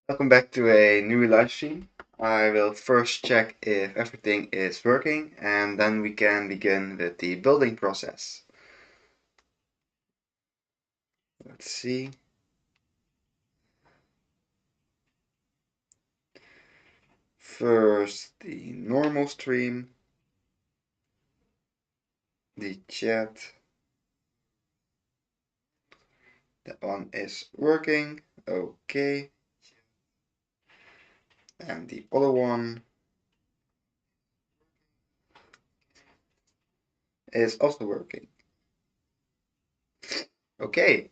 Welcome back to a new live stream. I will first check if everything is working and then we can begin with the building process. Let's see. First, the normal stream, the chat. That one is working. Okay. And the other one is also working. Okay.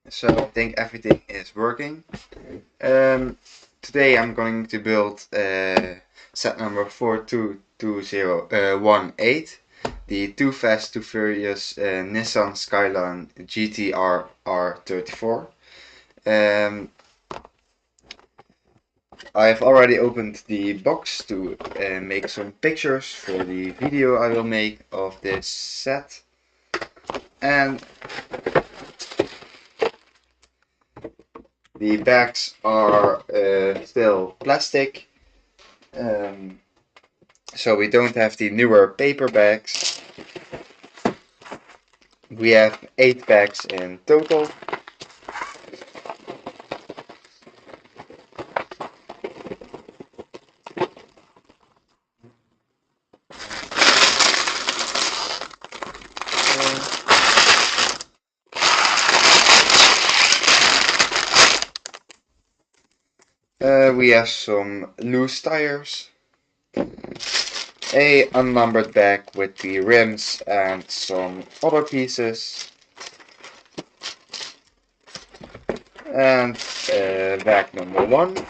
So I think everything is working. Today I'm going to build set number 42218, the Too Fast Too Furious Nissan Skyline GT-R R34. I've already opened the box to make some pictures for the video I will make of this set. And the bags are still plastic, so we don't have the newer paper bags. We have 8 bags in total. We have some loose tires, a unnumbered bag with the rims and some other pieces, and bag number 1.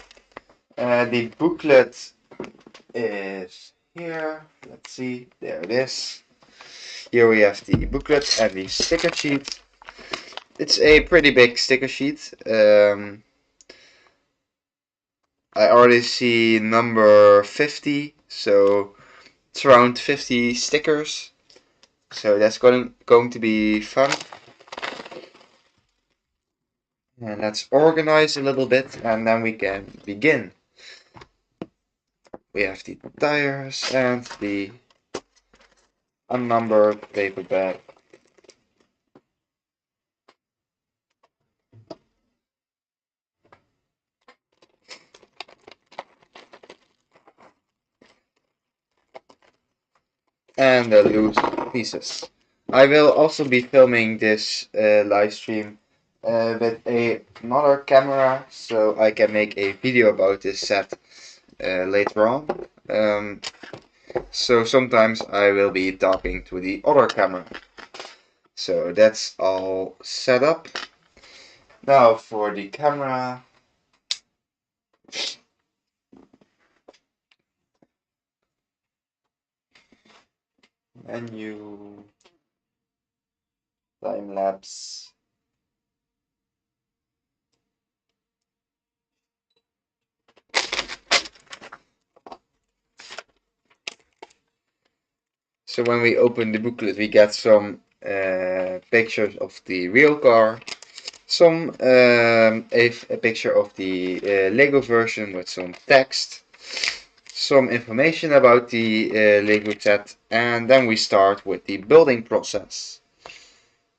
The booklet is here. Let's see, there it is. Here we have the booklet and the sticker sheet. It's a pretty big sticker sheet. I already see number 50, so it's around 50 stickers. So that's going to be fun. And let's organize a little bit and then we can begin. We have the tires and the unnumbered paper bag. And the loose pieces. I will also be filming this live stream with another camera, so I can make a video about this set later on. So sometimes I will be talking to the other camera. So that's all set up. Now for the camera. Menu. Time lapse. So when we open the booklet, we get some pictures of the real car, some a picture of the Lego version with some text, some information about the Lego set, and then we start with the building process.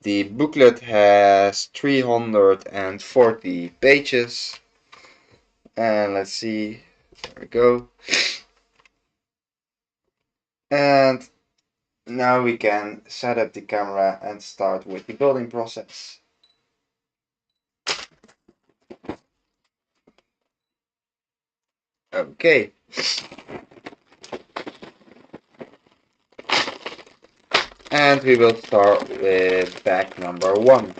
The booklet has 340 pages, and let's see, there we go. And now we can set up the camera and start with the building process. Okay. And we will start with bag number 1.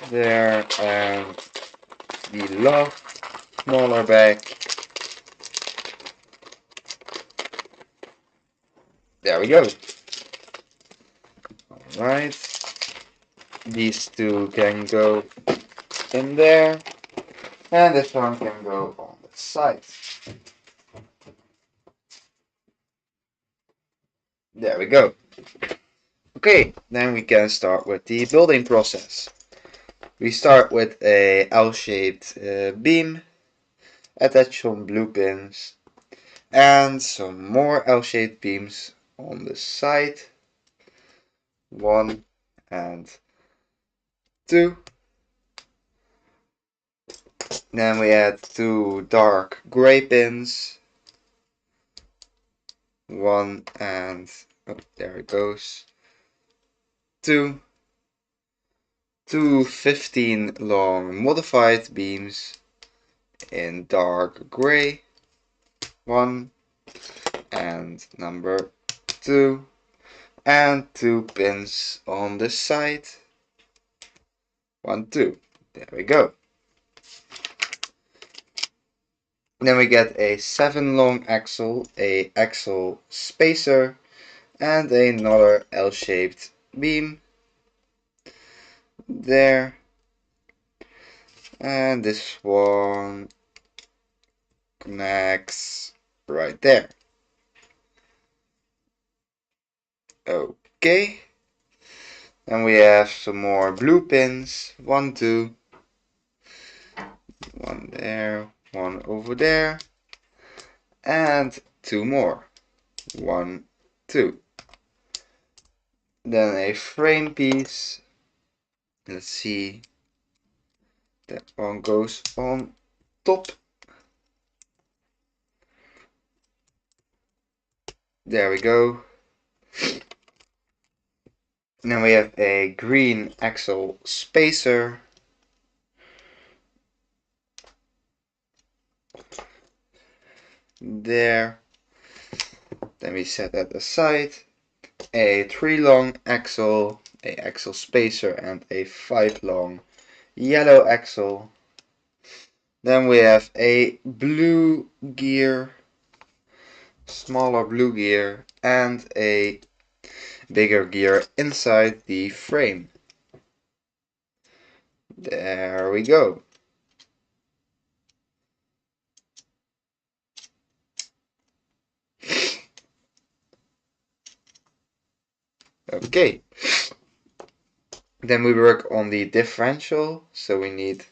there, and the last smaller bag. There we go. Alright. These two can go in there, and this one can go on the side. There we go. Okay, then we can start with the building process. We start with a L-shaped beam, attach some blue pins, and some more L-shaped beams on the side. 1 and 2. Then we add 2 dark gray pins. 1 and, oh, there it goes. 2. 2 15 long modified beams in dark gray. 1 and number 2. And 2 pins on the side. 1, 2. There we go. Then we get a 7 long axle, a axle spacer, and another L-shaped beam. There. And this one connects right there. Okay. Then we have some more blue pins. 1, 2. 1 there, 1 over there. And 2 more. 1, 2. Then a frame piece. Let's see. That one goes on top. There we go. Then we have a green axle spacer. There. Then we set that aside. A 3 long axle, a axle spacer, and a 5 long yellow axle. Then we have a blue gear, smaller blue gear, and a bigger gear inside the frame. There we go. Okay. Then we work on the differential. So we need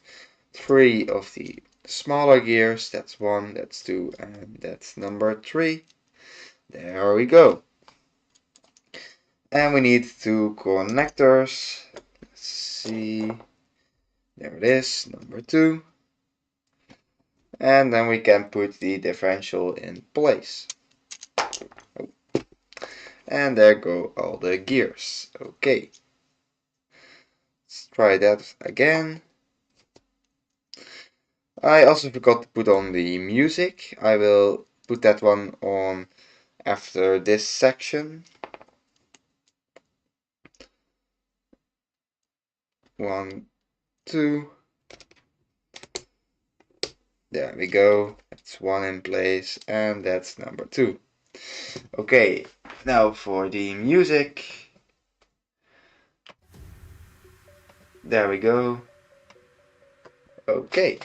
3 of the smaller gears. That's 1, that's 2, and that's number 3. There we go. And we need 2 connectors. Let's see. There it is, number 2. And then we can put the differential in place. Oh. And there go all the gears. Okay. Let's try that again. I also forgot to put on the music. I will put that one on after this section. 1, 2. There we go. That's 1 in place, and that's number 2. Okay, now for the music. There we go. Okay.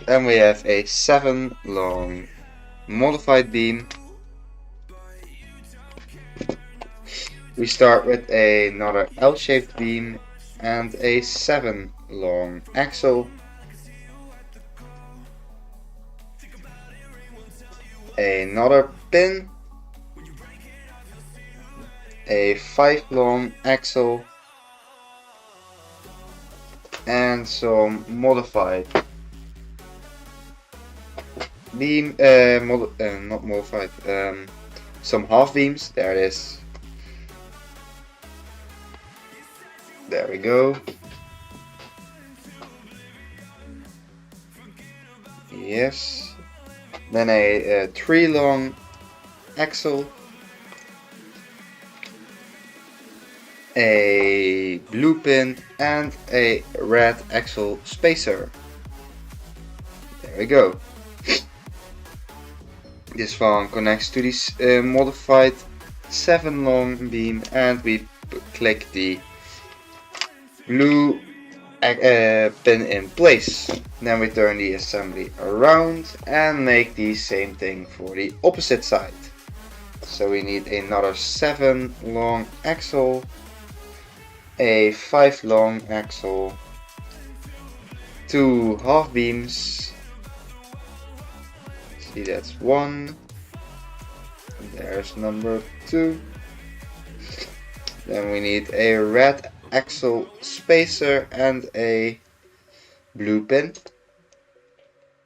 And we have a 7 long modified beam. We start with another L-shaped beam and a 7 long axle. Another pin. A 5 long axle. And some modified beam, not modified, some half beams. There it is. There we go. Yes. Then a 3 long axle. a blue pin, and a red axle spacer. There we go. This one connects to this modified 7 long beam, and we click the blue pin in place. Then we turn the assembly around and make the same thing for the opposite side. So we need another 7 long axle, a 5 long axle, 2 half beams. See, that's 1. There's number 2. Then we need a red axle spacer and a blue pin.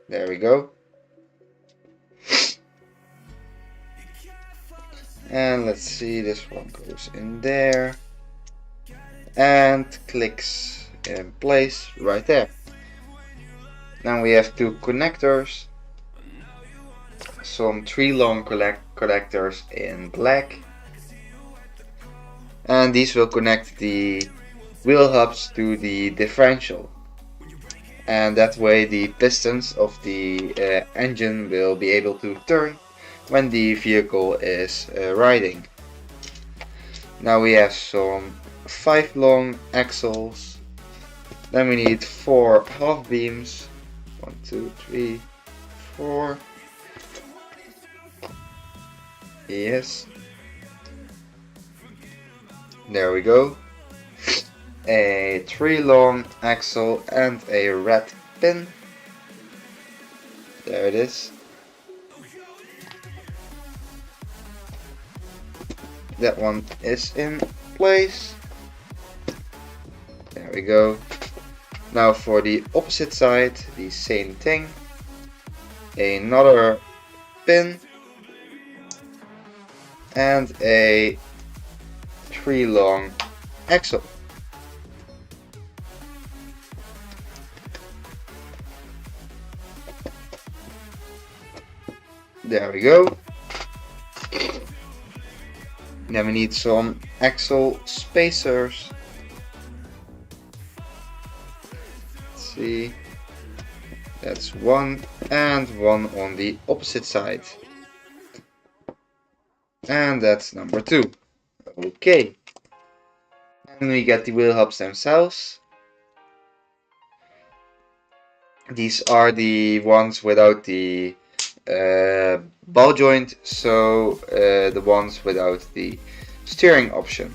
There we go. And let's see, this one goes in there and clicks in place right there. Now we have 2 connectors, some 3 long connectors in black, and these will connect the wheel hubs to the differential, and that way the pistons of the engine will be able to turn when the vehicle is riding. Now we have some 5 long axles, then we need 4 half beams, 1, 2, 3, 4, yes, there we go, a 3 long axle and a red pin, there it is. That one is in place. There we go. Now for the opposite side, the same thing. Another pin and a 3 long axle. There we go. Then we need some axle spacers. Let's see. That's 1 and 1 on the opposite side. And that's number 2. Okay. And we get the wheel hubs themselves. These are the ones without the ball joint, so the ones without the steering option.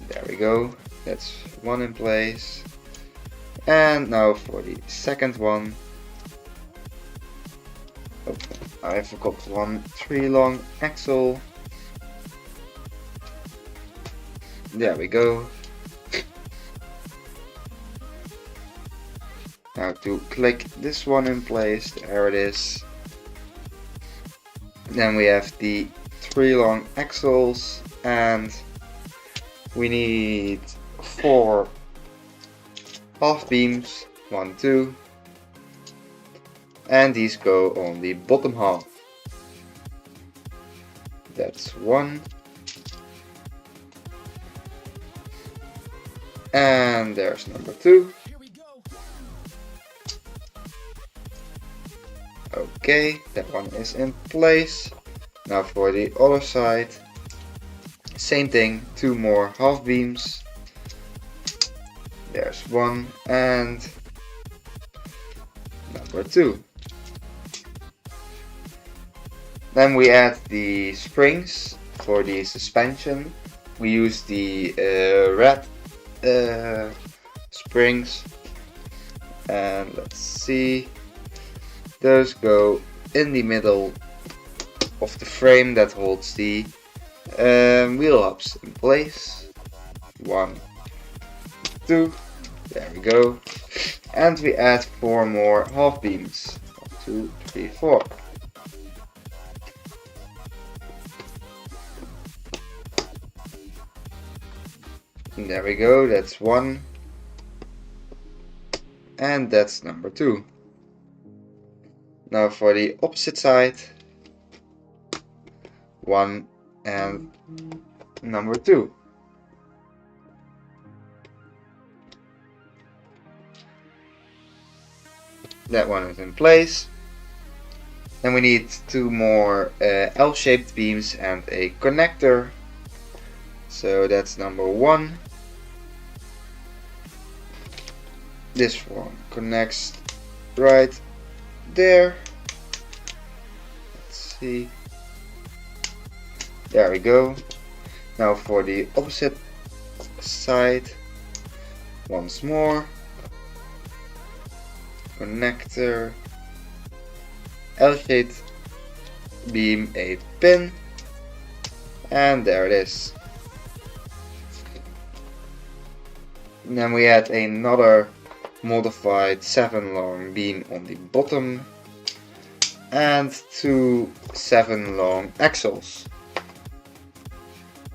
There we go, that's 1 in place. And now for the second one. Oh, I forgot 1 3 long axle. There we go. Now to click this one in place, there it is. Then we have the 3 long axles, and we need 4 half beams, 1, 2, and these go on the bottom half. That's 1, and there's number 2. Okay, that one is in place. Now for the other side, same thing, 2 more half beams. There's 1 and number 2. Then we add the springs for the suspension. We use the red springs, and let's see. Those go in the middle of the frame that holds the wheel hubs in place. 1, 2, there we go. And we add 4 more half beams. 1, 2, 3, 4. And there we go, that's 1. And that's number 2. Now for the opposite side, 1 and number 2. That one is in place. Then we need 2 more L-shaped beams and a connector. So that's number 1. This one connects right there. Let's see. There we go. Now for the opposite side, once more. Connector, L-shaped beam, a pin, and there it is. And then we add another modified 7 long beam on the bottom and 2 7 long axles.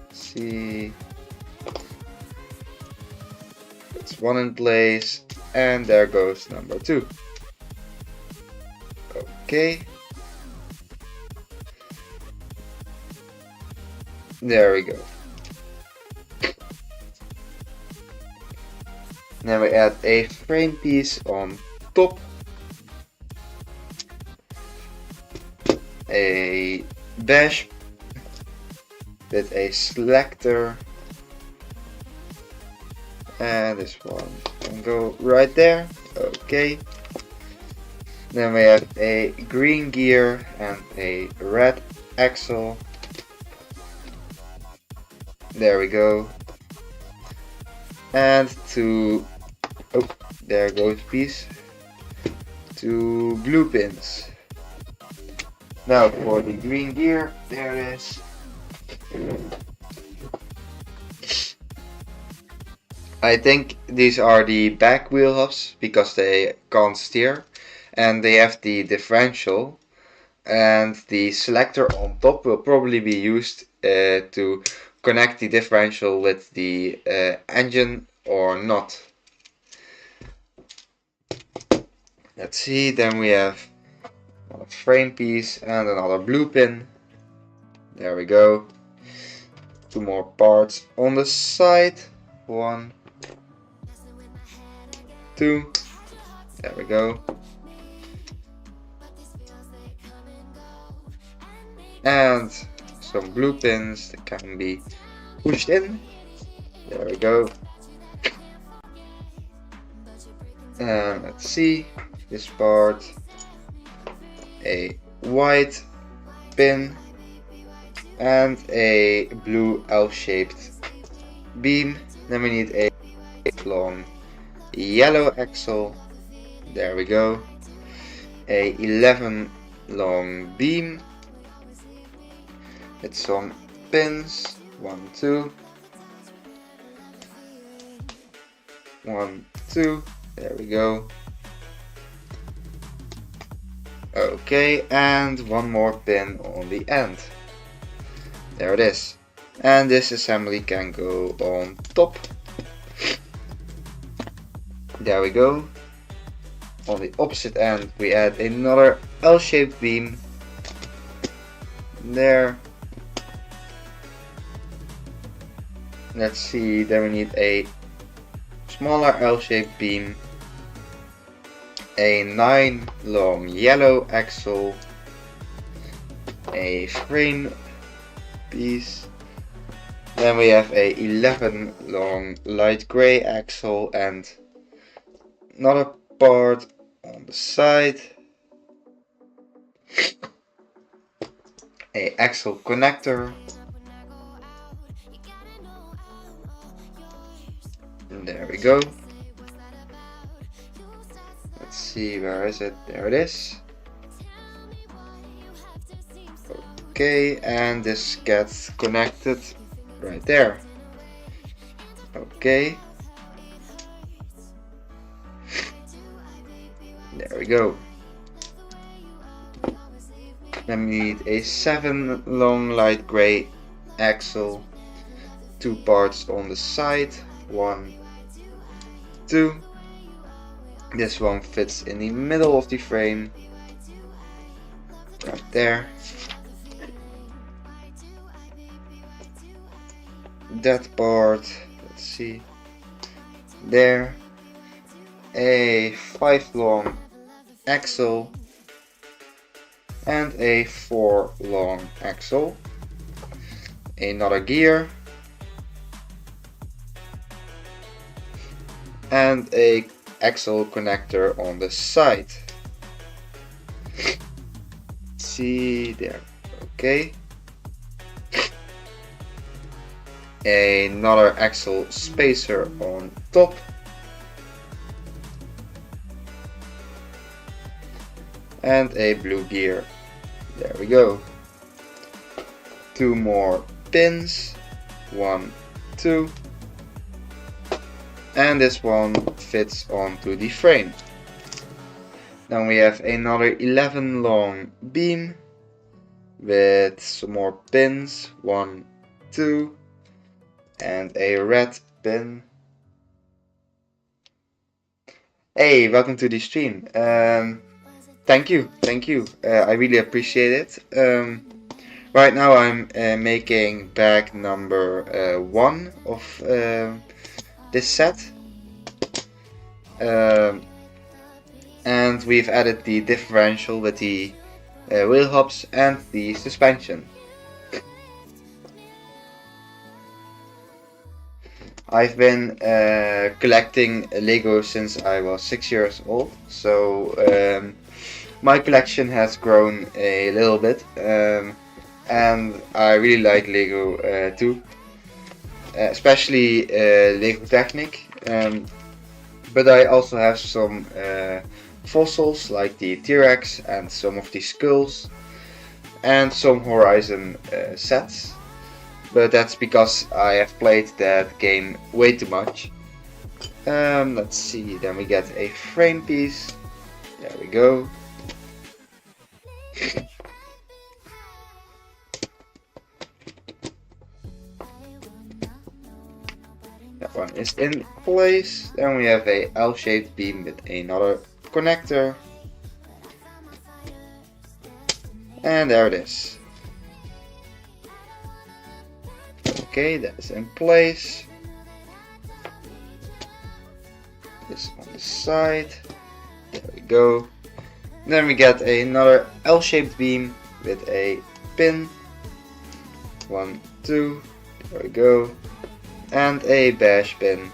Let's see, it's 1 in place, and there goes number 2. Okay, there we go. Then we add a frame piece on top, a dash with a selector, and this one can go right there. Okay. Then we have a green gear and a red axle. There we go. And 2, oh, there goes a piece, 2 blue pins. Now for the green gear, there it is. I think these are the back wheel hubs because they can't steer, and they have the differential, and the selector on top will probably be used to connect the differential with the engine or not. Let's see, then we have a frame piece and another blue pin. There we go. 2 more parts on the side. 1, 2. There we go. And some blue pins that can be pushed in. There we go. And let's see, this part, a white pin and a blue L-shaped beam. Then we need a long yellow axle. There we go. A 11 long beam with some pins. 1, 2. 1, 2. There we go. Okay, and 1 more pin on the end. There it is. And this assembly can go on top. There we go. On the opposite end we add another L-shaped beam. There. Let's see, then we need a smaller L-shaped beam, a 9 long yellow axle, a frame piece, then we have a 11 long light grey axle and another part on the side, a axle connector, and there we go. Let's see, where is it? There it is. Okay, and this gets connected right there. Okay. There we go. Then we need a 7 long light grey axle, 2 parts on the side, 1, 2. This one fits in the middle of the frame, right there. that part, let's see, there, a 5 long axle and a 4 long axle, another gear, and a axle connector on the side. See there, okay. Another axle spacer on top, and a blue gear. There we go. 2 more pins, 1, 2, and this one fits onto the frame. Then we have another 11 long beam with some more pins, 1, 2, and a red pin. Hey, welcome to the stream. Thank you. I really appreciate it. Right now I'm making bag number 1 of this set. And we've added the differential with the wheel hubs and the suspension. I've been collecting Lego since I was 6 years old, so my collection has grown a little bit, and I really like Lego too, especially Lego Technic, but I also have some fossils like the T-Rex and some of the skulls and some Horizon sets. But that's because I have played that game way too much. Let's see, then we get a frame piece. There we go. That one is in place. Then we have a L-shaped beam with another connector. And there it is. Okay, that is in place. This on the side. There we go. Then we get another L-shaped beam with a pin. 1, 2. There we go. And a bash pin.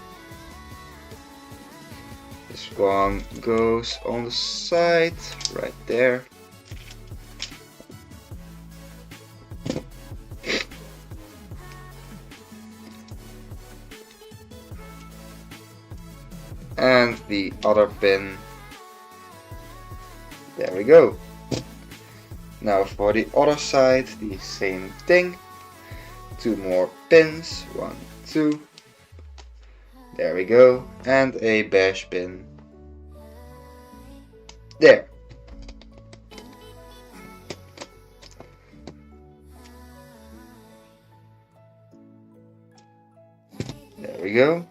This one goes on the side, right there. And the other pin. There we go. Now for the other side, the same thing. 2 more pins. 1, 2. There we go. And a bash pin. There. There we go.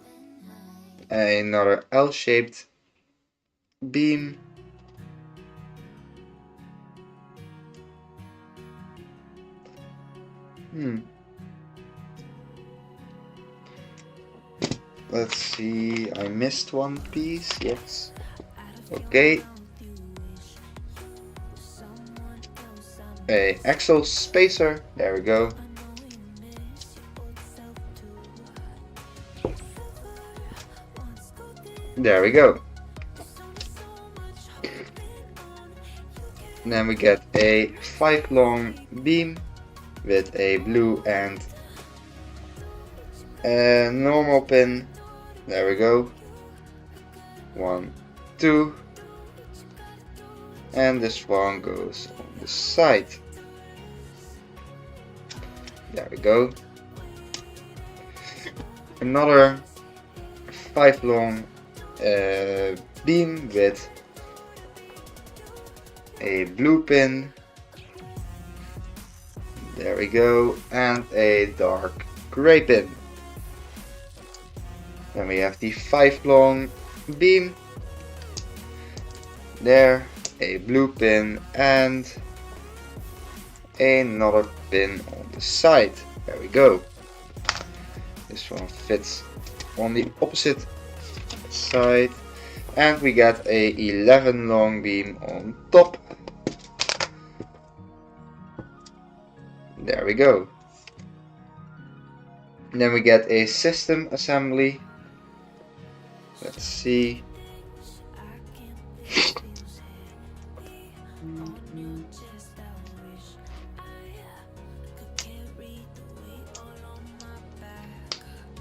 Another L-shaped beam. Let's see, I missed one piece, yes. Okay. A axle spacer, there we go. There we go. And then we get a 5 long beam with a blue and a normal pin. There we go. 1, 2. And this one goes on the side. There we go. Another 5 long beam with a blue pin. There we go. And a dark gray pin. Then we have the 5 long beam. There, a blue pin and another pin on the side. There we go. This one fits on the opposite side. And we got a 11 long beam on top. There we go. And then we get a system assembly. Let's see.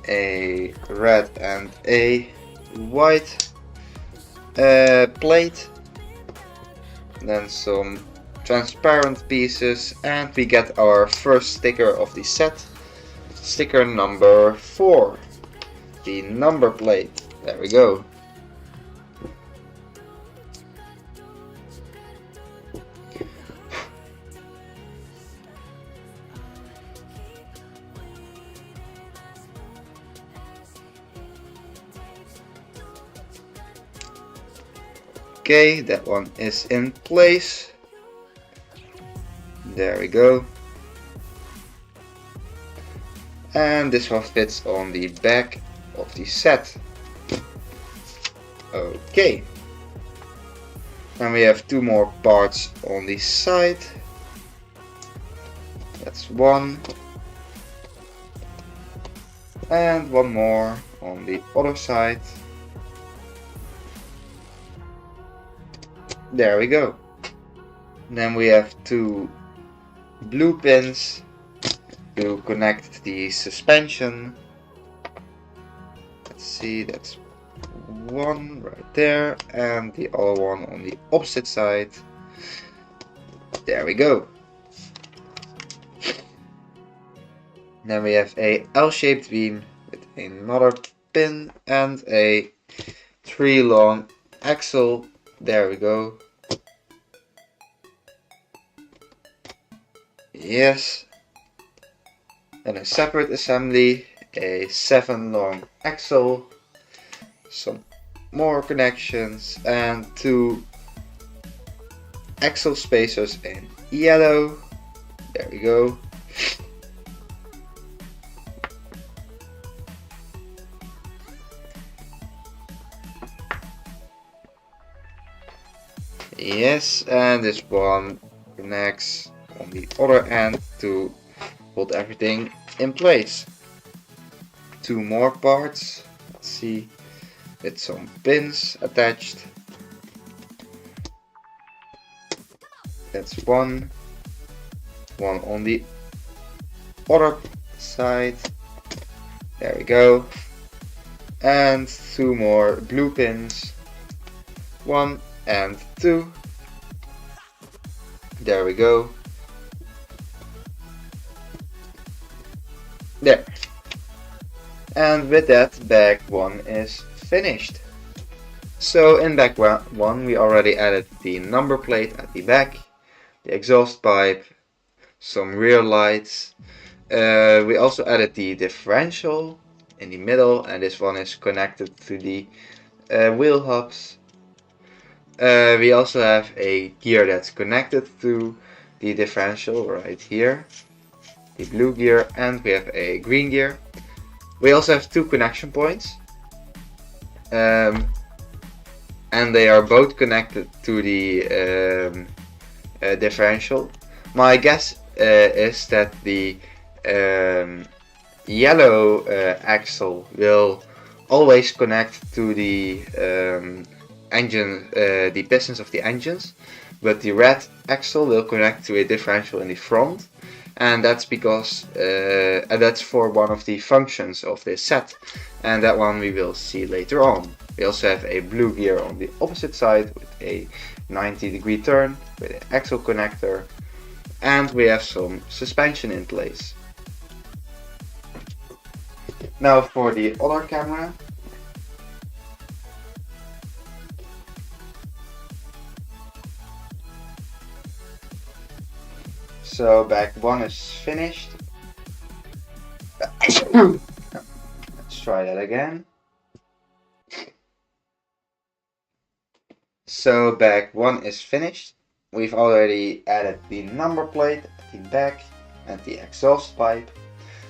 A red and a white plate, then some transparent pieces, and we get our first sticker of the set, sticker number 4, the number plate. There we go. Okay, that one is in place. There we go. And this one fits on the back of the set. Okay. And we have 2 more parts on the side. That's 1. And 1 more on the other side. There we go. Then we have 2 blue pins to connect the suspension. Let's see, that's 1 right there, and the other one on the opposite side. There we go. Then we have a L-shaped beam with another pin and a 3 long axle. There we go. Yes. And a separate assembly, a 7 long axle, some more connections, and 2 axle spacers in yellow. There we go. Yes, and this one connects on the other end to hold everything in place. 2 more parts, let's see, with some pins attached. That's 1 on the other side. There we go. And 2 more blue pins, 1 and 2. There we go. There. And with that, bag 1 is finished. So in bag 1 we already added the number plate at the back, the exhaust pipe, some rear lights. We also added the differential in the middle, and this one is connected to the wheel hubs. We also have a gear that's connected to the differential right here, the blue gear, and we have a green gear. We also have 2 connection points, and they are both connected to the differential. My guess is that the yellow axle will always connect to the engine, the pistons of the engines, but the red axle will connect to a differential in the front, and that's because that's for one of the functions of this set, and that one we will see later on. We also have a blue gear on the opposite side with a 90-degree turn with an axle connector, and we have some suspension in place. Now for the other camera. So bag 1 is finished. Let's try that again. So bag 1 is finished. We've already added the number plate at the back and the exhaust pipe.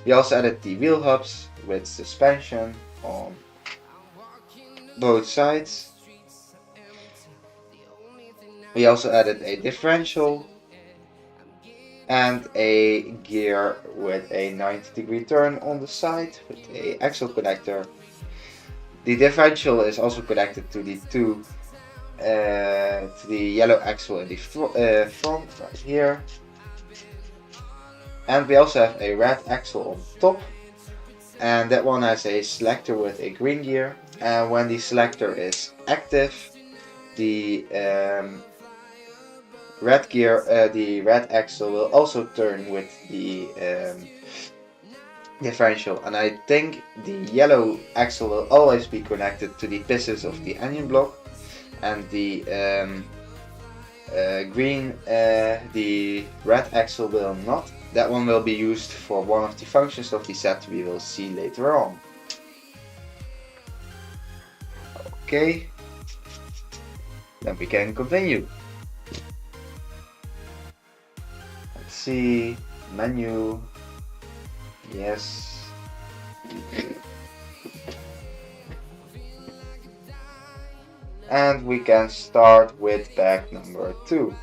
We also added the wheel hubs with suspension on both sides. We also added a differential and a gear with a 90-degree turn on the side with a axle connector. The differential is also connected to the yellow axle in the front right here. And we also have a red axle on top, and that one has a selector with a green gear, and when the selector is active, the red axle will also turn with the differential, and I think the yellow axle will always be connected to the pistons of the engine block, and the the red axle will not. That one will be used for one of the functions of the set we will see later on. Okay, then we can continue. Let's see, menu, yes. And we can start with bag number 2.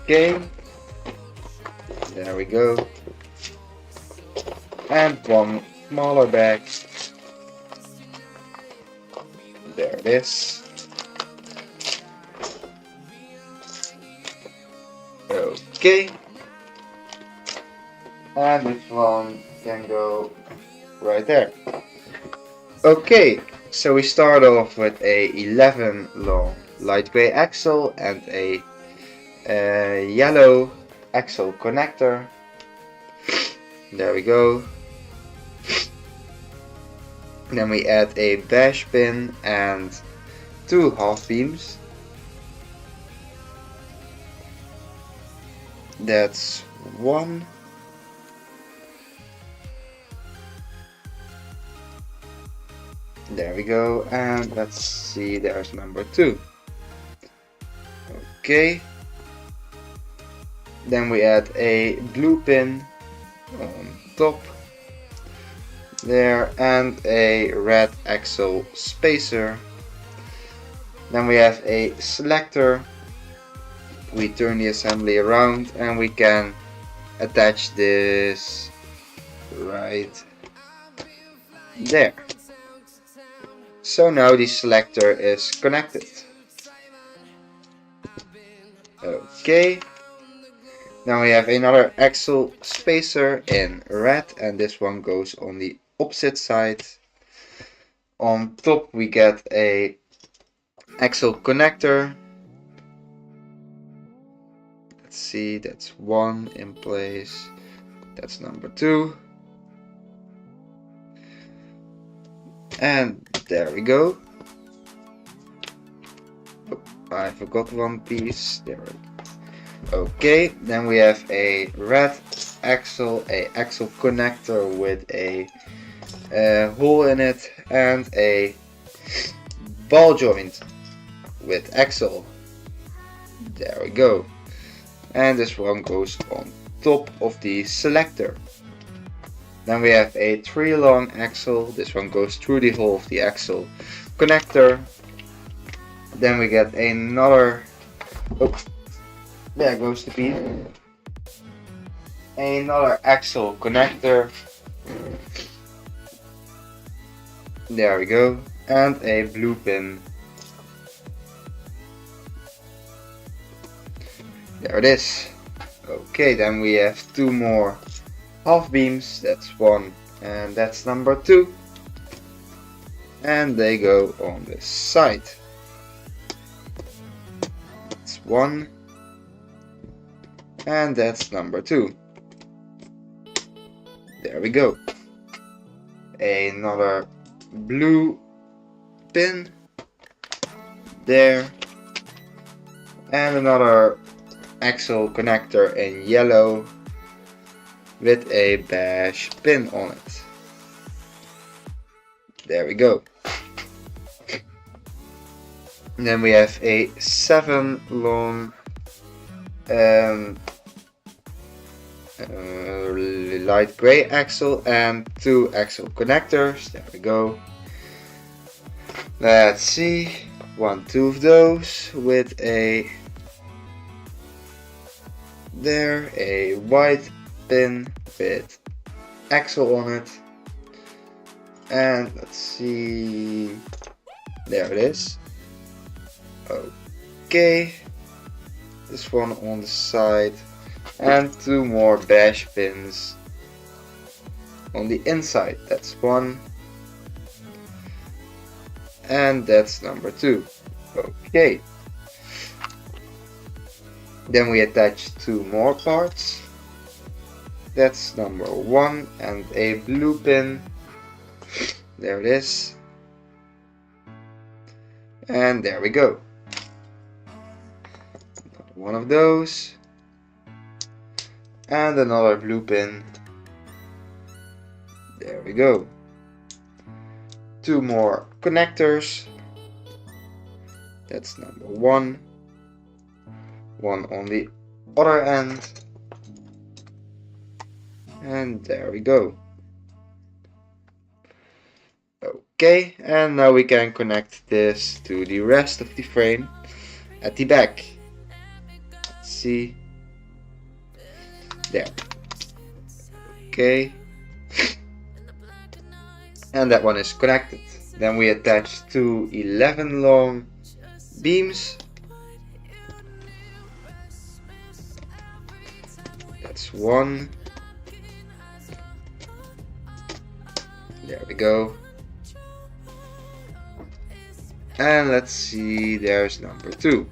Okay, there we go. And one smaller bag. There it is. Okay. And this one can go right there. Okay, so we start off with a 11 long light gray axle and a yellow axle connector. There we go. Then we add a bash pin and 2 half beams. That's 1. There we go, and let's see, there's number 2. Okay. Then we add a blue pin on top there and a red axle spacer. Then we have a selector. We turn the assembly around and we can attach this right there. So now the selector is connected. Okay. Now we have another axle spacer in red, and this one goes on the opposite side. On top we get a axle connector. Let's see, that's 1 in place. That's number 2. And there we go. Oh, I forgot one piece. There we go. Okay, then we have a red axle, a axle connector with a hole in it, and a ball joint with axle. There we go. And this one goes on top of the selector. Then we have a 3 long axle. This one goes through the hole of the axle connector. Then we get another. Oh, there goes the piece. Another axle connector. There we go. And a blue pin. There it is. Okay, then we have 2 more half beams. That's 1 and that's number 2. And they go on this side. That's 1. And that's number 2. There we go. Another blue pin there, and another axle connector in yellow with a bash pin on it. There we go. And then we have a 7 long light gray axle and 2 axle connectors. There we go. Let's see, 2 of those with a white pin with axle on it, and let's see, there it is. Okay, this one on the side, and 2 more bash pins on the inside. That's 1, and that's number 2. Okay, then we attach 2 more parts. That's number 1 and a blue pin. There it is, and there we go. One of those and another blue pin. There we go. 2 more connectors. That's number 1. 1 on the other end. And there we go. Okay, and now we can connect this to the rest of the frame at the back. Let's see. There. Okay. And that one is connected. Then we attach 2 11 long beams. That's 1. There we go. And let's see, there's number 2.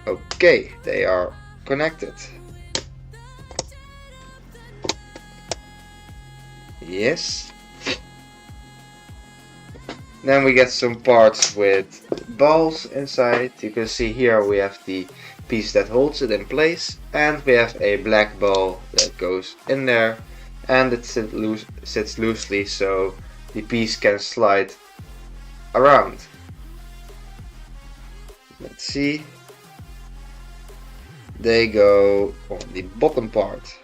Okay, they are connected. Yes. Then we get some parts with balls inside. You can see here we have the piece that holds it in place, and we have a black ball that goes in there, and it sits loosely so the piece can slide around. Let's see. They go on the bottom part.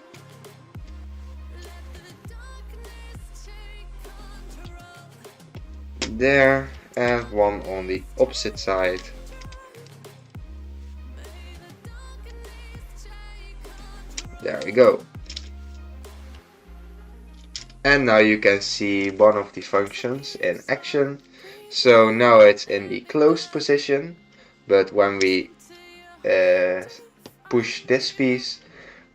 There, and one on the opposite side. There we go. And now you can see one of the functions in action. So now it's in the closed position, but when we push this piece,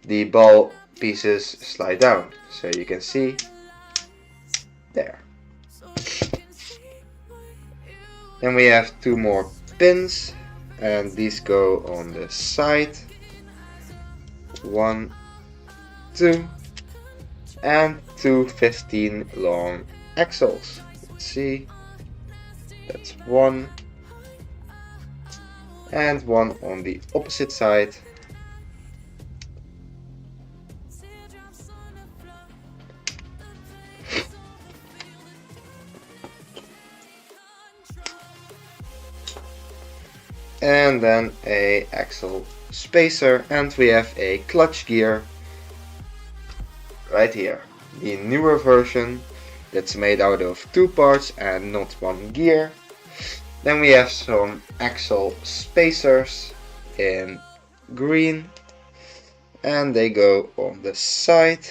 the ball pieces slide down. So you can see there. Then we have 2 more pins, and these go on the side. 1, 2, and 2 15 long axles. Let's see. That's 1, and 1 on the opposite side. And then a axle spacer, and we have a clutch gear right here. The newer version that's made out of 2 parts and not 1 gear. Then we have some axle spacers in green, and they go on the side.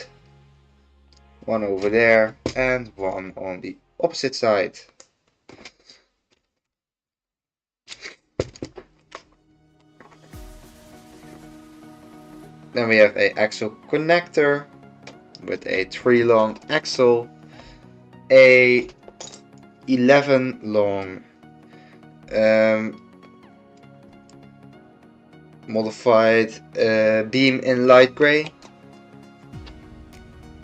1 over there and 1 on the opposite side. Then we have a axle connector with a 3 long axle, a 11 long modified beam in light gray.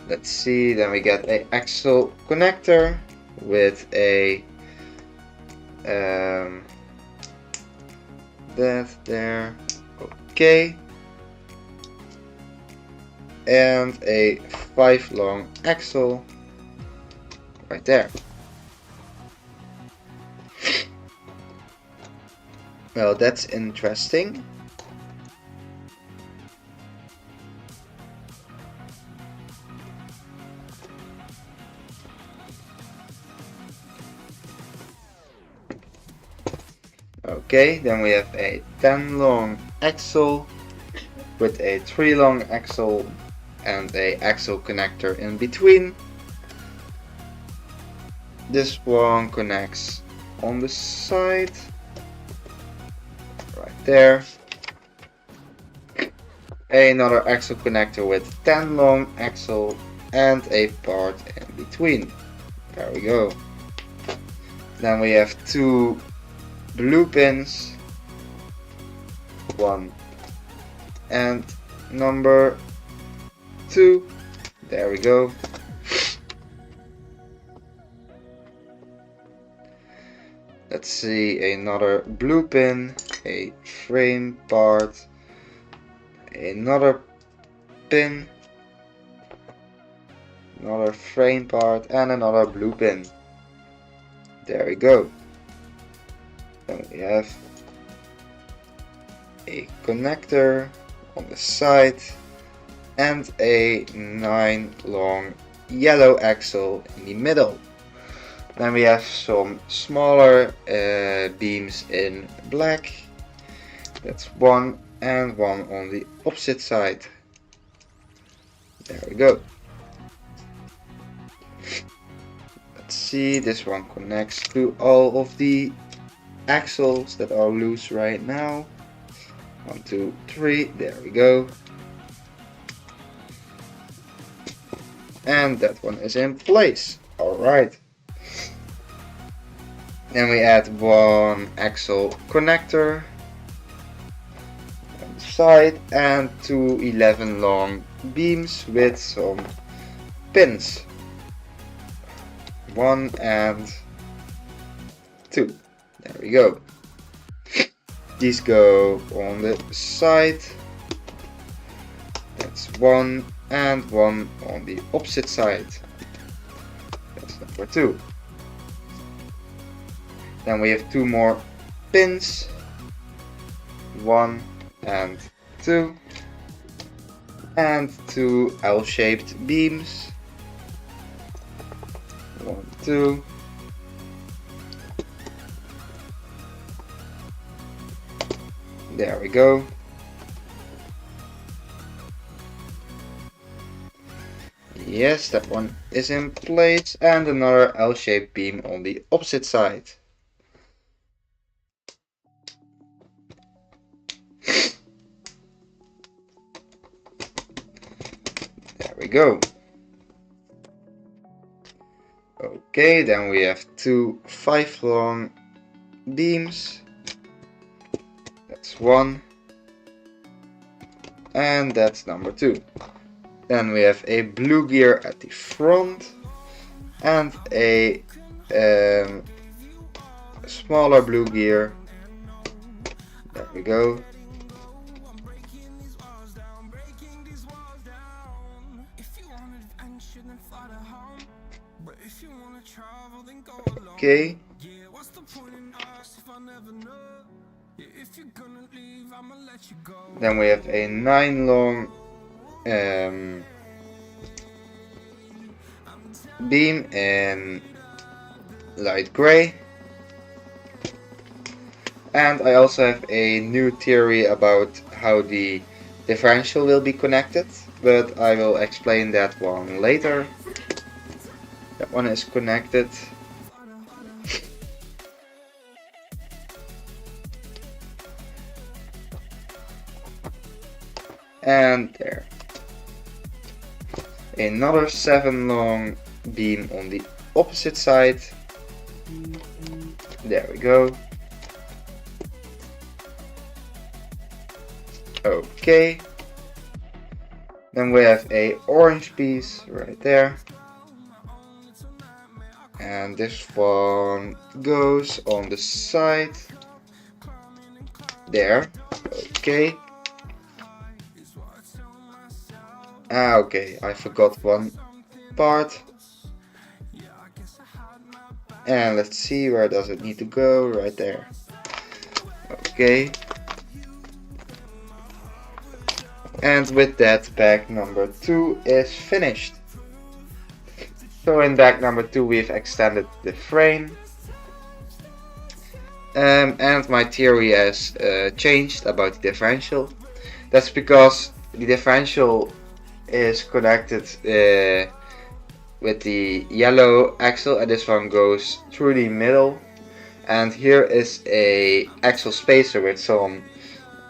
Let's see, then we get a axle connector with a that there. Okay. and a 5 long axle right there. Well, that's interesting. Okay, then we have a 10 long axle with a 3 long axle and a axle connector in between. This one connects on the side, right there. Another axle connector with 10 long axle and a part in between. There we go. Then we have 2 blue pins, 1 and number 2. There we go. Let's see, another blue pin, a frame part, another pin, another frame part, and another blue pin. There we go. Then we have a connector on the side and a 9 long yellow axle in the middle. Then we have some smaller beams in black. That's 1 and 1 on the opposite side. There we go. Let's see, this one connects to all of the axles that are loose right now. 1, 2, 3, there we go. And that one is in place. Alright. Then we add 1 axle connector on the side and 2 11 long beams with some pins. 1 and 2. There we go. These go on the side. That's 1 and 1 on the opposite side. That's number 2. Then we have 2 more pins. 1 and 2. And 2 L-shaped beams. 1, 2. There we go. Yes, that one is in place, and another L-shaped beam on the opposite side. There we go. Okay, then we have 2 5 long beams. That's 1. And that's number 2. Then we have a blue gear at the front and a smaller blue gear. There we go. Okay. Then we have a 9 long beam in light gray. And I also have a new theory about how the differential will be connected, but I will explain that one later. That one is connected. And there. Another 7 long beam on the opposite side. There we go. Okay. Then we have a orange piece right there. And this one goes on the side. There. Okay. Ah, okay, I forgot one part. And let's see, where does it need to go? Right there. Okay. And with that, bag number 2 is finished. So in bag number 2 we've extended the frame. And my theory has changed about the differential. That's because the differential is connected with the yellow axle, and this one goes through the middle. And here is a axle spacer with some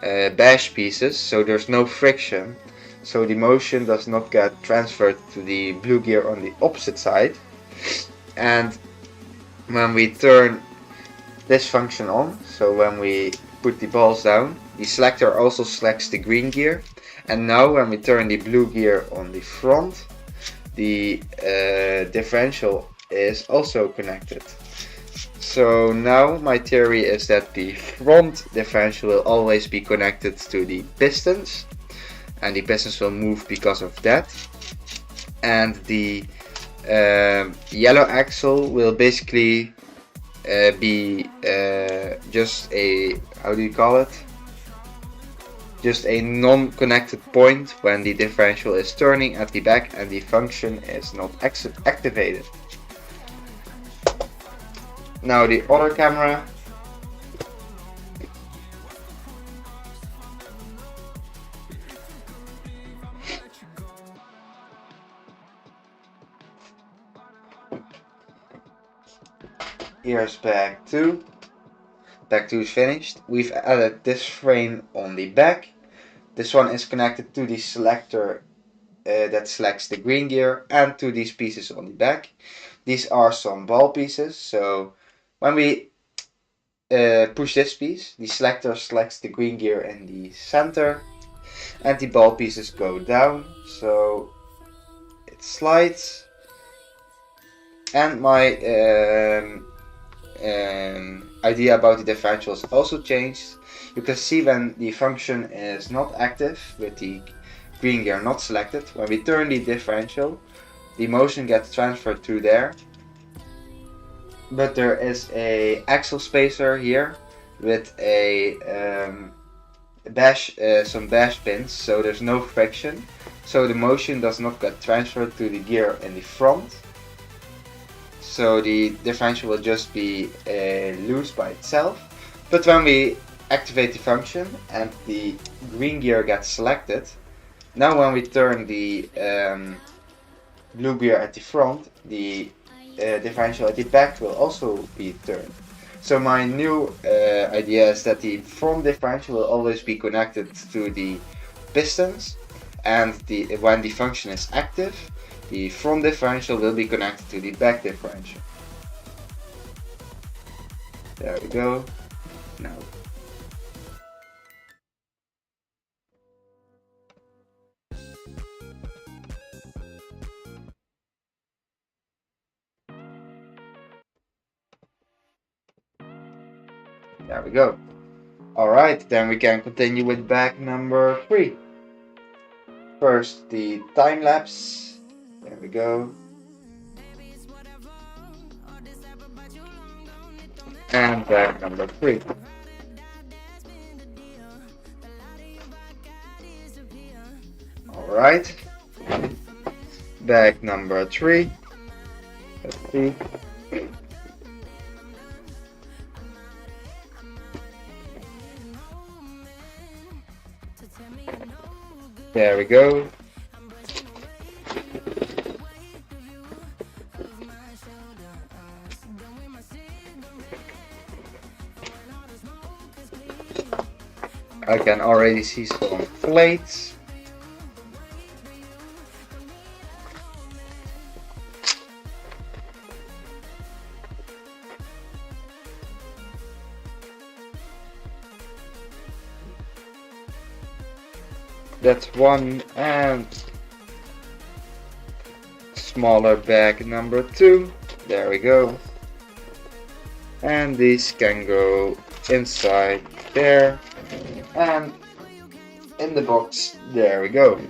bash pieces, so there's no friction, so the motion does not get transferred to the blue gear on the opposite side. And when we turn this function on, so when we put the balls down, the selector also selects the green gear, and now when we turn the blue gear on the front, the differential is also connected. So now my theory is that the front differential will always be connected to the pistons, and the pistons will move because of that. And the yellow axle will basically be just a, how do you call it? Just a non-connected point when the differential is turning at the back and the function is not activated. Now the other camera. Here's bag 2. Bag 2 is finished. We've added this frame on the back. This one is connected to the selector that selects the green gear and to these pieces on the back. These are some ball pieces, so when we push this piece, the selector selects the green gear in the center and the ball pieces go down, so it slides. And my idea about the differential has also changed. You can see when the function is not active with the green gear not selected, when we turn the differential, the motion gets transferred through there. But there is a axle spacer here with a some bash pins, so there's no friction, so the motion does not get transferred to the gear in the front. So the differential will just be loose by itself. But when we activate the function and the green gear gets selected, now when we turn the blue gear at the front, the differential at the back will also be turned. So my new idea is that the front differential will always be connected to the pistons, and when the function is active, the front differential will be connected to the back differential. There we go. Now. There we go. Alright, then we can continue with bag number 3. First, the time lapse. There we go. And bag number 3. Alright. Bag number 3. Let's see. There we go. I can already see some plates. That's one, and smaller bag number 2. There we go. And these can go inside there and in the box. There we go.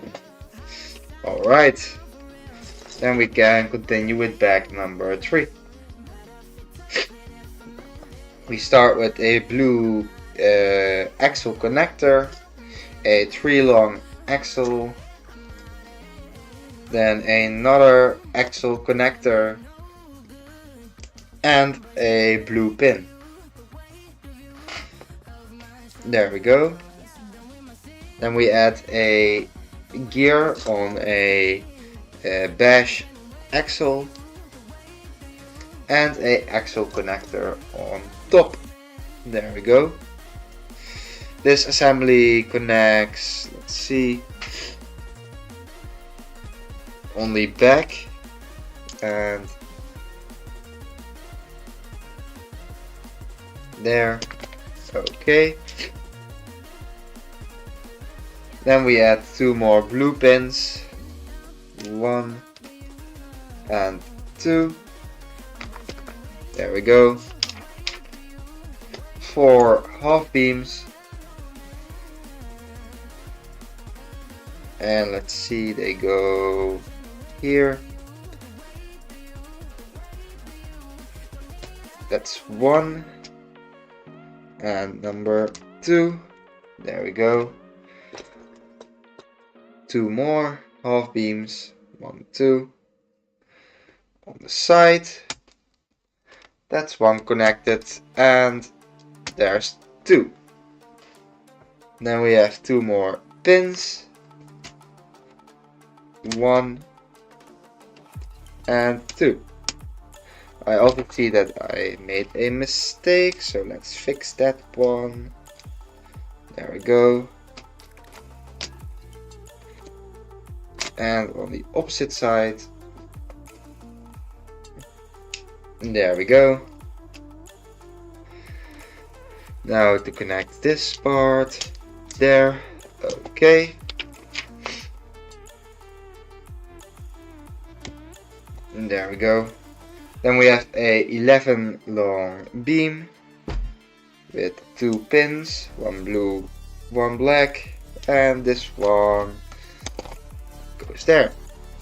Alright, then we can continue with bag number 3. We start with a blue axle connector, a 3 long axle, then another axle connector, and a blue pin. There we go. Then we add a gear on a bash axle and a axle connector on top. There we go. This assembly connects, let's see, on the back and there. Okay. Then we add 2 more blue pins, 1 and 2. There we go. 4 half beams, and let's see, they go here. That's 1 and number 2. There we go. 2 more half beams, 1, 2 on the side. That's 1 connected, and there's 2. Then we have 2 more pins, 1 and 2. I also see that I made a mistake, so let's fix that one. There we go. And on the opposite side, there we go. Now to connect this part there. Okay. And there we go. Then we have a 11 long beam with 2 pins, 1 blue, 1 black, and this one goes there.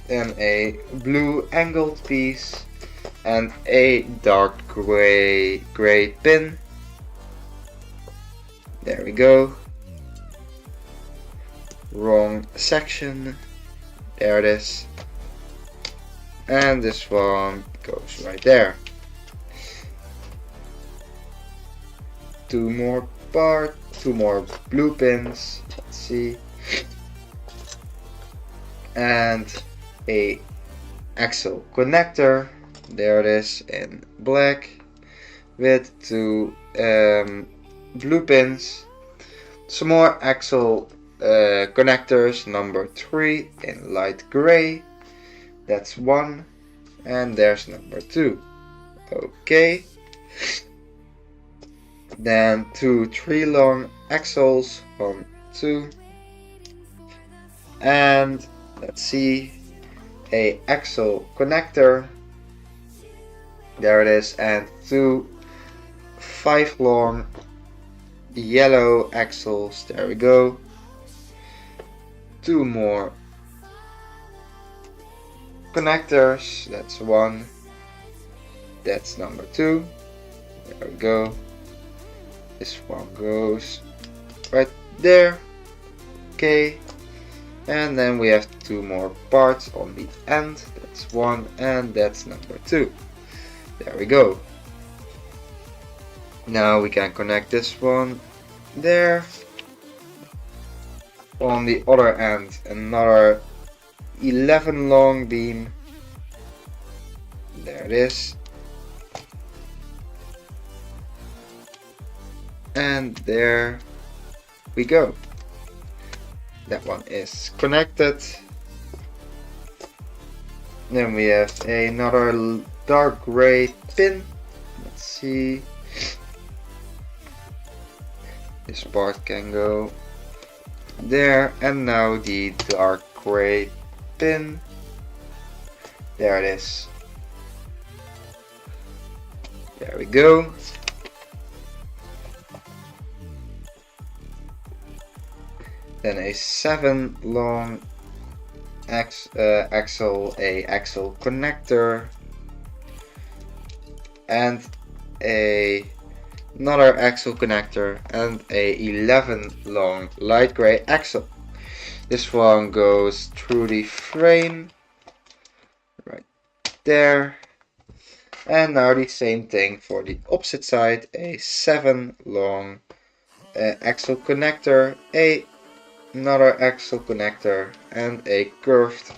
Then a blue angled piece and a dark gray pin. There we go. Wrong section. There it is. And this one goes right there. 2 more blue pins. Let's see. And a axle connector. There it is in black with 2 blue pins. Some more axle connectors, number 3 in light gray. That's 1, and there's number 2. Okay. Then 2 3 long axles, 1, 2, and let's see, a axle connector. There it is, and 2 5 long yellow axles. There we go. 2 more connectors. That's 1. That's number 2. There we go. This one goes right there. Okay. And then we have 2 more parts on the end. That's 1, and that's number 2. There we go. Now we can connect this one there. On the other end, another 11 long beam. There it is. And there we go. That one is connected. Then we have another dark gray pin. Let's see. This part can go there, and now the dark gray pin. There it is. There we go. Then a 7 long axle, a axle connector, and another axle connector, and a 11 long light gray axle. This one goes through the frame right there. And now the same thing for the opposite side, a 7 long axle connector, another axle connector, and a curved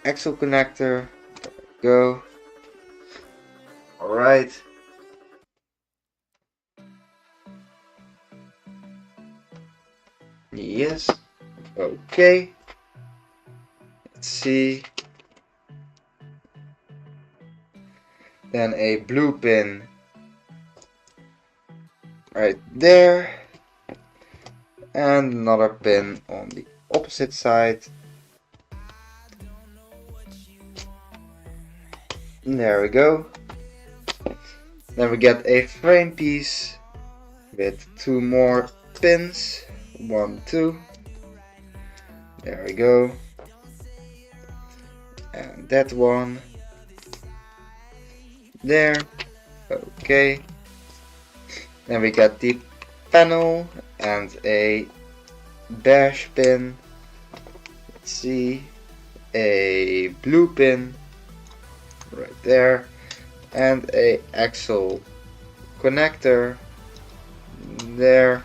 axle connector. Go. Alright. Yes. Okay. Let's see. Then a blue pin right there. And another pin on the opposite side. There we go. Then we get a frame piece with 2 more pins. 1, 2. There we go. And that one. There. Okay. Then we got the panel and a bash pin. Let's see. A blue pin right there. And a axle connector there.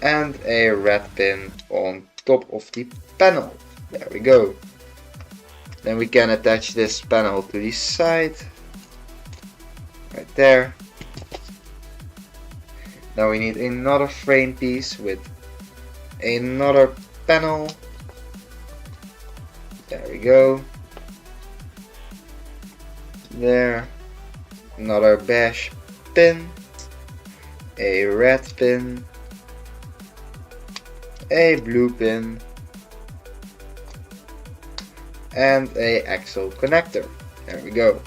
And a red pin on top of the panel. There we go. Then we can attach this panel to the side. Right there. Now we need another frame piece with another panel. There we go. There. Another bash pin. A red pin. A blue pin. And a axle connector. There we go.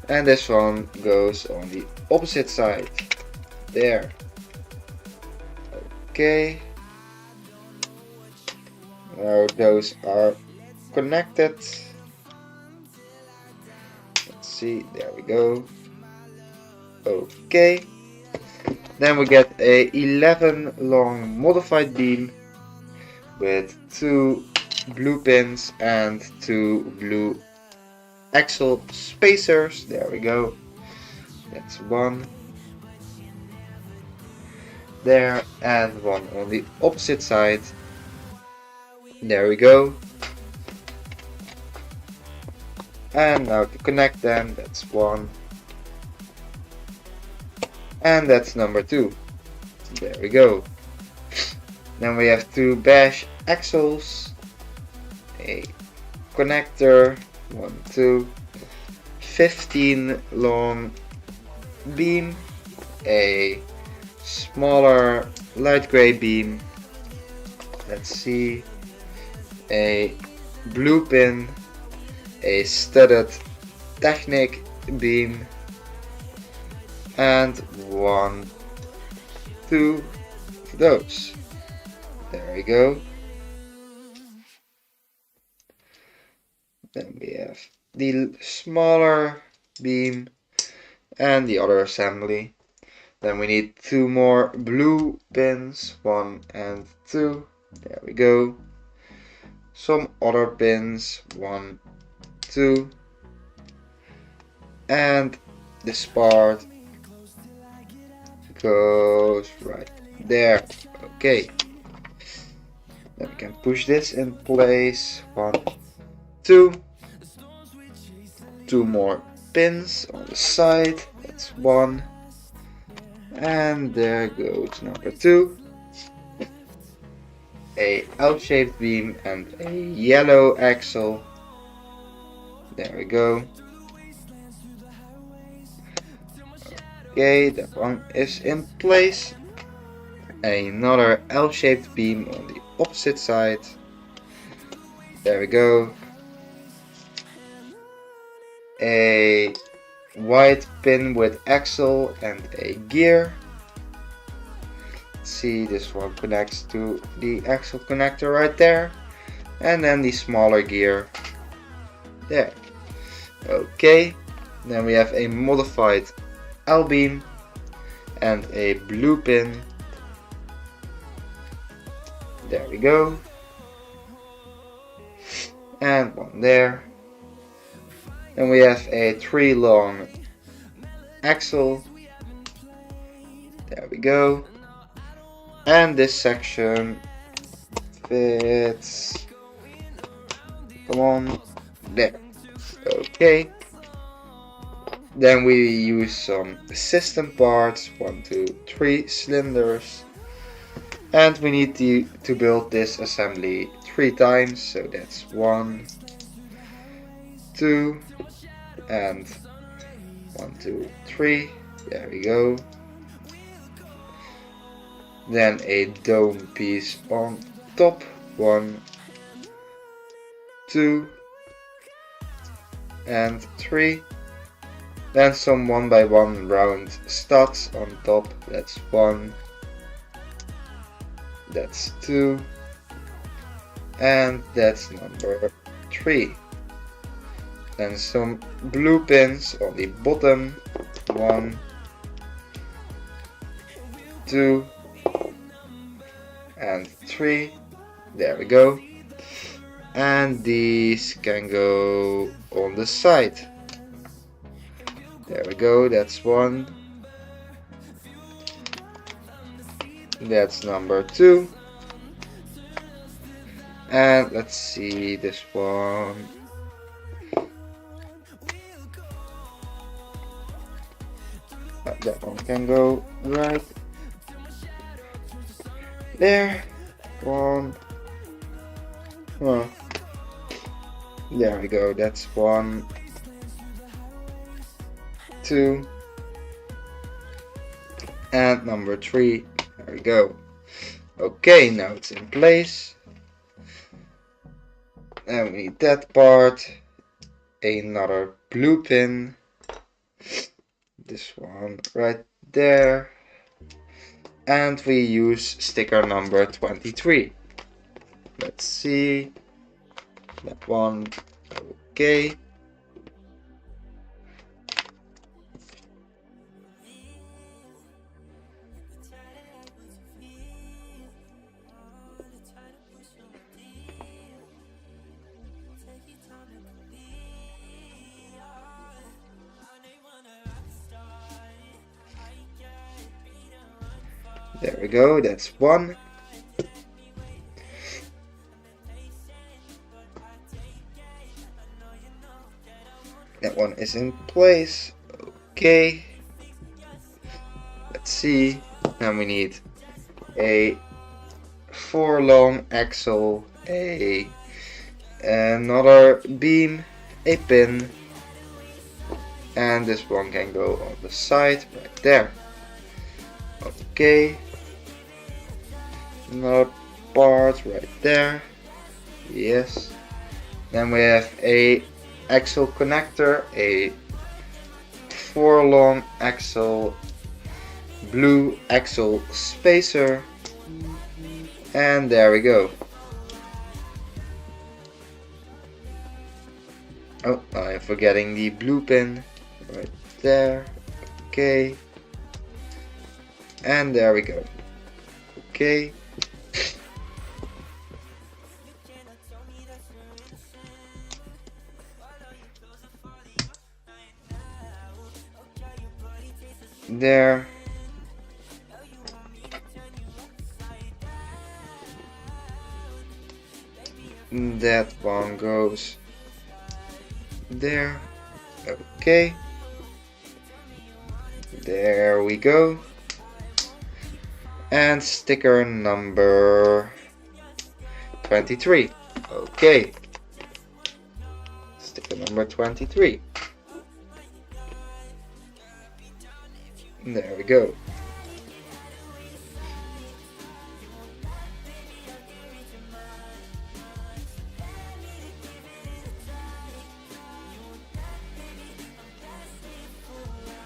And this one goes on the opposite side. There. Okay. Now those are connected. Let's see. There we go. Okay. Then we get a 11 long modified beam with 2 blue pins and 2 blue axle spacers. There we go. That's one there and one on the opposite side. There we go. And now to connect them, that's one. And that's number 2. There we go. Then we have 2 bash axles, a connector, 1, 2, 15 long beam, a smaller light gray beam, let's see, a blue pin, a studded Technic beam, and 1, 2 of those. There we go. Then we have the smaller beam and the other assembly. Then we need 2 more blue pins, 1 and 2. There we go. Some other pins, 1, 2. And this part goes right there. Okay. Then we can push this in place. 1, 2. 2 more pins on the side. That's 1. And there goes number 2. A L-shaped beam and a yellow axle. There we go. Okay, that one is in place. Another L-shaped beam on the opposite side. There we go. A white pin with axle and a gear. let's see, this one connects to the axle connector right there, and then the smaller gear there. Okay, then we have a modified L-beam and a blue pin. There we go. And one there. Then we have a 3 long axle. There we go. And this section fits. Come on. There. Okay. Then we use some system parts. 1, 2, 3 cylinders. And we need to build this assembly 3 times. So that's 1, 2, and 1, 2, 3. There we go. Then a dome piece on top. 1, 2, and 3. Then some 1x1 round studs on top. That's 1. That's 2. And that's number 3. Then some blue pins on the bottom. 1, 2, and 3. There we go. And these can go on the side. There we go, that's 1. That's number 2. And let's see this one. That one can go right there. 1. Oh. There we go, that's 1, 2, and number 3. There we go. Okay, now it's in place. And we need that part. Another blue pin. This one right there. And we use sticker number 23. Let's see. That one. Okay. There we go, that's 1. That one is in place. Okay. Let's see. Now we need a 4 long axle, another beam, a pin, and this one can go on the side right there. Okay. Another part right there. Yes. Then we have a axle connector, a 4 long axle, blue axle spacer, and there we go. Oh, I'm forgetting the blue pin right there. Okay. And there we go. Okay. There. That one goes there. Okay. There we go. And sticker number 23. Okay. Sticker number 23. There we go.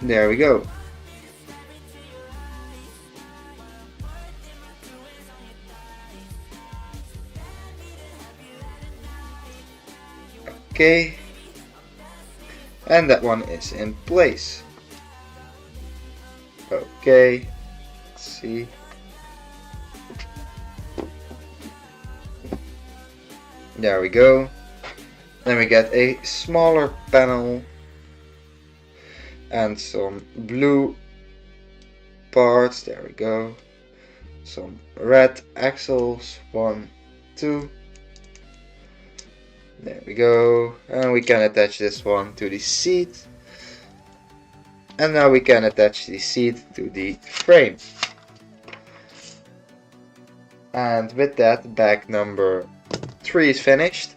There we go. Okay. And that one is in place. Okay. Let's see. There we go. Then we get a smaller panel and some blue parts. There we go. Some red axles. 1, 2. There we go. And we can attach this one to the seat. And now we can attach the seat to the frame. And with that, bag number 3 is finished.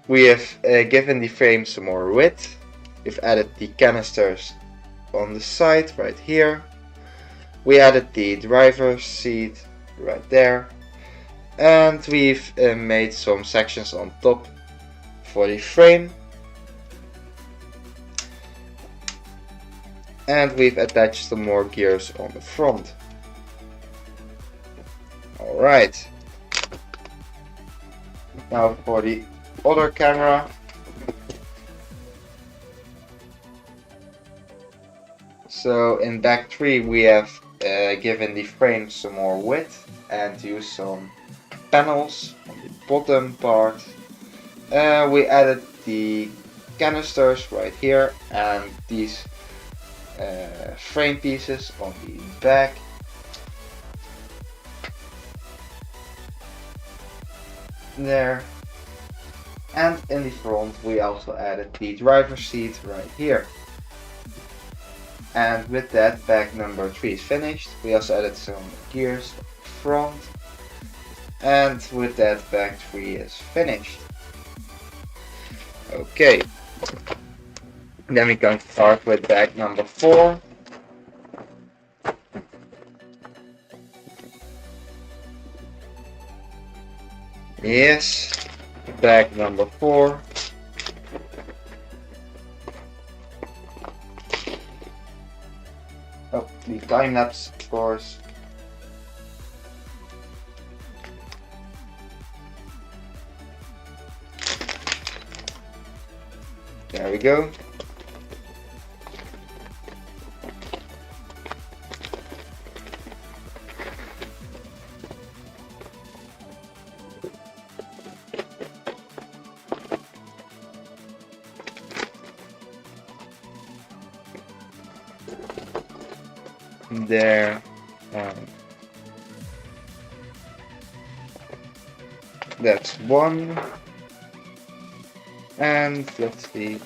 We have given the frame some more width. We've added the canisters on the side right here. We added the driver's seat right there. And we've made some sections on top for the frame. And we've attached some more gears on the front. Alright. Now for the other camera. So in bag 3 we have given the frame some more width and used some panels on the bottom part. We added the canisters right here and these frame pieces on the back. There. And in the front we also added the driver's seat right here. And with that, bag number 3 is finished. We also added some gears front. And with that, bag 3 is finished. Okay. Then we can start with bag number 4. Yes, bag number 4. Oh, the time lapse, of course. There we go. There. That's 1. And let's see.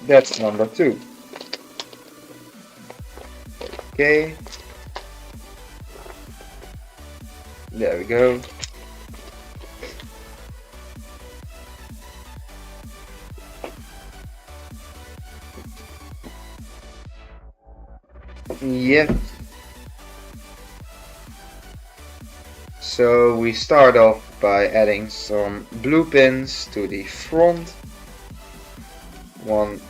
That's number 2. Okay. There we go. Yep. So we start off by adding some blue pins to the front. 1,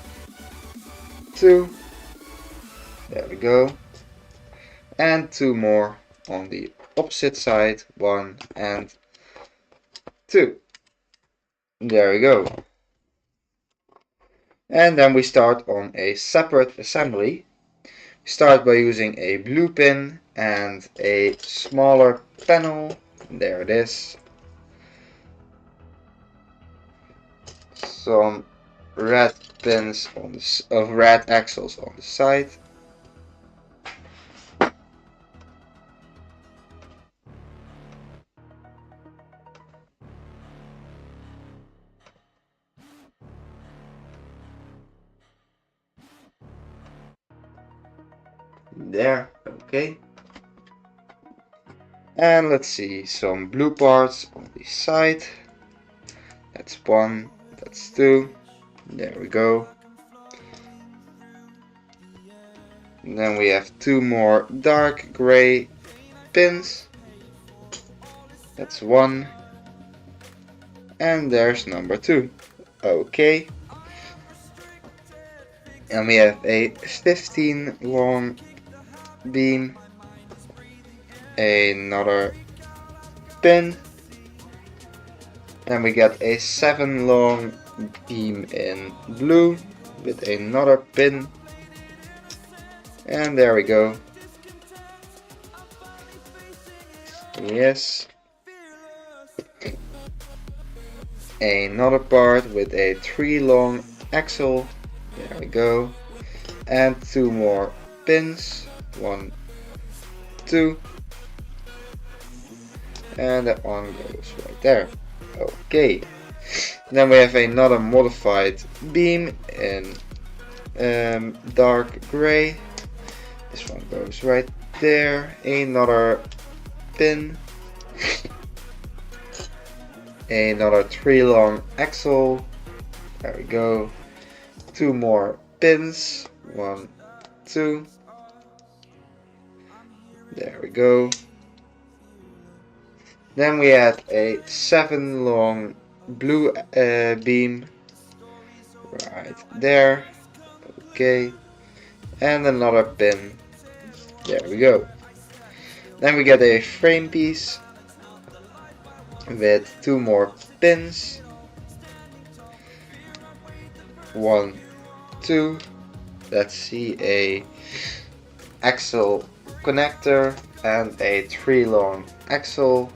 2. There we go. And 2 more on the opposite side. 1 and 2. There we go. And then we start on a separate assembly. Start by using a blue pin and a smaller panel. There it is. Some red pins on the red axles on the side. There, okay. And let's see, some blue parts on the side. That's 1, that's 2. There we go. And then we have 2 more dark gray pins. That's 1. And there's number 2. Okay. And we have a 15 long beam, another pin, Then we get a 7 long beam in blue with another pin. And there we go. Yes. Another part with a 3 long axle. There we go. And 2 more pins. 1, 2. And that one goes right there. Okay. Then we have another modified beam in dark gray. This one goes right there. Another pin. Another 3 long axle. There we go. 2 more pins. 1, 2. There we go. Then we add a 7 long blue beam right there. Okay. And another pin. There we go. Then we get a frame piece with 2 more pins. 1, 2. Let's see, a axle connector and a 3 long axle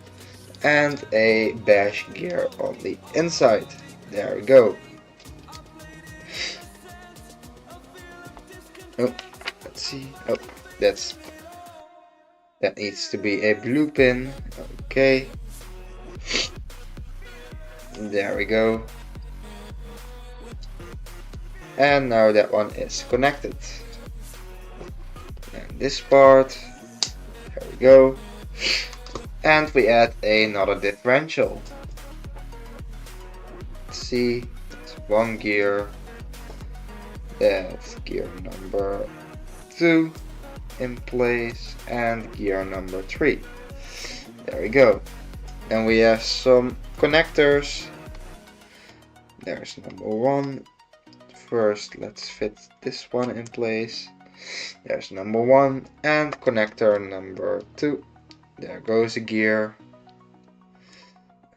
and a bash gear on the inside. There we go. Oh, let's see. Oh, that needs to be a blue pin. Okay. There we go. And now that one is connected. And this part, there we go. And we add another differential. Let's see, it's 1 gear. That's gear number 2 in place and gear number 3. There we go. And we have some connectors. There's number 1. First, let's fit this one in place. There's number 1 and connector number 2. There goes a gear.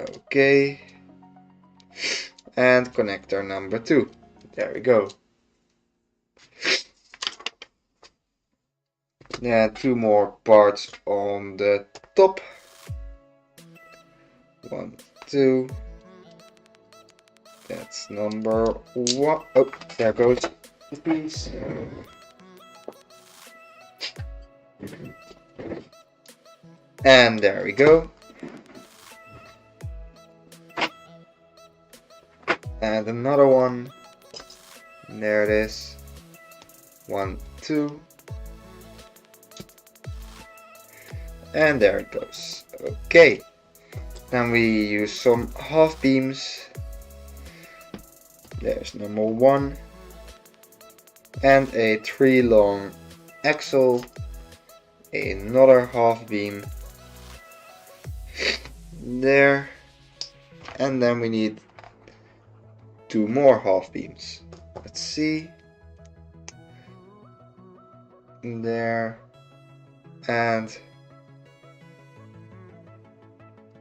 Okay. And connector number 2. There we go. Then 2 more parts on the top. 1, 2. That's number 1. Oh, there goes the piece. And there we go. And another one. There it is. 1, 2. And there it goes. Okay. Then we use some half beams. There's number 1. And a 3 long axle. Another half beam. There. And then we need 2 more half beams. Let's see. There. And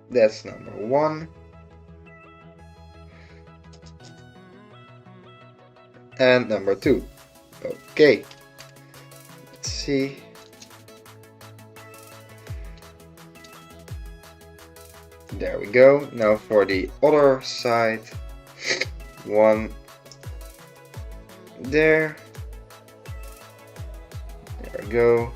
that's number 1. And number 2. Okay. Let's see. There we go. Now for the other side. 1 there. There we go.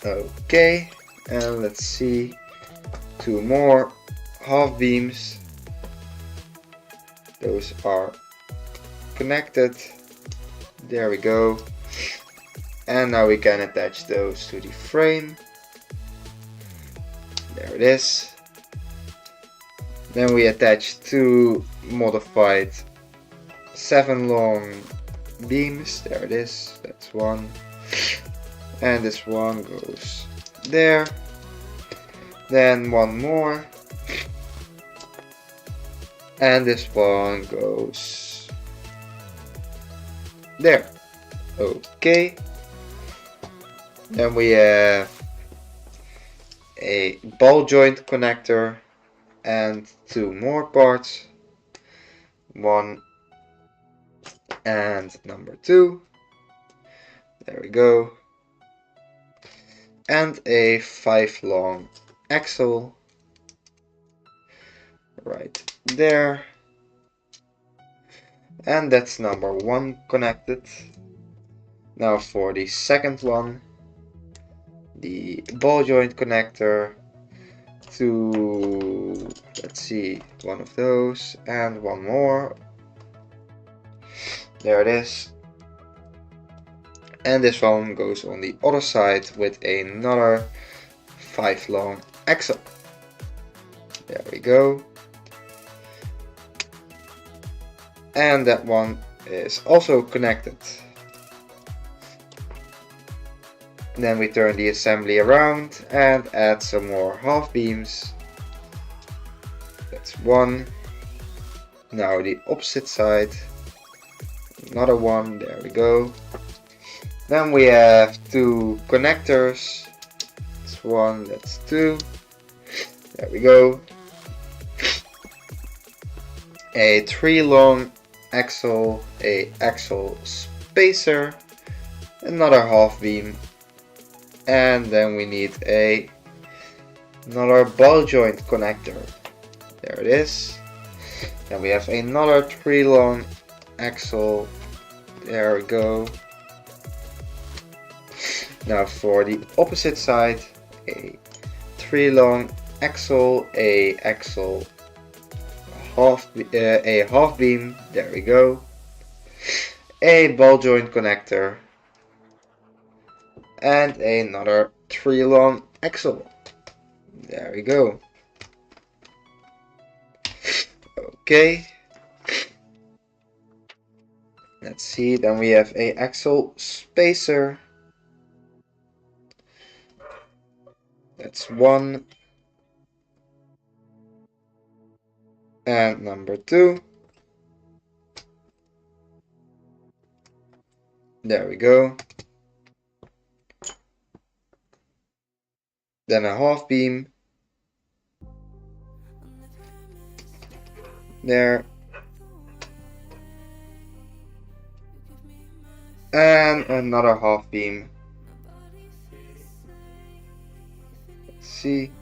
Okay, and let's see, 2 more half beams. Those are connected. There we go. And now we can attach those to the frame. There it is. Then we attach 2 modified 7 long beams. There it is. That's 1. And this one goes there. Then 1 more. And this one goes there. Okay. Then we have a ball joint connector, and 2 more parts, 1 and number 2, there we go, and a 5 long axle right there, and that's number 1 connected. Now for the second one, the ball joint connector to, let's see, one of those and one more, there it is, and this one goes on the other side with another 5 long axle, there we go, and that one is also connected. Then we turn the assembly around and add some more half beams. That's 1. Now the opposite side, another 1, there we go. Then we have 2 connectors. That's 1, that's 2. There we go. A 3 long axle, a axle spacer, another half beam. And then we need another ball joint connector. There it is. Then we have another 3 long axle. There we go. Now for the opposite side, a 3 long axle, a axle a half beam. There we go. A ball joint connector. And another 3 long axle. There we go. Okay. Let's see, then we have a axle spacer. That's 1. And number 2. There we go. Then a half beam. There. And another half beam. Let's see.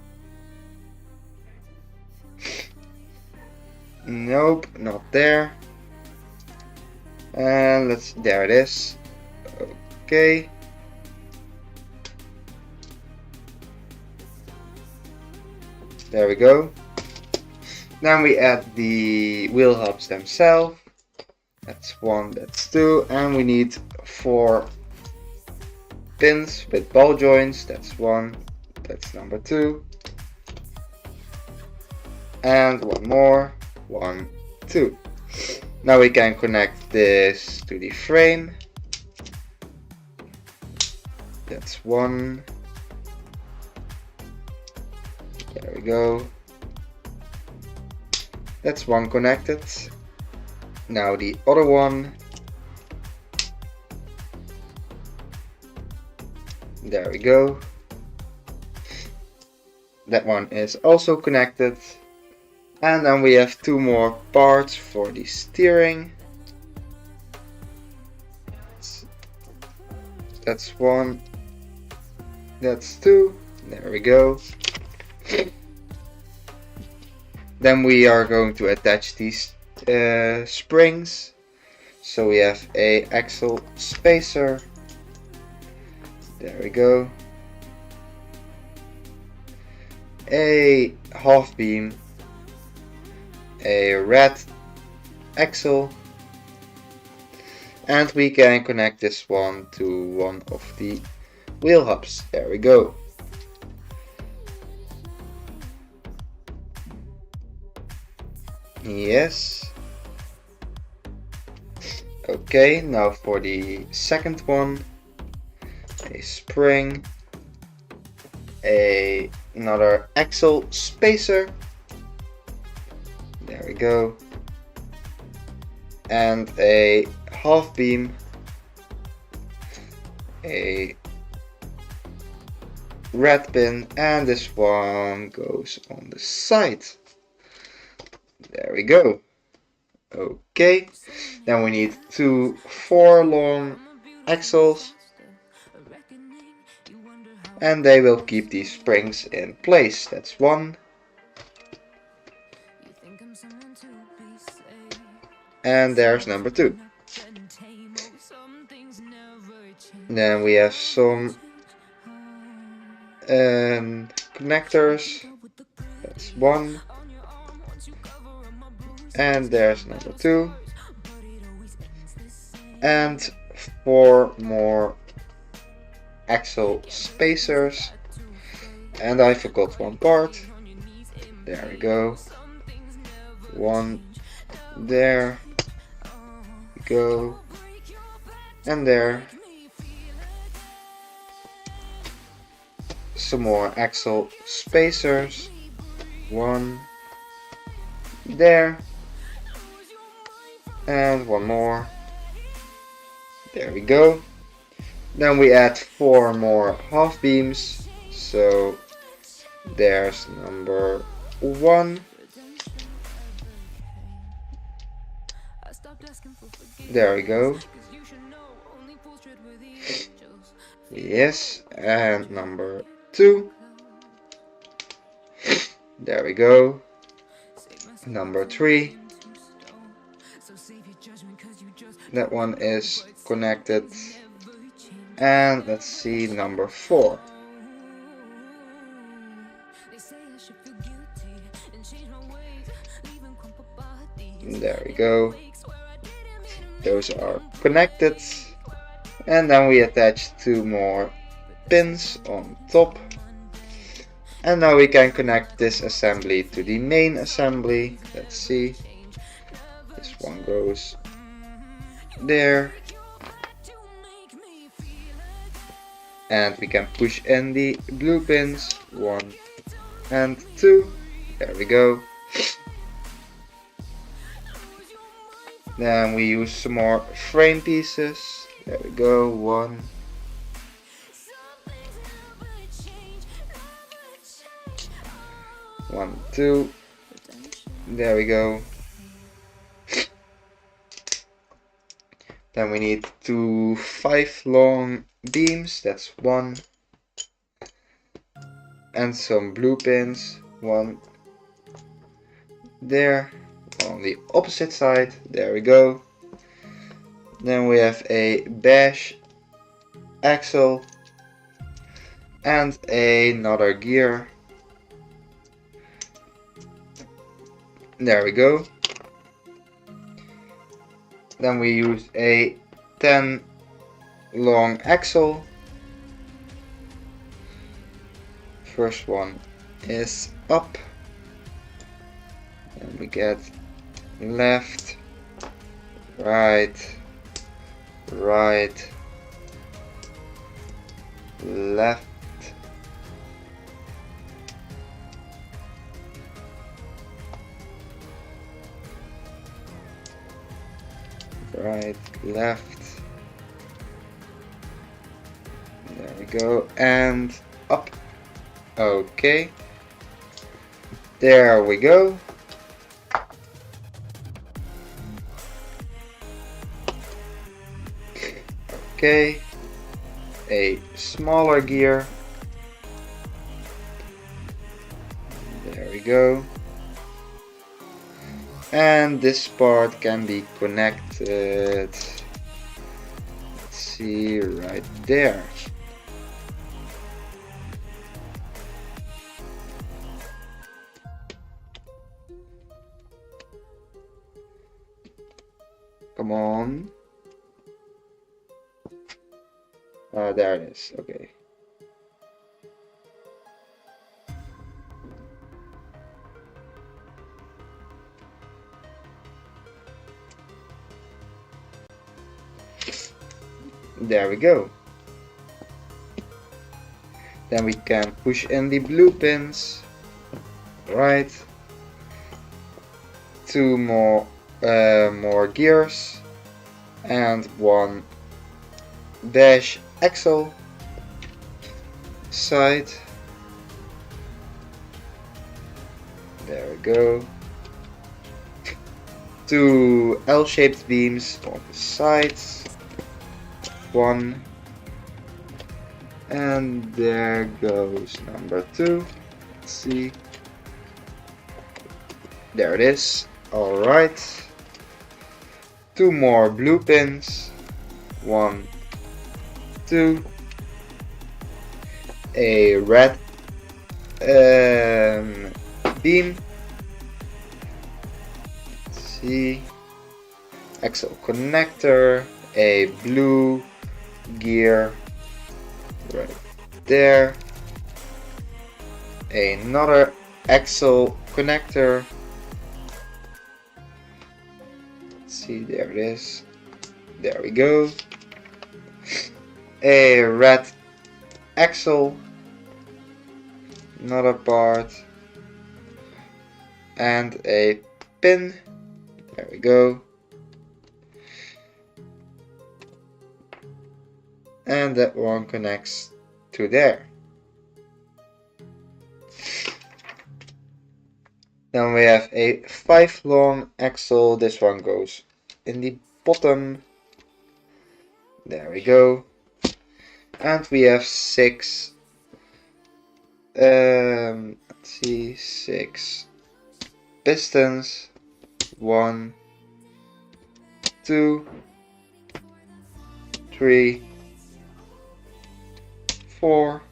Nope, not there. And there it is. Okay. There we go. Then we add the wheel hubs themselves. That's 1, that's 2, and we need 4 pins with ball joints. That's 1, that's number 2, and 1 more, 1, 2. Now we can connect this to the frame. That's 1. There we go. That's 1 connected. Now the other one. There we go. That one is also connected. And then we have 2 more parts for the steering. That's 1. That's 2. There we go. Then we are going to attach these springs. So we have a axle spacer. There we go. A half beam. A red axle. And we can connect this one to one of the wheel hubs. There we go. Yes. Okay, now for the second one, a spring, another axle spacer. There we go. And a half beam, a red pin, and this one goes on the side. There we go. Okay, then we need 4 long axles, and they will keep these springs in place. That's 1. And there's number 2. Then we have some connectors. That's 1. And there's number 2. And 4 more axle spacers. And I forgot one part. There we go. 1 there. Go. And there. Some more axle spacers. 1 there. And 1 more. There we go. Then we add 4 more half beams. So there's number 1. There we go. Yes, and number 2. There we go. Number 3. That one is connected. And let's see, number 4. There we go. Those are connected. And then we attach 2 more pins on top. And now we can connect this assembly to the main assembly. Let's see. This one goes there. And we can push in the blue pins. 1 and 2. There we go. Then we use some more frame pieces. There we go. 1. 1, 2. There we go. Then we need 2 5 long beams. That's 1. And some blue pins. 1 there. On the opposite side. There we go. Then we have a beige axle and another gear. There we go. Then we use a 10 long axle. First one is up. And we get left, right, right, left, right, left. There we go, and up. Okay. There we go. Okay. A smaller gear. There we go. And this part can be connected. Let's see, right there. Come on. There it is. Okay. There we go. Then we can push in the blue pins. Right. 2 more gears and 1 beige axle. side. There we go. 2 L-shaped beams on the sides. 1. And there goes number 2. Let's see. There it is. Alright. 2 more blue pins. 1, 2. A red beam. Let's see. Axle connector. A blue gear right there. Another axle connector. Let's see, there it is. There we go. A red axle, another part, and a pin. There we go. And that one connects to there. Then we have a 5 long axle. This one goes in the bottom. There we go. And we have 6 let's see, 6 pistons. 1, 2, 3, 4,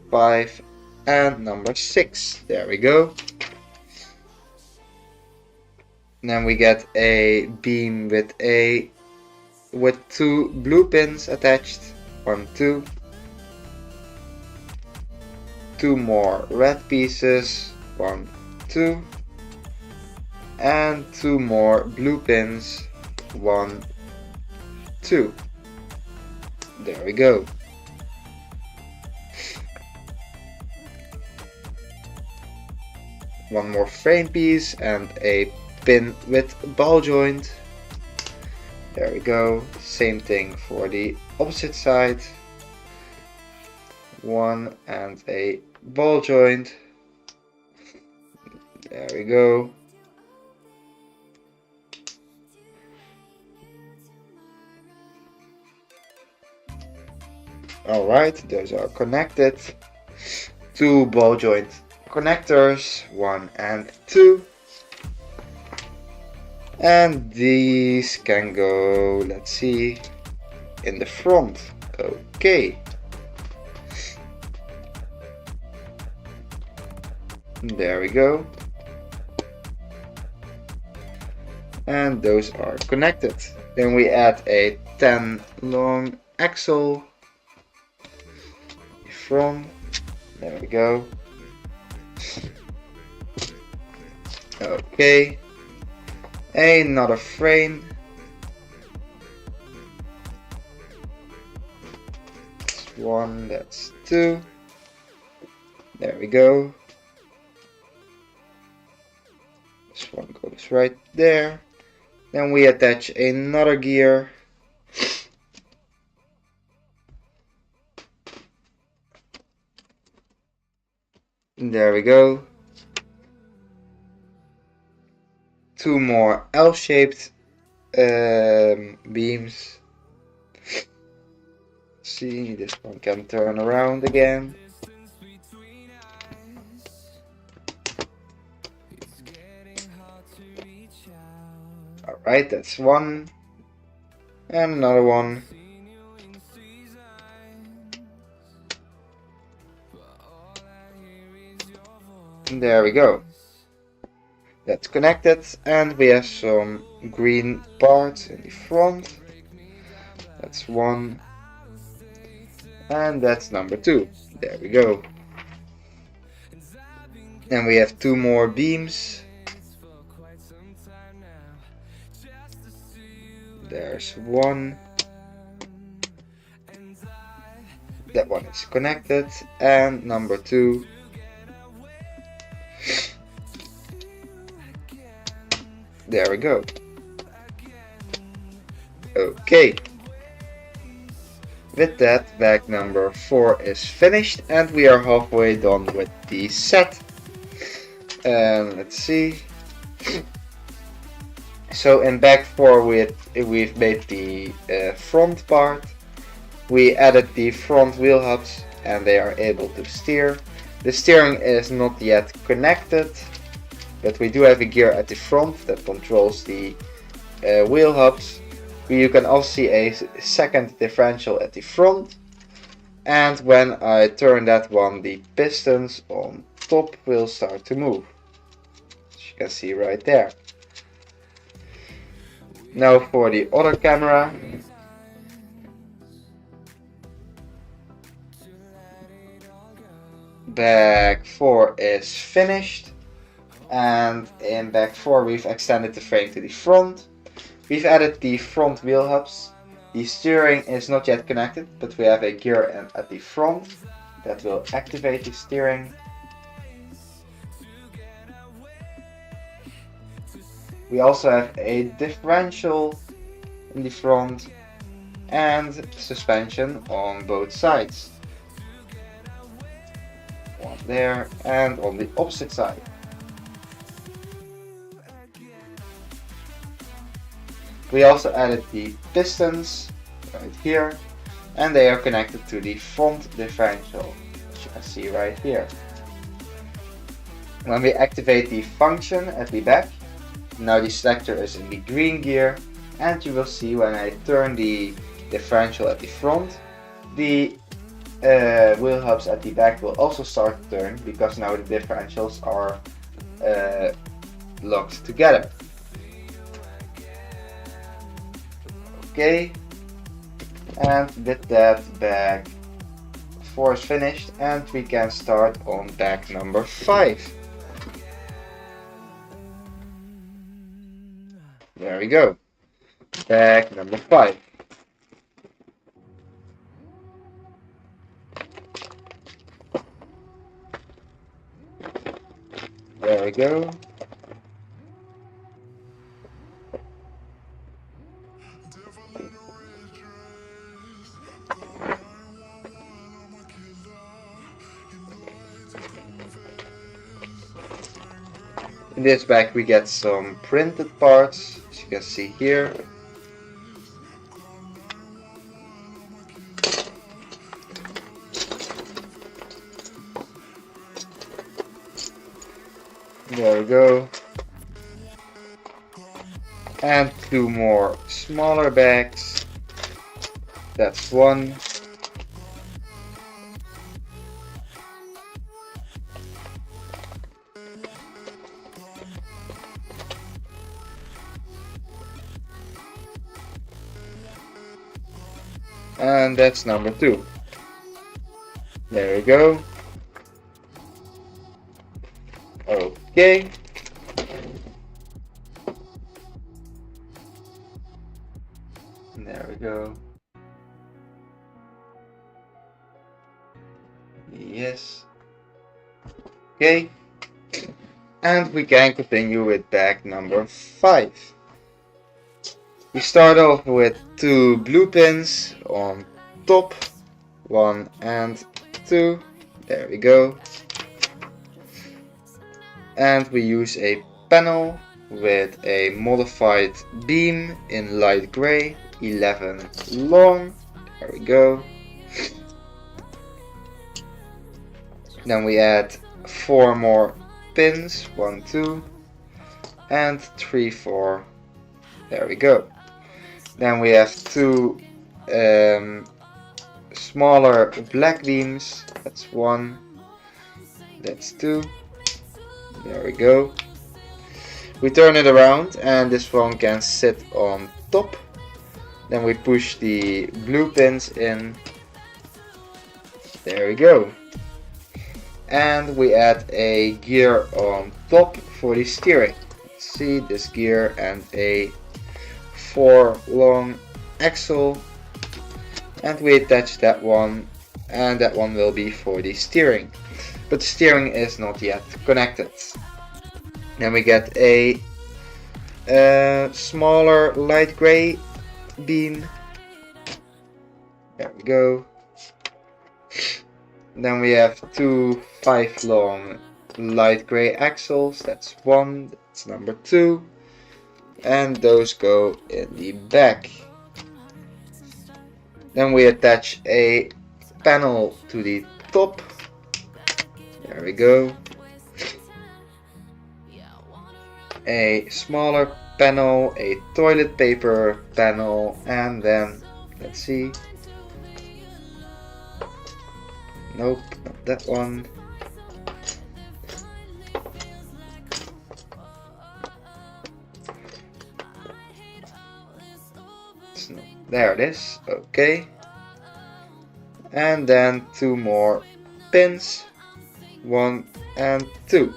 5, and number 6. There we go. Then we get a beam with 2 blue pins attached. 1, 2. 2 more red pieces. 1, 2. And 2 more blue pins. 1, 2. There we go. One more frame piece and a pin with ball joint. There we go. Same thing for the opposite side. 1 and a ball joint. There we go. Alright, those are connected. 2 ball joint connectors, 1 and 2. And these can go, let's see, in the front. Okay. There we go. And those are connected. Then we add a 10 long axle from. There we go. Okay. Another frame. That's 1, that's 2. There we go. This one goes right there. Then we attach another gear. There we go. 2 more L-shaped beams. See, this one can turn around again. Alright, that's 1. And another one. And there we go. That's connected, and we have some green parts in the front. That's 1. And that's number 2. There we go. And we have 2 more beams. There's 1. That one is connected, and number 2. There we go. Okay. With that, bag number 4 is finished and we are halfway done with the set. Let's see. So in bag 4 we've made the front part. We added the front wheel hubs and they are able to steer. The steering is not yet connected, but we do have a gear at the front that controls the wheel hubs. You can also see a second differential at the front, and when I turn that one, the pistons on top will start to move, as you can see right there. Now for the other camera. Bag 4 is finished, and in bag 4 we've extended the frame to the front. We've added the front wheel hubs. The steering is not yet connected, but we have a gear at the front that will activate the steering. We also have a differential in the front and suspension on both sides. One there and on the opposite side. We also added the pistons right here, and they are connected to the front differential, as you can see right here. When we activate the function at the back, now the selector is in the green gear, and you will see when I turn the differential at the front, the wheel hubs at the back will also start to turn, because now the differentials are locked together. Okay, and with that, bag 4 is finished and we can start on bag number 5. There we go, bag number 5. There we go. In this bag we get some printed parts, as you can see here. There we go. And 2 more smaller bags. That's 1. And that's number 2. There we go. Okay. There we go. Yes. Okay. And we can continue with bag number 5. We start off with 2 blue pins on top, 1 and 2. There we go. And we use a panel with a modified beam in light gray, 11 long. There we go. Then we add 4 more pins, 1, 2, and 3, 4. There we go. Then we have 2 smaller black beams. That's 1. That's 2. There we go. We turn it around and this one can sit on top. Then we push the blue pins in. There we go. And we add a gear on top for the steering. See this gear and a 4 long axle, and we attach that one, and that one will be for the steering, but the steering is not yet connected. Then we get a smaller light gray beam. There we go. Then we have two 5 long light gray axles. That's one. That's number 2. And those go in the back. Then we attach a panel to the top. There we go. A smaller panel, a toilet paper panel, and then, let's see. Nope, not that one. There it is, okay. And then 2 more pins, 1 and 2.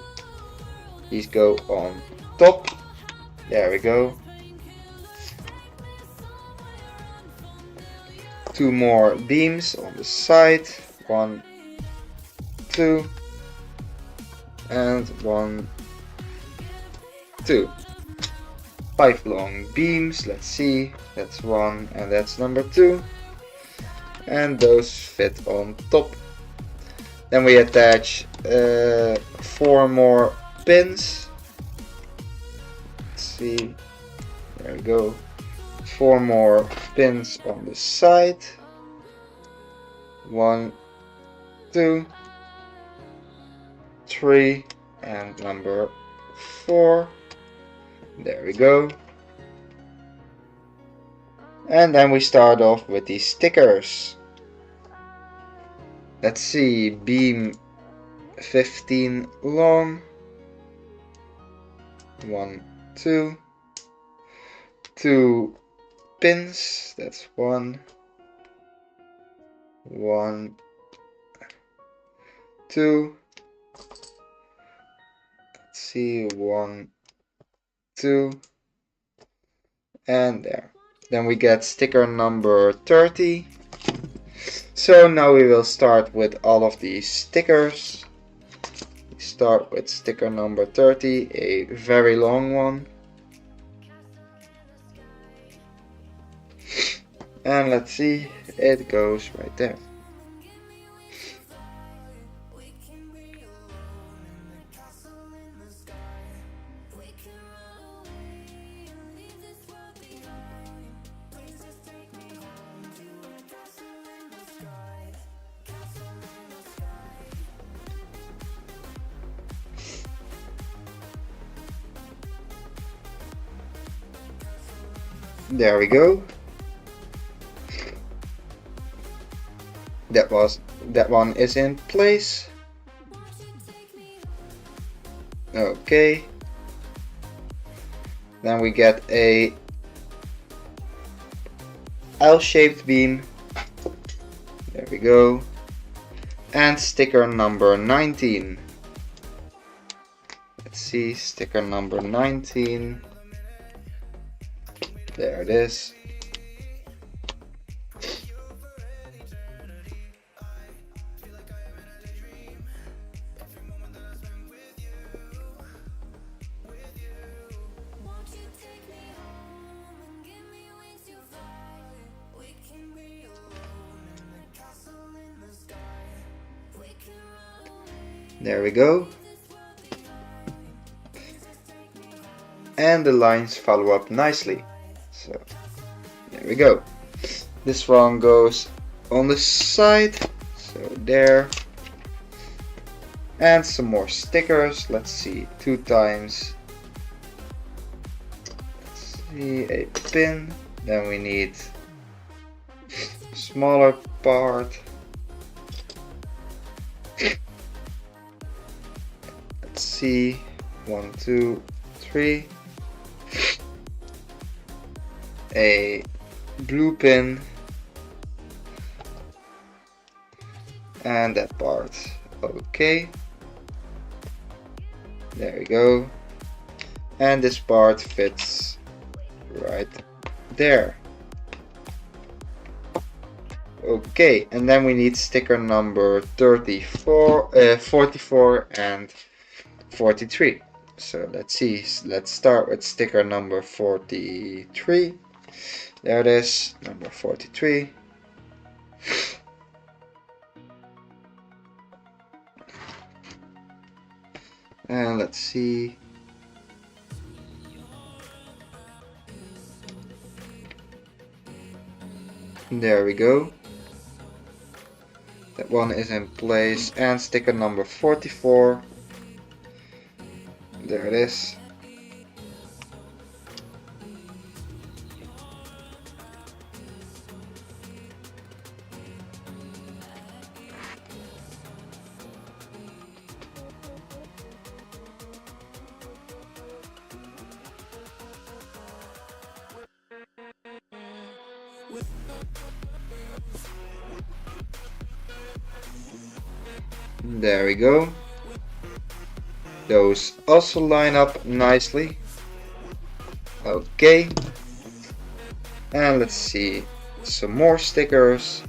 These go on top. There we go. 2 more beams on the side, 1, 2, and 1, 2. 5 long beams, let's see, that's 1 and that's number 2, and those fit on top. Then we attach 4 more pins. Let's see, there we go. 4 more pins on the side, 1, 2, 3, and number 4. There we go. And then we start off with the stickers. Let's see, beam 15 long, 1, 2, 2 pins, that's 1, 1, 2, let's see, 1, 2, and there. Then we get sticker number 30. So now we will start with all of these stickers. We start with sticker number 30, a very long one. And let's see, it goes right there. There we go. That one is in place. Okay. Then we get a L-shaped beam. There we go. And sticker number 19. Let's see, sticker number 19. There it is. There we go. And the lines follow up nicely. So there we go. This one goes on the side, so there. And some more stickers. Let's see, 2 times. Let's see, a pin. Then we need a smaller part. Let's see, 1, 2, 3. A blue pin and that part. Okay, there we go, and this part fits right there. Okay, and then we need sticker number 34, 44 and 43. So let's see, let's start with sticker number 43. There it is, number 43. And let's see. There we go. That one is in place. And sticker number 44. There it is. There we go. Those also line up nicely. Okay. And let's see some more stickers.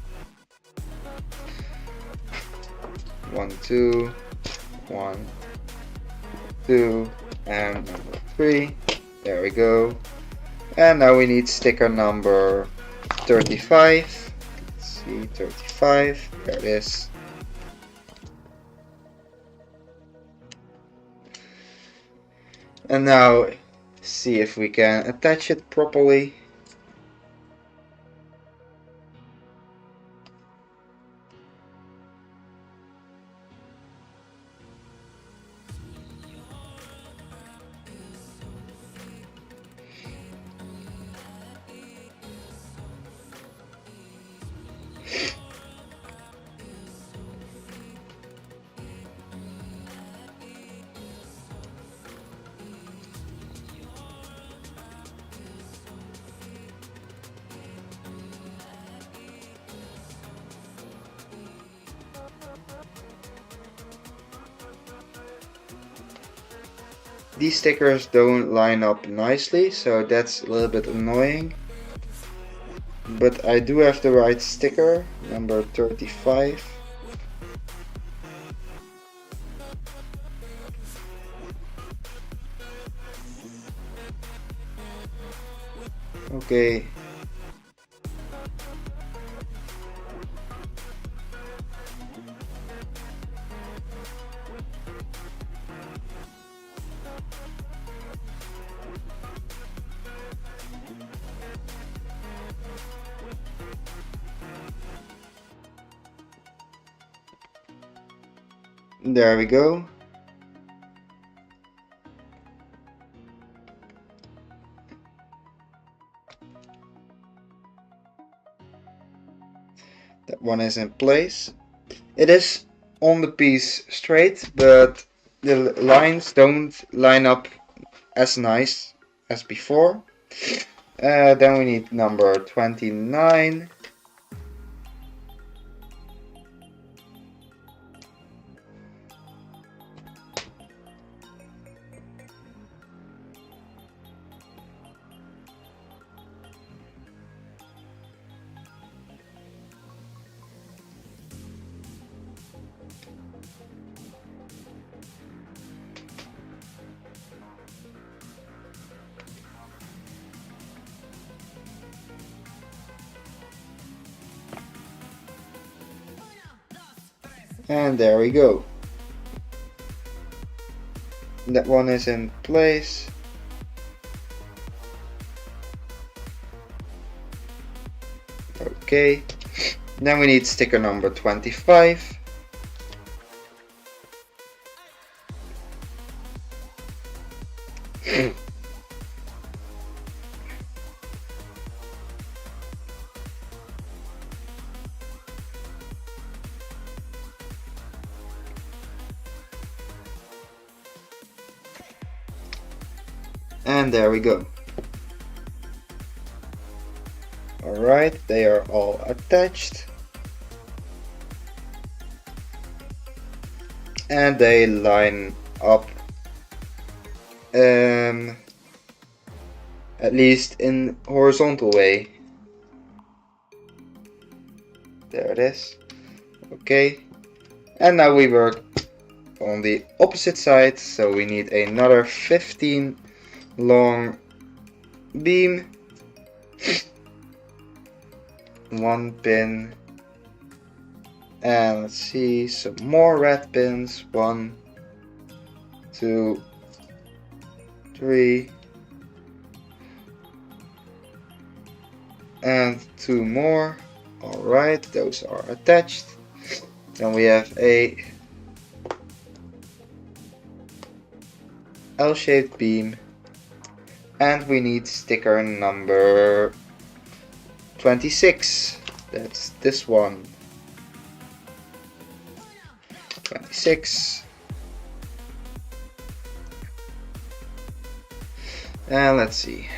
1, 2, 1, 2, and number 3. There we go. And now we need sticker number 35. Let's see, 35. There it is. And now see if we can attach it properly. These stickers don't line up nicely, so that's a little bit annoying. But I do have the right sticker, number 35. Okay. There we go. That one is in place. It is on the piece straight, but the lines don't line up as nice as before. Then we need number 29. And there we go. That one is in place. Okay. Then we need sticker number 25. And there we go. Alright, they are all attached. And they line up at least in horizontal way. There it is. Okay. And now we work on the opposite side, so we need another 15 long beam, 1 pin And let's see, some more red pins. 1, 2, 3, and 2 more. Alright, those are attached. Then we have a L-shaped beam, and we need sticker number 26. That's this one. 26. And let's see.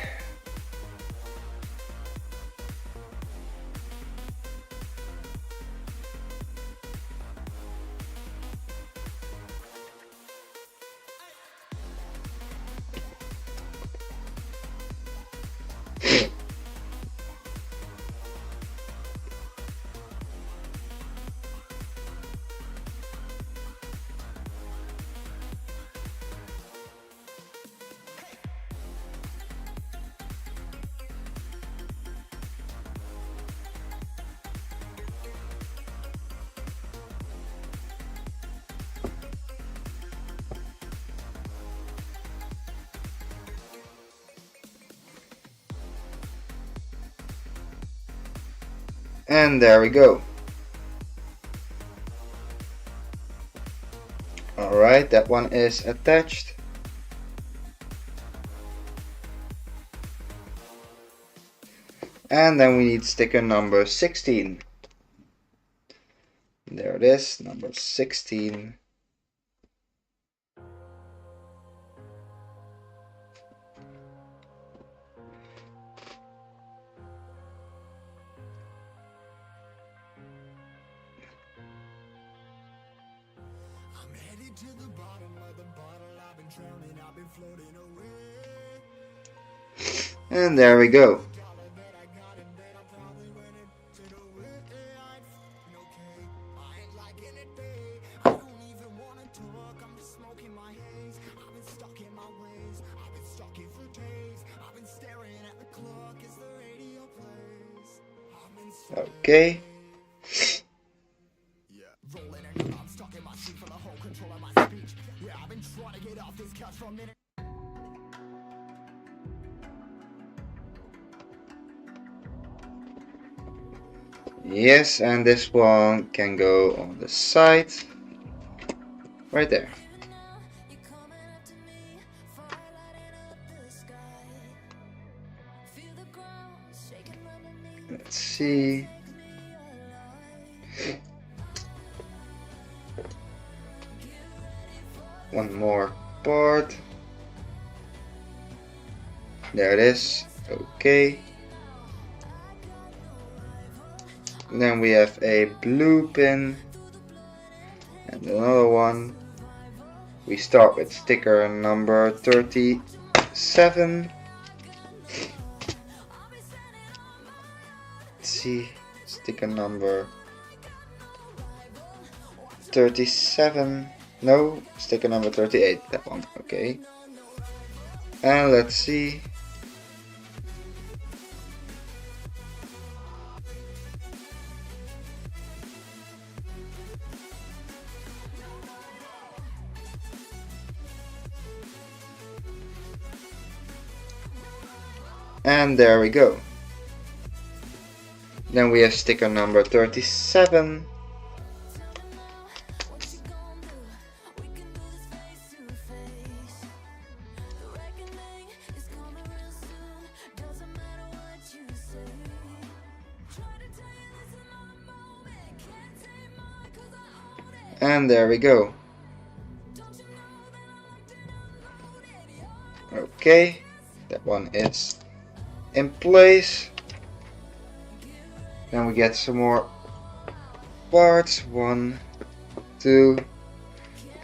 And there we go. Alright, that one is attached. And then we need sticker number 16. There it is, number 16. To the bottom of the bottle, I've been drowning, I've been floating away. And there we go. Okay. Yes, and this one can go on the side, right there. Let's see. One more part. There it is. Okay. And then we have a blue pin and another one. We start with sticker number 37. Let's see, sticker number 37. No, sticker number 38. That one. Okay. And let's see. And there we go. Then we have sticker number 37. And there we go. Okay, that one is in place. Then we get some more parts. 1, 2,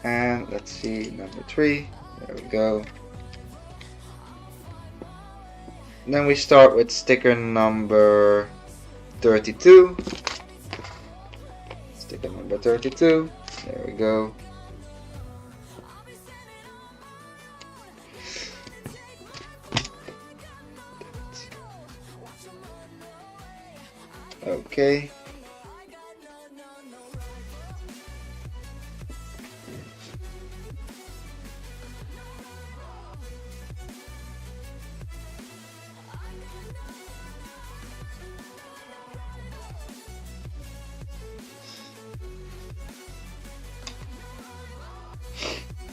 and let's see, number 3. There we go. Then we start with sticker number 32. Sticker number 32. There we go. Okay.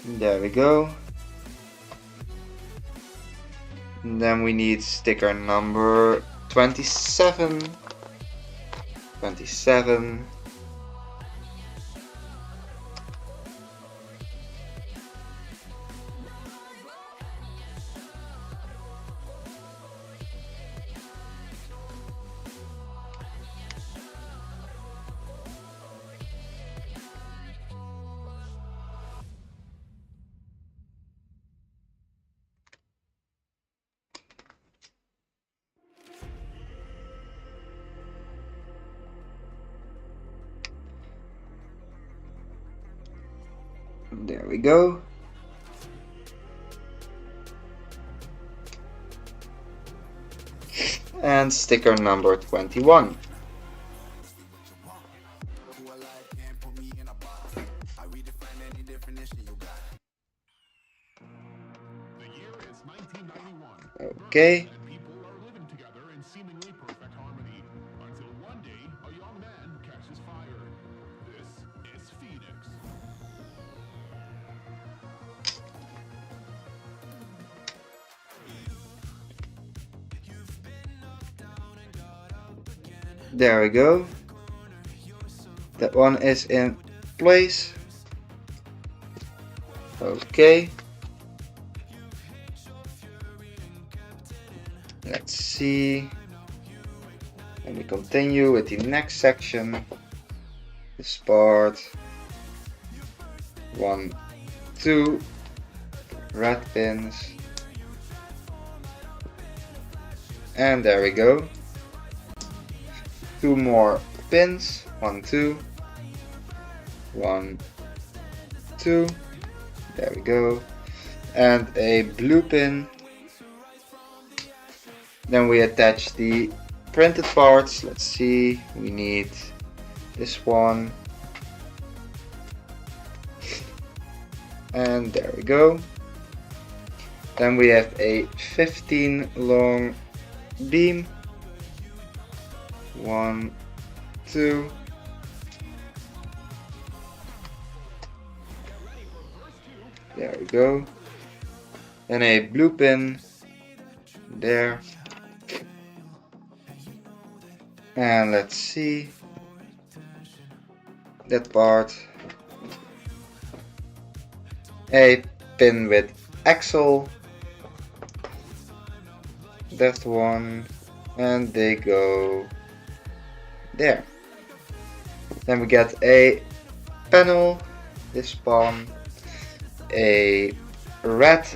There we go. And then we need sticker number 27. 27. There we go. And sticker number 21. Okay. There we go. That one is in place. Okay. Let's see. Let me continue with the next section. This part. 1, 2 red pins. And there we go. 2 more pins. 1, 2. 1, 2. There we go. And a blue pin. Then we attach the printed parts. Let's see. We need this one. And there we go. Then we have a 15 long beam. 1, 2. There we go. And a blue pin there. And let's see that part. A pin with axle. That one. And they go there. Then we get a panel. This one. A red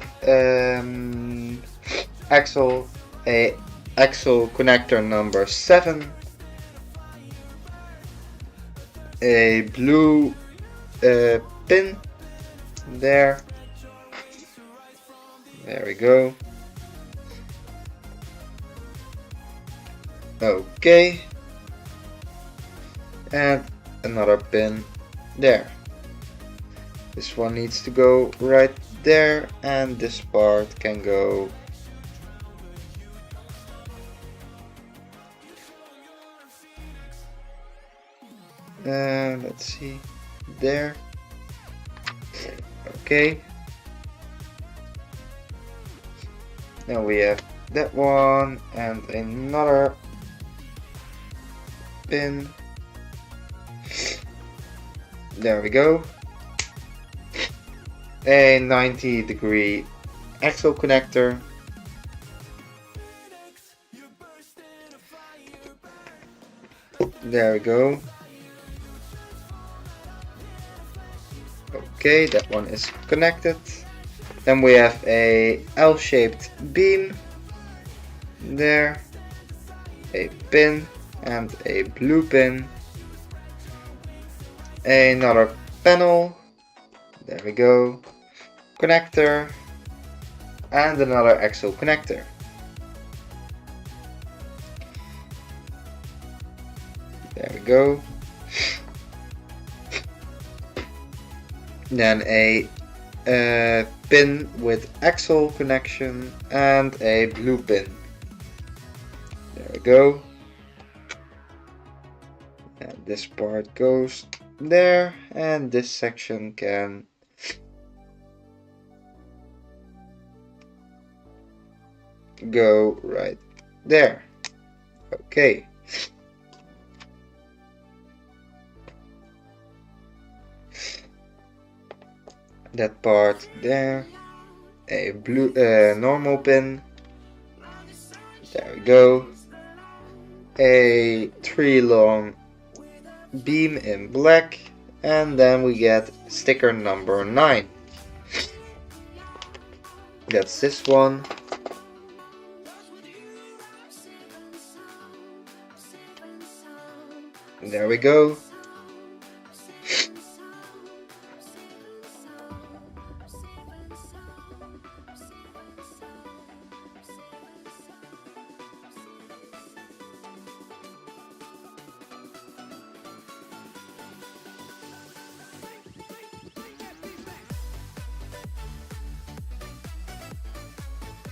axle. A axle connector number 7. A blue pin there. There we go. Okay. And another pin there. This one needs to go right there, and this part can go let's see, there. Okay. Now we have that one and another pin. There we go. A 90-degree axle connector. There we go. Okay, that one is connected. Then we have a L-shaped beam there, a pin and a blue pin, another panel, there we go, connector, and another axle connector. There we go. Then a pin with axle connection and a blue pin. There we go. And this part goes there, and this section can go right there. Okay. That part there. A blue normal pin. There we go. A 3 long beam in black, and then we get sticker number 9. That's this one. There we go.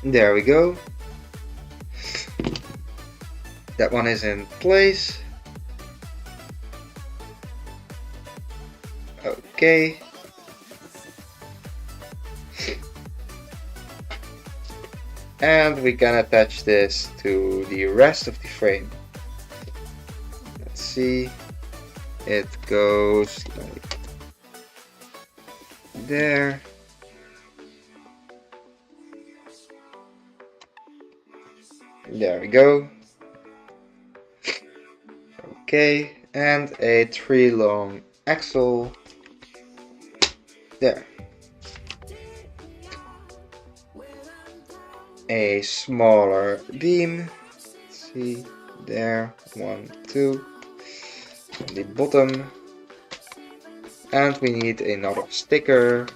There we go. That one is in place. Okay. And we can attach this to the rest of the frame. Let's see. It goes like there. There we go. Okay, and a 3 long axle. There. A smaller beam. Let's see. There. 1, 2. On the bottom. And we need another sticker.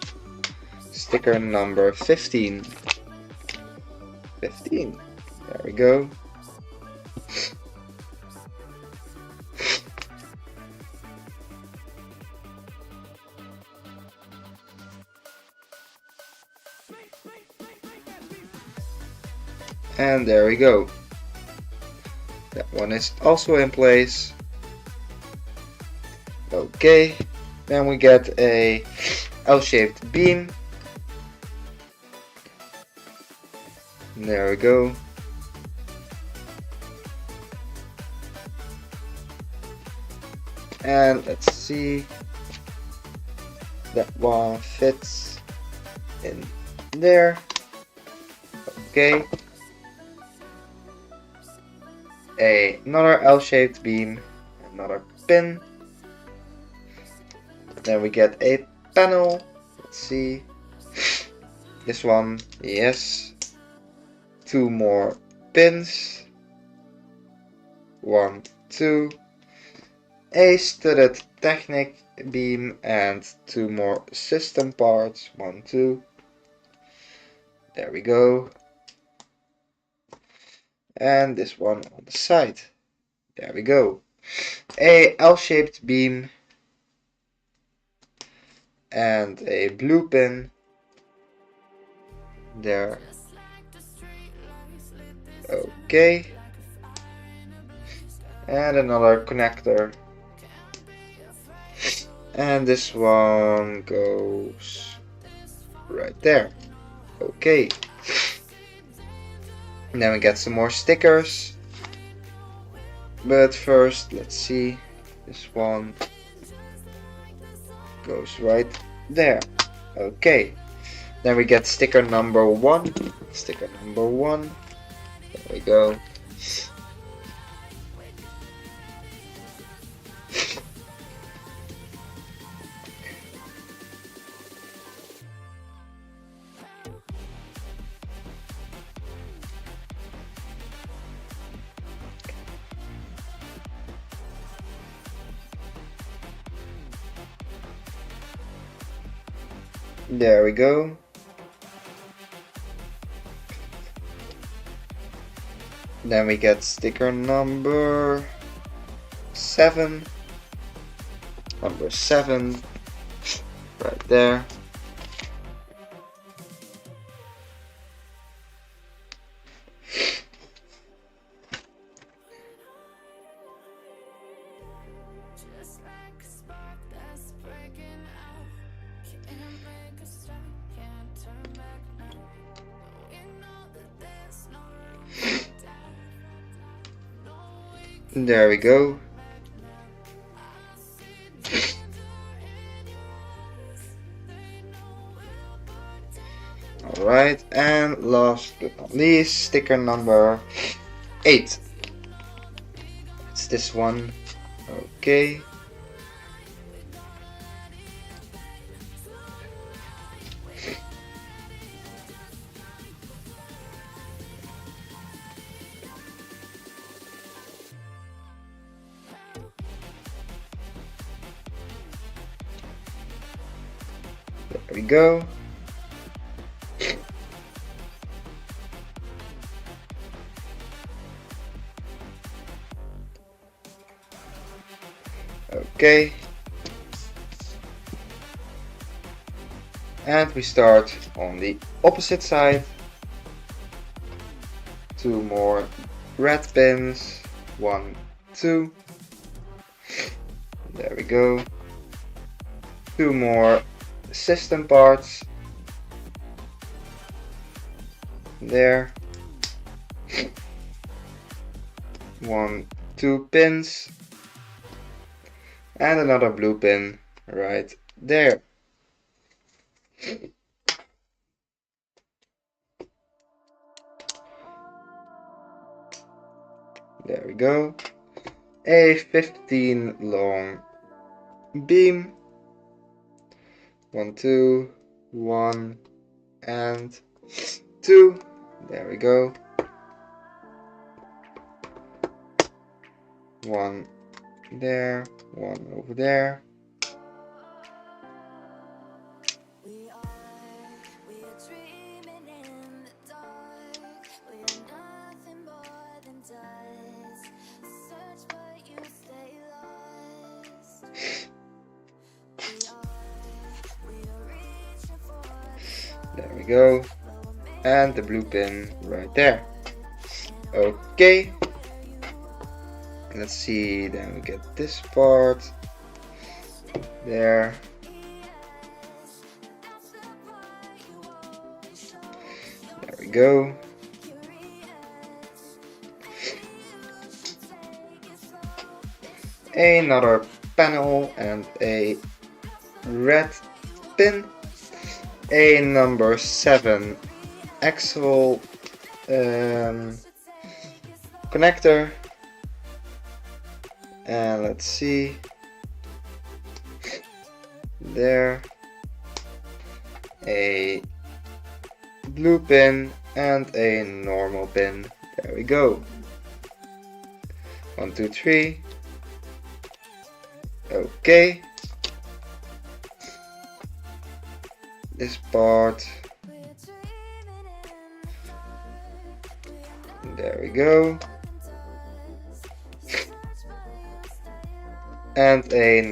Sticker number 15. 15. There we go. And there we go. That one is also in place. Okay. Then we get a L-shaped beam. There we go. And let's see. That one fits in there. Okay. Another L-shaped beam, another pin. Then we get a panel. Let's see. This one, yes. 2 more pins. 1, 2. A studded Technic beam and 2 more system parts. 1, 2. There we go. And this one on the side. There we go. A L-shaped beam and a blue pin. There. Okay. And another connector. And this one goes right there. Okay. And then we get some more stickers. But first, let's see. This one goes right there. Okay. Then we get sticker number 1. Sticker number 1. There we go. There we go. Then we get sticker number 7. Number 7. Right there. There we go. Alright, and last but not least, sticker number 8. It's this one. Okay. There we go. Okay. And we start on the opposite side. 2 more red pins. 1, 2. There we go. 2 more system parts. There. 1, 2 pins. And another blue pin right there. There we go. A 15 long beam. 1, 2, 1, and 2. There we go. 1 there, 1 over there. There we go. And the blue pin right there. Okay. Let's see, then we get this part. There. There we go. Another panel and a red pin. A number 7 axle connector. And let's see. There. A blue pin and a normal pin. There we go. 1, 2, 3. Okay. This part. There we go. And a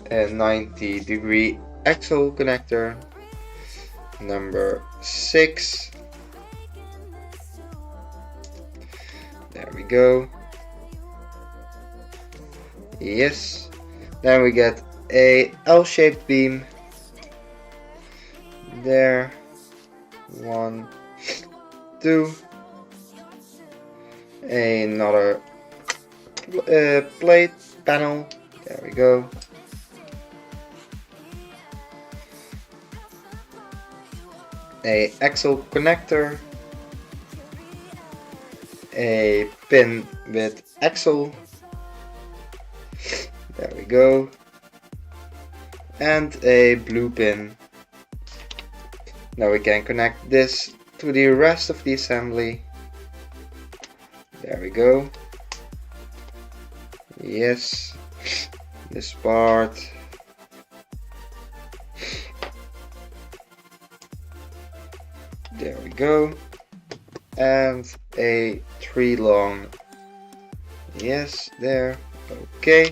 90-degree axle connector. Number 6. There we go. Yes. Then we get a L-shaped beam. There. 1, 2. Another plate panel. There we go. A axle connector. A pin with axle. There we go. And a blue pin. Now we can connect this to the rest of the assembly. There we go. Yes. This part. There we go. And a 3 long. Yes, there. Okay.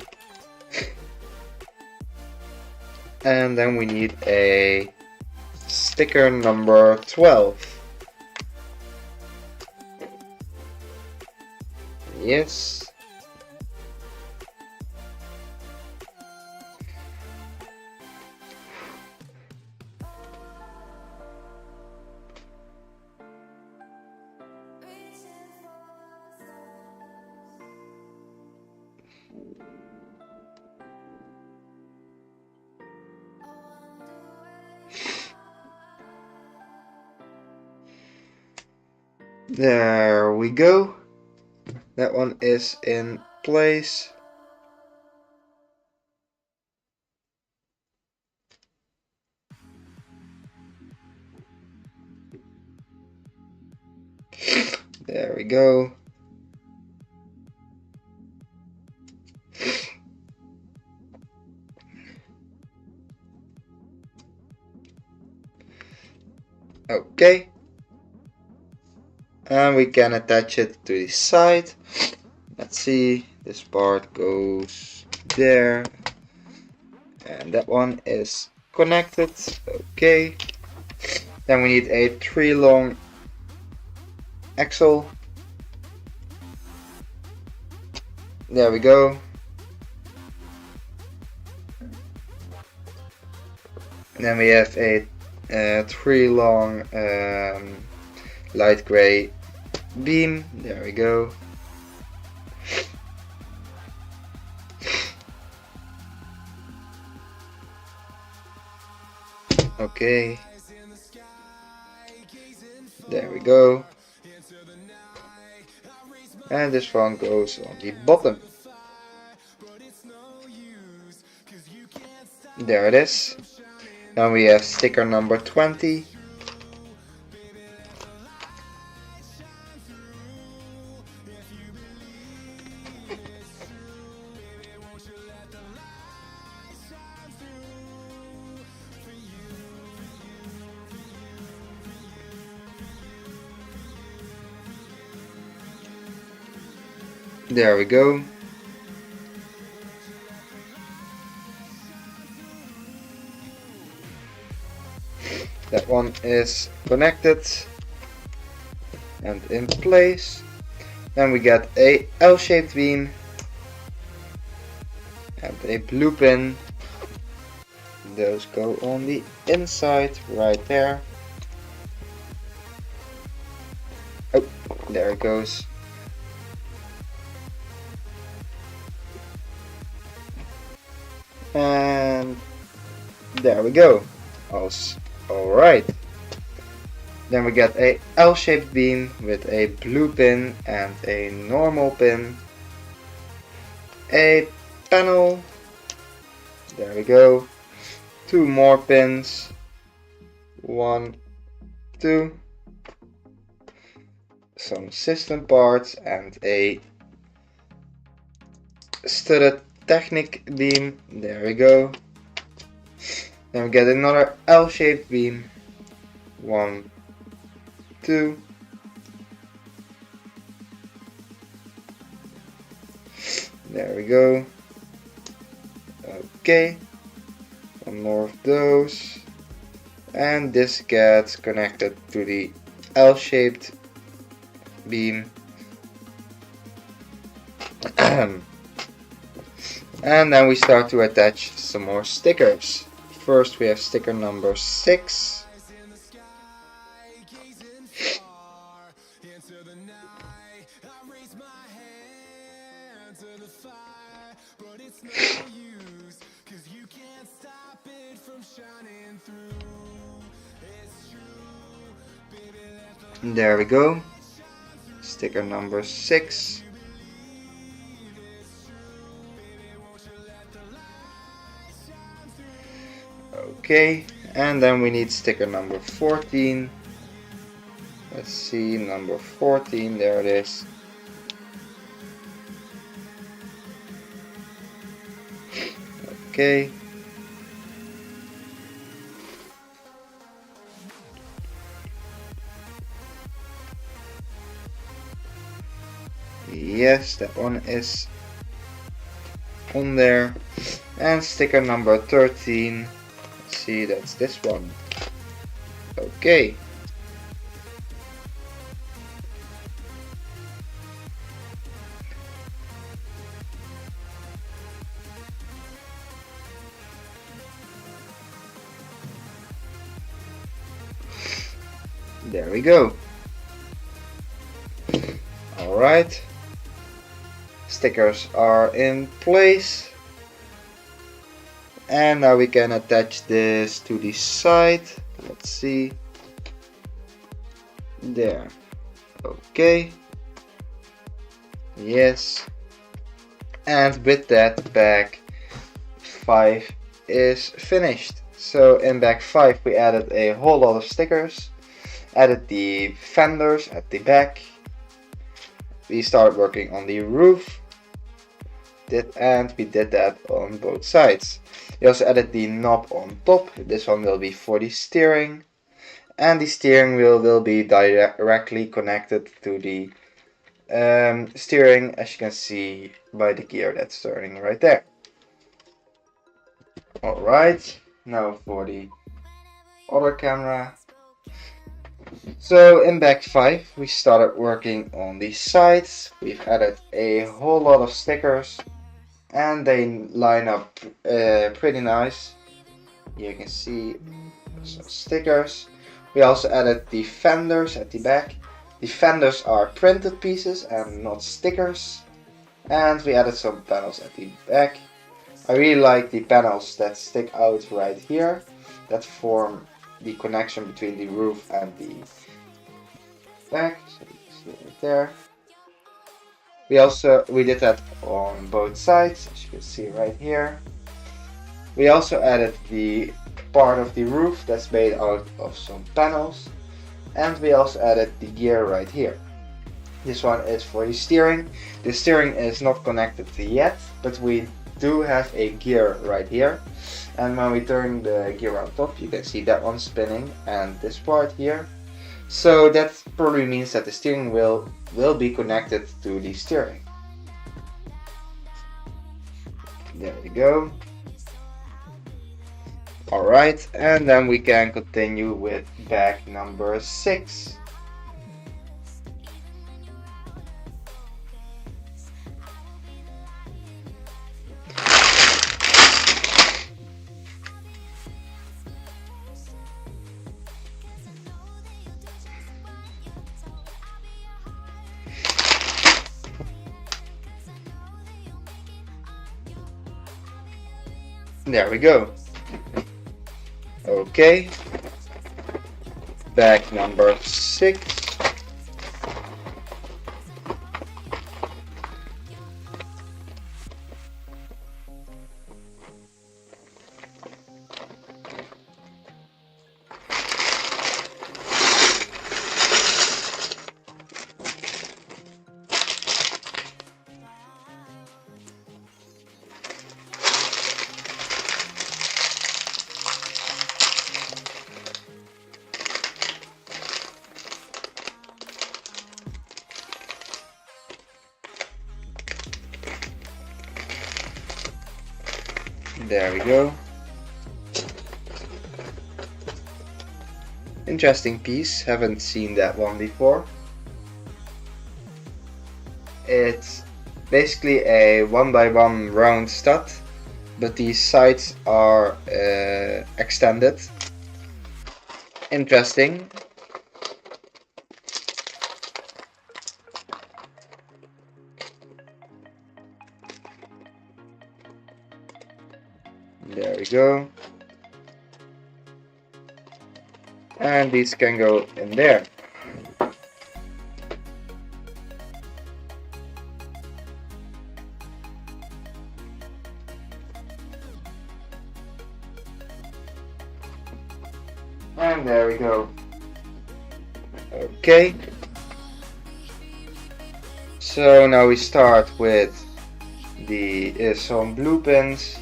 And then we need a sticker number 12. Yes. There we go. That one is in place. There we go. Okay. And we can attach it to the side. Let's see, this part goes there. And that one is connected. Okay. Then we need a 3 long axle. There we go. And then we have a 3 long light gray beam. There we go. Okay. There we go. And this one goes on the bottom. There it is. Now we have sticker number 20. There we go. That one is connected and in place. Then we get a L-shaped beam and a blue pin. Those go on the inside right there. Oh, there it goes. And there we go. Alright. Then we get a L-shaped beam with a blue pin and a normal pin. A panel. There we go. 2 more pins. 1, 2. Some system parts and a studded Technic beam. There we go. Then we get another L-shaped beam. 1, 2. There we go. Okay. One more of those. And this gets connected to the L-shaped beam. And then we start to attach some more stickers. First we have sticker number 6. There we go. Sticker number 6. Okay, and then we need sticker number 14. Let's see, number 14, there it is. Okay. Yes, that one is on there. And sticker number 13. Let's see, that's this one. Okay. There we go. Alright. Stickers are in place. And now we can attach this to the side. Let's see. There. Okay. Yes. And with that, bag 5 is finished. So in bag 5 we added a whole lot of stickers. Added the fenders at the back. We started working on the roof. And we did that on both sides. We also added the knob on top. This one will be for the steering. And the steering wheel will be directly connected to the steering, as you can see by the gear that's turning right there. Alright, now for the other camera. So in bag 5 we started working on the sides. We've added a whole lot of stickers and they line up pretty nice. You can see some stickers. We also added the fenders at the back. The fenders are printed pieces and not stickers. And we added some panels at the back. I really like the panels that stick out right here, that form the connection between the roof and the back. So you can see it right there. We did that on both sides, as you can see right here. We also added the part of the roof that's made out of some panels, and we also added the gear right here. This one is for the steering. The steering is not connected yet, but we do have a gear right here, and when we turn the gear on top you can see that one spinning and this part here. So that probably means that the steering wheel will be connected to the steering. There we go. Alright, and then we can continue with bag number 6. There we go. Okay, bag number 6. There we go. Interesting piece, haven't seen that one before. It's basically a 1x1 round stud, but the sides are extended. Interesting. There we go. And these can go in there. And there we go. Okay. So now we start with the some blue pins.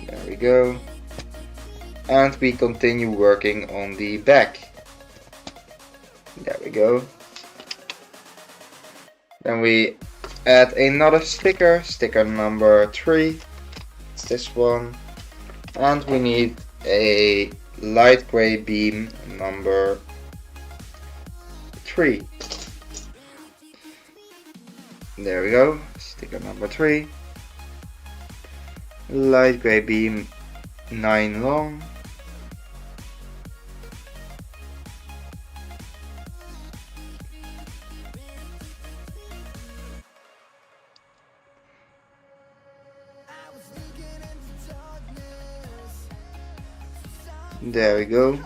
There we go. And we continue working on the back. There we go. Then we add another sticker, sticker number 3. It's this one. And we need a light gray beam number 3. There we go, sticker number 3. Light gray beam 9 long. There we go.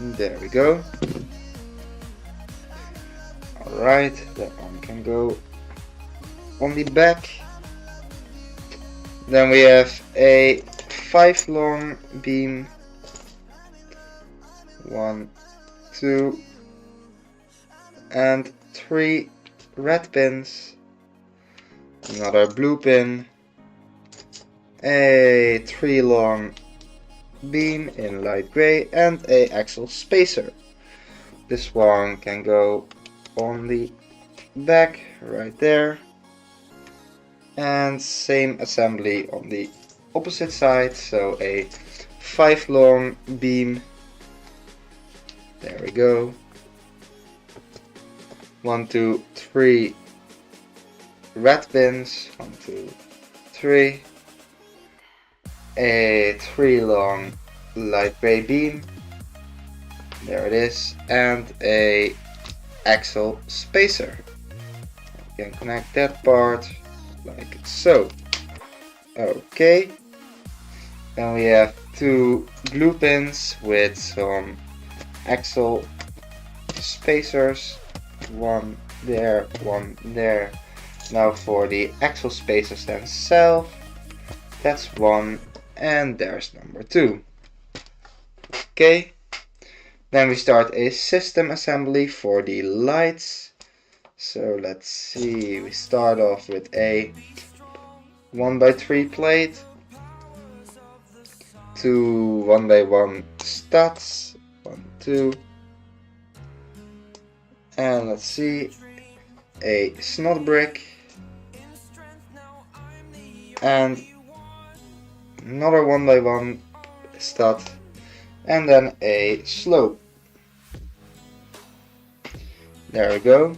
There we go. Alright, that one can go on the back. Then we have a 5 long beam. 1, 2, and 3 red pins. Another blue pin. A 3 long beam in light gray and a axle spacer. This one can go on the back right there, and same assembly on the opposite side, so a 5 long beam. There we go. 1, 2, 3 red pins. 1, 2, 3. A 3 long light gray beam. There it is, and a axle spacer. You can connect that part like so. Okay. Then we have 2 blue pins with some axle spacers. 1 there, 1 there. Now for the axle spacers themselves. That's 1, and there's number 2. Okay. Then we start a system assembly for the lights. So let's see, we start off with a 1x3 plate, 2 1x1 studs, 1, 2, and let's see, a snot brick, and another 1x1 stud, and then a slope. There we go.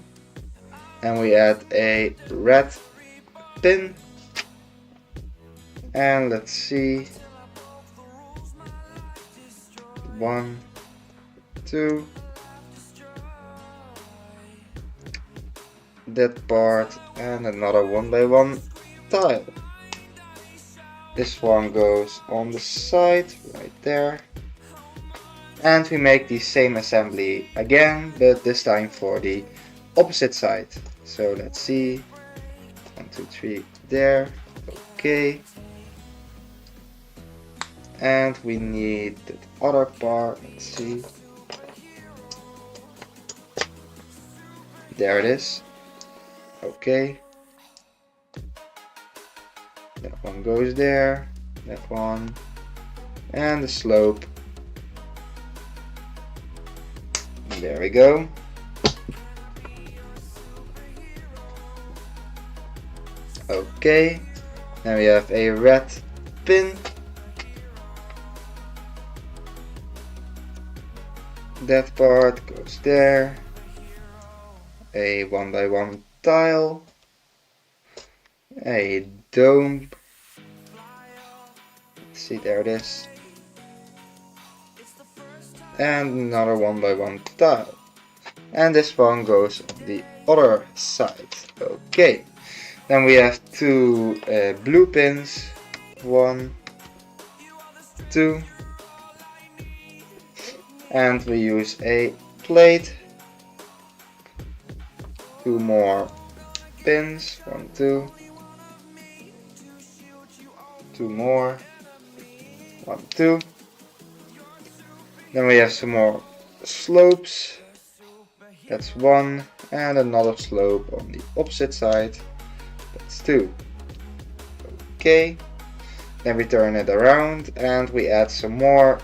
And we add a red pin. And let's see. 1, 2. That part, and another 1x1 tile. This one goes on the side right there. And we make the same assembly again, but this time for the opposite side. So let's see. 1, 2, 3 there. Okay. And we need the other part. Let's see. There it is. Okay. That one goes there. That one. And the slope. There we go. Okay, now we have a red pin. That part goes there. A 1x1 tile. A dome. Let's see, there it is. And another 1x1 tile. And this one goes on the other side. Okay. Then we have 2 blue pins. 1, 2. And we use a plate. 2 more pins. 1, 2. 2 more. 1, 2. Then we have some more slopes. That's 1, and another slope on the opposite side. That's 2. Okay. Then we turn it around and we add some more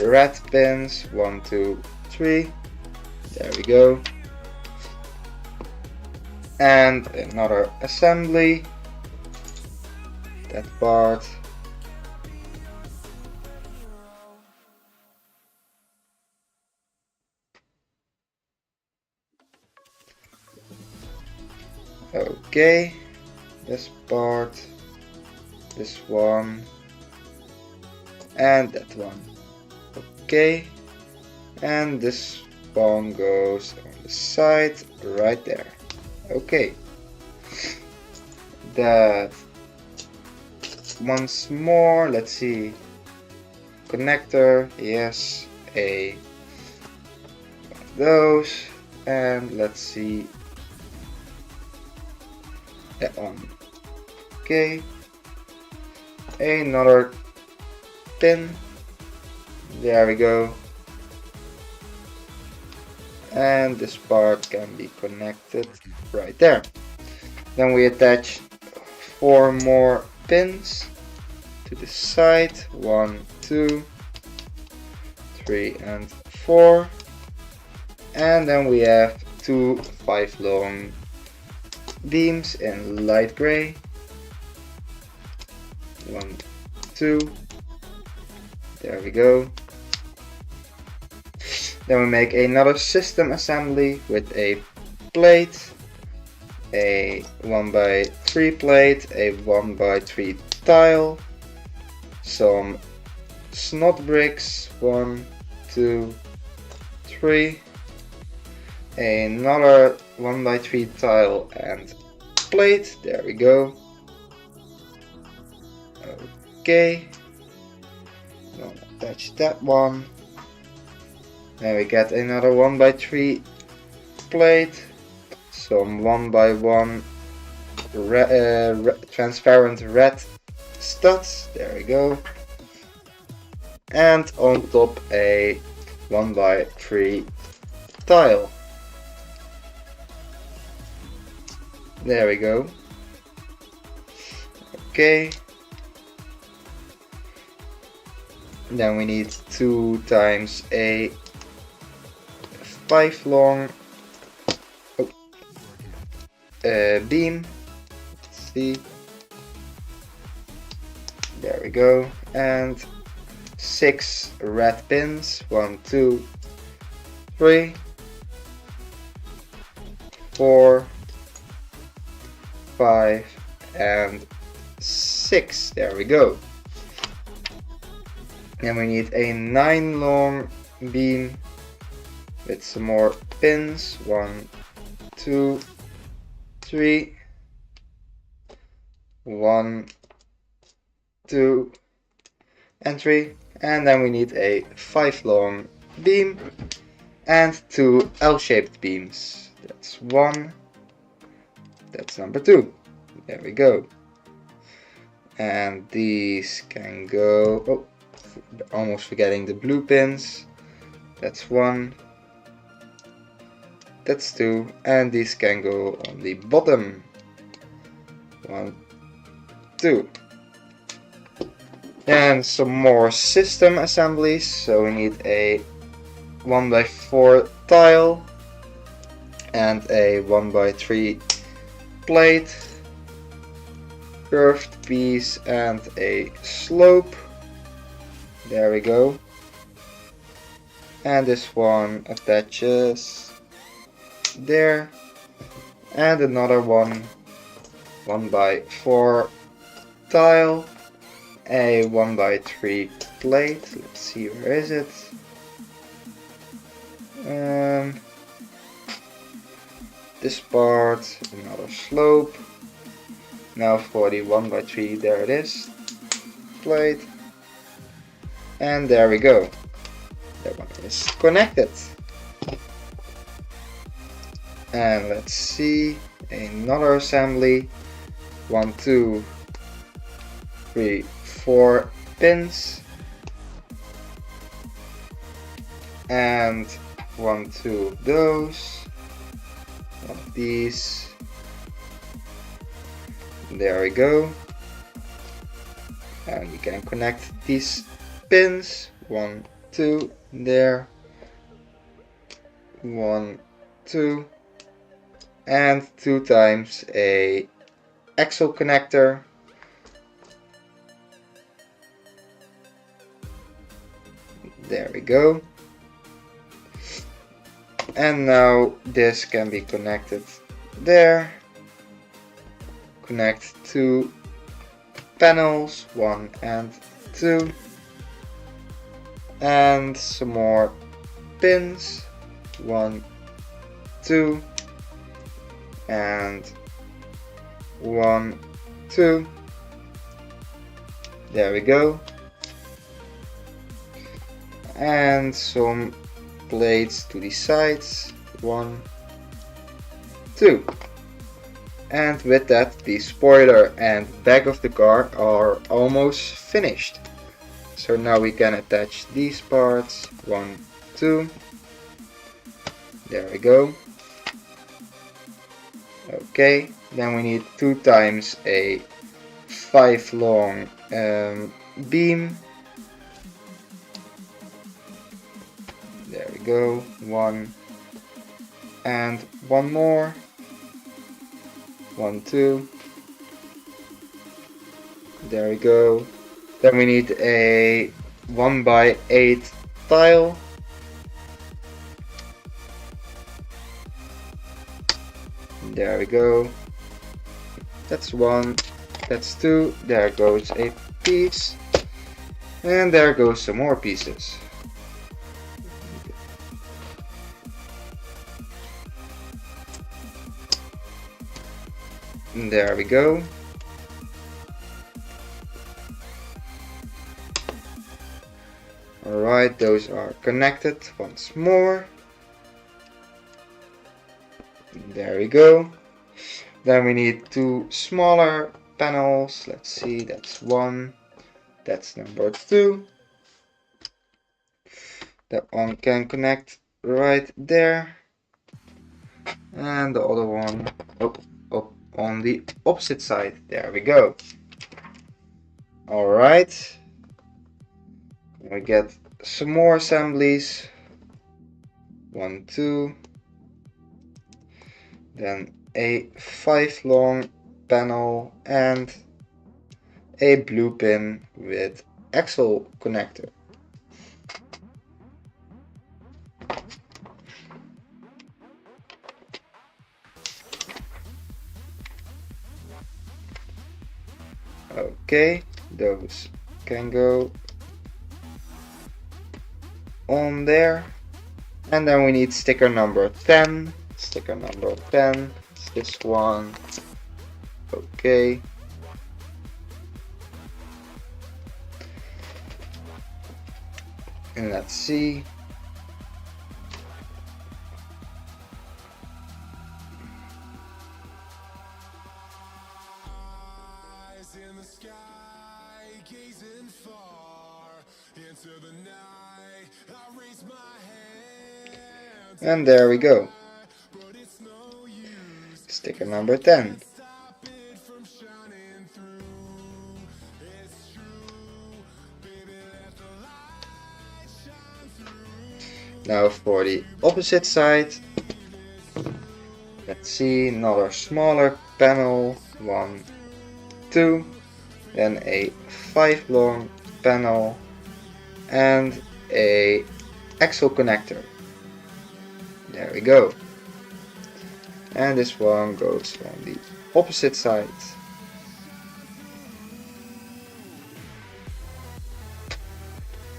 red pins. 1, 2, 3. There we go. And another assembly. That part. Okay, this part, this one, and that one. Okay, and this one goes on the side right there. Okay, that once more. Let's see, connector, yes, a one of those, and let's see that one. Okay, another pin, there we go, and this part can be connected right there. Then we attach 4 more pins to the side, 1, 2, 3 and 4, and then we have 2 5-long beams in light gray, 1, 2, there we go. Then we make another system assembly with a plate, a 1x3 plate, a 1x3 tile, some snot bricks, 1, 2, 3, another 1x3 tile and plate, there we go. Okay, I'll attach that one. Then we get another 1x3 plate, some 1x1 transparent red studs, there we go, and on top a 1x3 tile, there we go. Okay, then we need 2 times a 5-long beam, let's see, there we go, and 6 red pins, 1, 2, 3, 4, 5 and 6, there we go. And we need a 9-long beam with some more pins, 1, 2, 3, 1, 2 and 3, and then we need a 5-long beam and 2 L-shaped beams. That's 1, that's number 2, there we go. And these can go, oh, almost forgetting the blue pins, that's 1, that's 2, and these can go on the bottom, 1, 2. And some more system assemblies, so we need a 1x4 tile and a 1x3 plate, curved piece and a slope, there we go. And this one attaches there, and another one 1x4 tile, a 1x3 plate, let's see, where is it? This part, another slope. Now for the 1x3, there it is, plate, and there we go, that one is connected. And let's see, another assembly, 1, 2, 3, 4 pins, and 1, 2 of those, one of these, there we go. And we can connect these pins, 1, 2, there, 1, 2, and 2 times a axle connector, there we go. And now this can be connected there. Connect 2 panels, 1 and 2. and some more pins. 1, 2, and 1, 2. There we go. And some plates to the sides. 1, 2. And with that, the spoiler and back of the car are almost finished. So now we can attach these parts. 1, 2. There we go. Okay, then we need 2 times a 5 long beam. There we go. 1 and 1 more. 1, 2. There we go. Then we need a 1x8 tile. There we go. That's 1. That's 2. There goes a piece. And there goes some more pieces. And there we go. Alright, those are connected once more. There we go. Then we need 2 smaller panels. Let's see, that's 1. That's number 2. That one can connect right there. And the other one up on the opposite side. There we go. Alright. We get some more assemblies. 1, 2. Then a 5 long panel and a blue pin with axle connector. Okay, those can go on there. And then we need sticker number 10. Sticker number 10 is this one. Okay. And let's see. In the sky, gazing far into the night, I raise my hand. And there we go. Sticker number 10. Now for the opposite side. Let's see, another smaller panel. 1, 2, then a 5 long panel and a axle connector. There we go. And this one goes on the opposite side.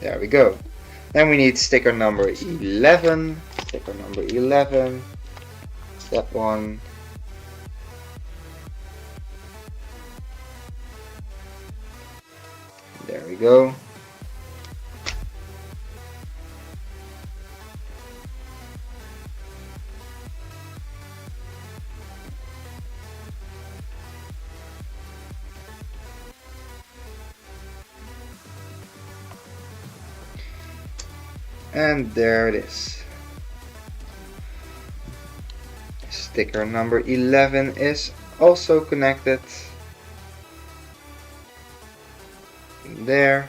There we go. Then we need sticker number 11. Sticker number 11. That one. There we go. And there it is. Sticker number 11 is also connected. There.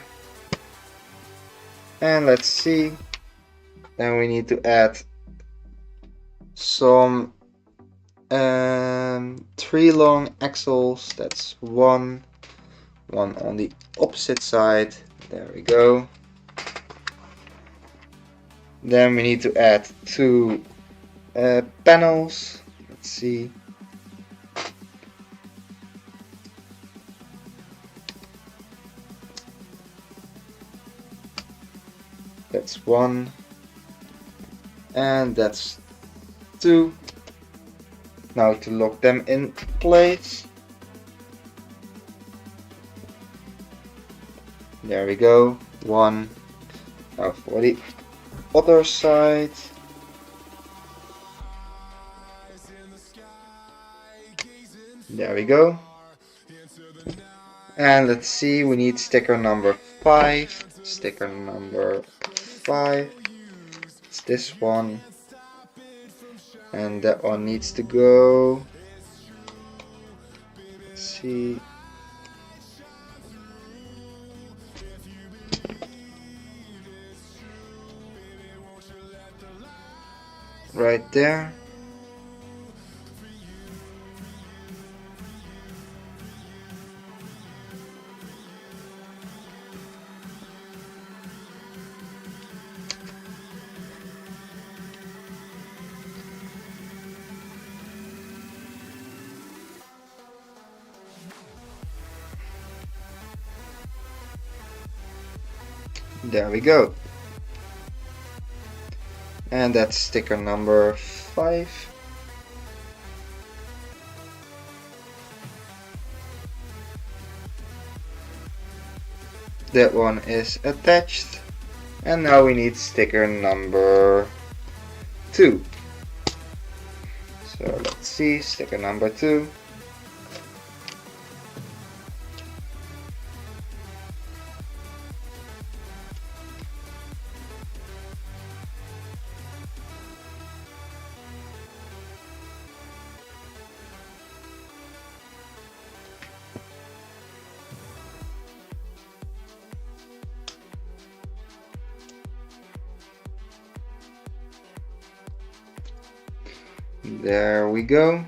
And let's see. Then we need to add some 3 long axles. That's one on the opposite side. There we go. Then we need to add 2 panels. Let's see. 1, and that's 2. Now to lock them in place. There we go, 1. Now for the other side. There we go. And let's see, we need sticker number 5. Sticker number 5. It's this one. And that one needs to go. Let's see. Right there. There we go. And that's sticker number 5. That one is attached. And now we need sticker number 2. So let's see, sticker number 2. There we go.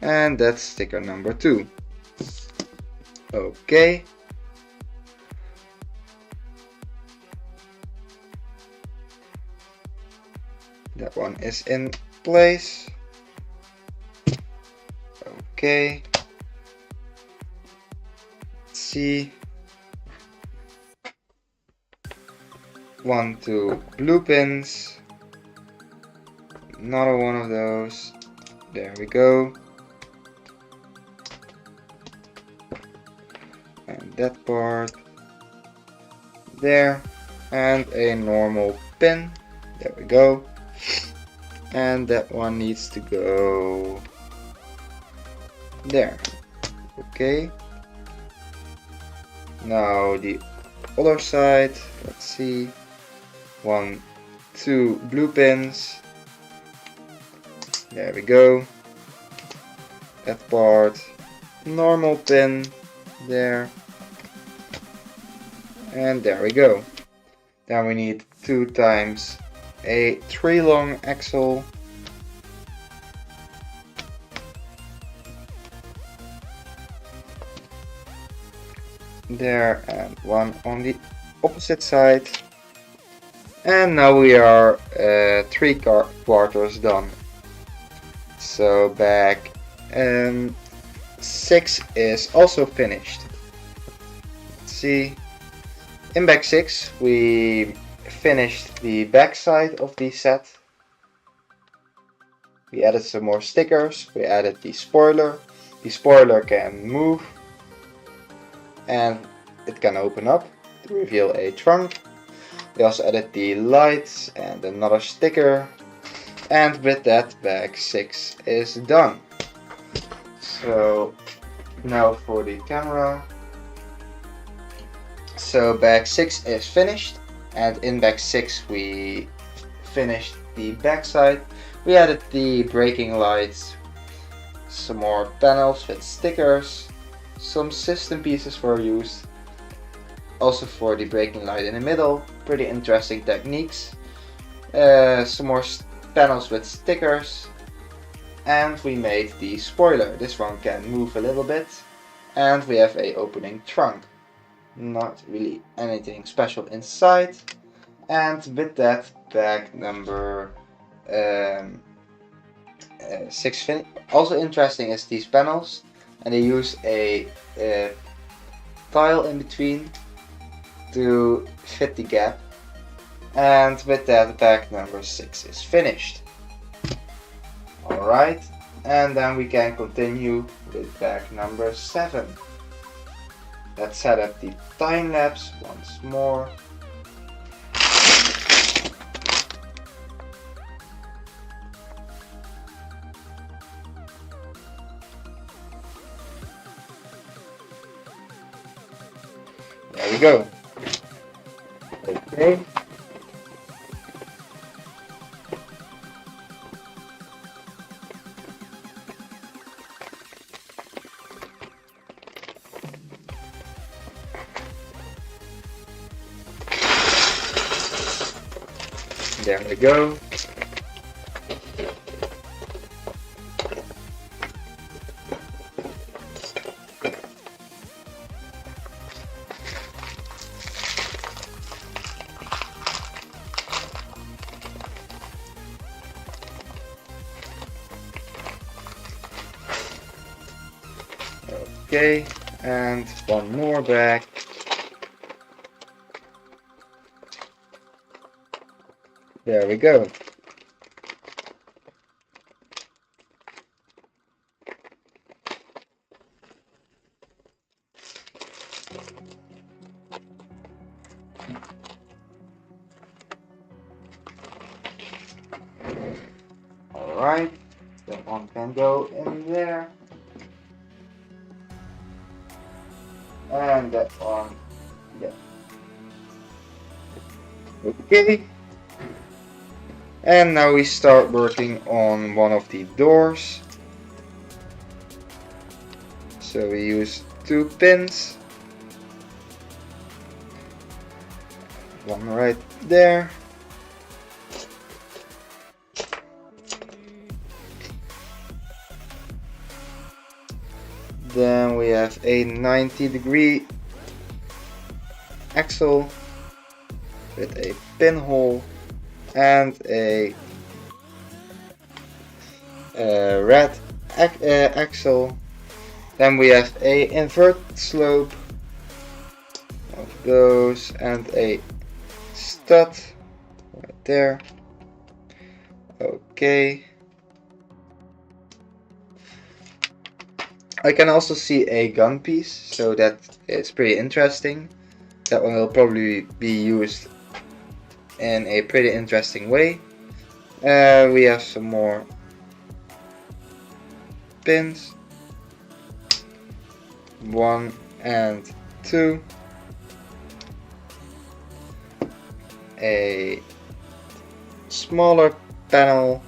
And that's sticker number 2. Okay. That one is in place. Okay. Let's see. 1, 2 blue pins. Another one of those. There we go. And that part there. And a normal pin. There we go. And that one needs to go there. Okay. Now the other side. Let's see. 1, 2 blue pins. There we go. That part. Normal pin. There. And there we go. Then we need 2 times a 3 long axle. There, and 1 on the opposite side. And now we are 3 quarters done. So bag 6 is also finished. Let's see. In bag 6 we finished the back side of the set. We added some more stickers. We added the spoiler. The spoiler can move and it can open up to reveal a trunk. We also added the lights and another sticker. And with that, bag 6 is done. So now for the camera. So bag 6 is finished, and in bag 6 we finished the backside. We added the braking lights, some more panels with stickers, some system pieces were used, also for the braking light in the middle. Pretty interesting techniques. Some more panels with stickers, and we made the spoiler. This one can move a little bit, and we have a opening trunk. Not really anything special inside. And with that, bag number 6 also interesting is these panels, and they use a tile in between to fit the gap. And with that, bag number 6 is finished. Alright, and then we can continue with bag number 7. Let's set up the time lapse once more. There we go. Okay. There we go. Okay, and one more bag. There we go. Alright, that one can go in there. And that one, yeah. Okay. And now we start working on one of the doors. So we use 2 pins. One right there. Then we have a 90-degree axle with a pinhole and a red axle. Then we have a inverted slope of those and a stud right there. Okay. I can also see a gun piece, so that is pretty interesting. That one will probably be used in a pretty interesting way. We have some more pins. 1 and 2. A smaller panel.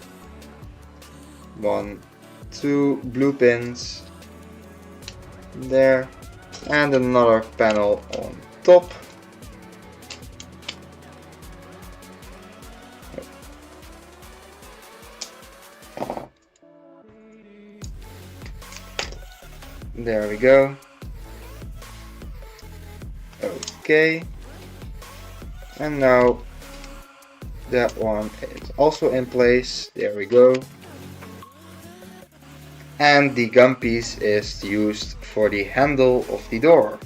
1, 2 blue pins. There. And another panel on top. There we go. Okay. And now that one is also in place. There we go. And the gun piece is used for the handle of the door.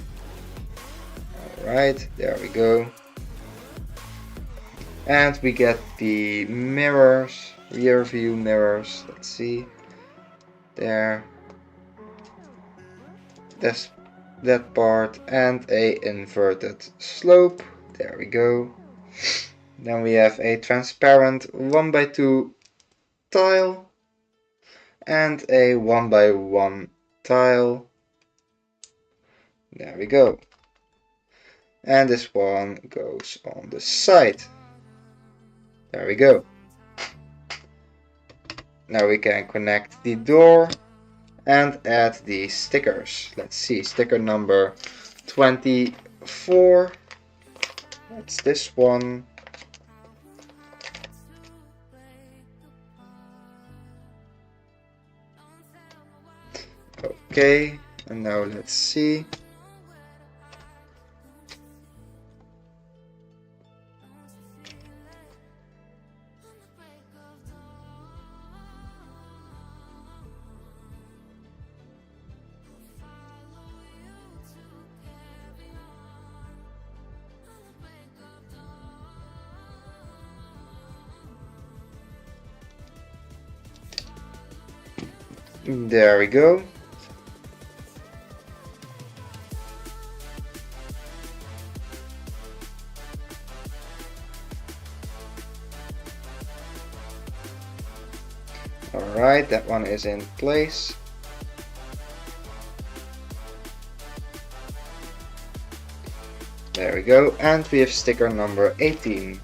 Alright, there we go. And we get the mirrors, rear view mirrors. Let's see. There. That part, and a inverted slope. There we go. Then we have a transparent 1x2 tile and a 1x1 tile. There we go. And this one goes on the side. There we go. Now we can connect the door and add the stickers. Let's see, sticker number 24. That's this one. Okay, and now let's see. There we go. Alright, that one is in place. There we go, and we have sticker number 18.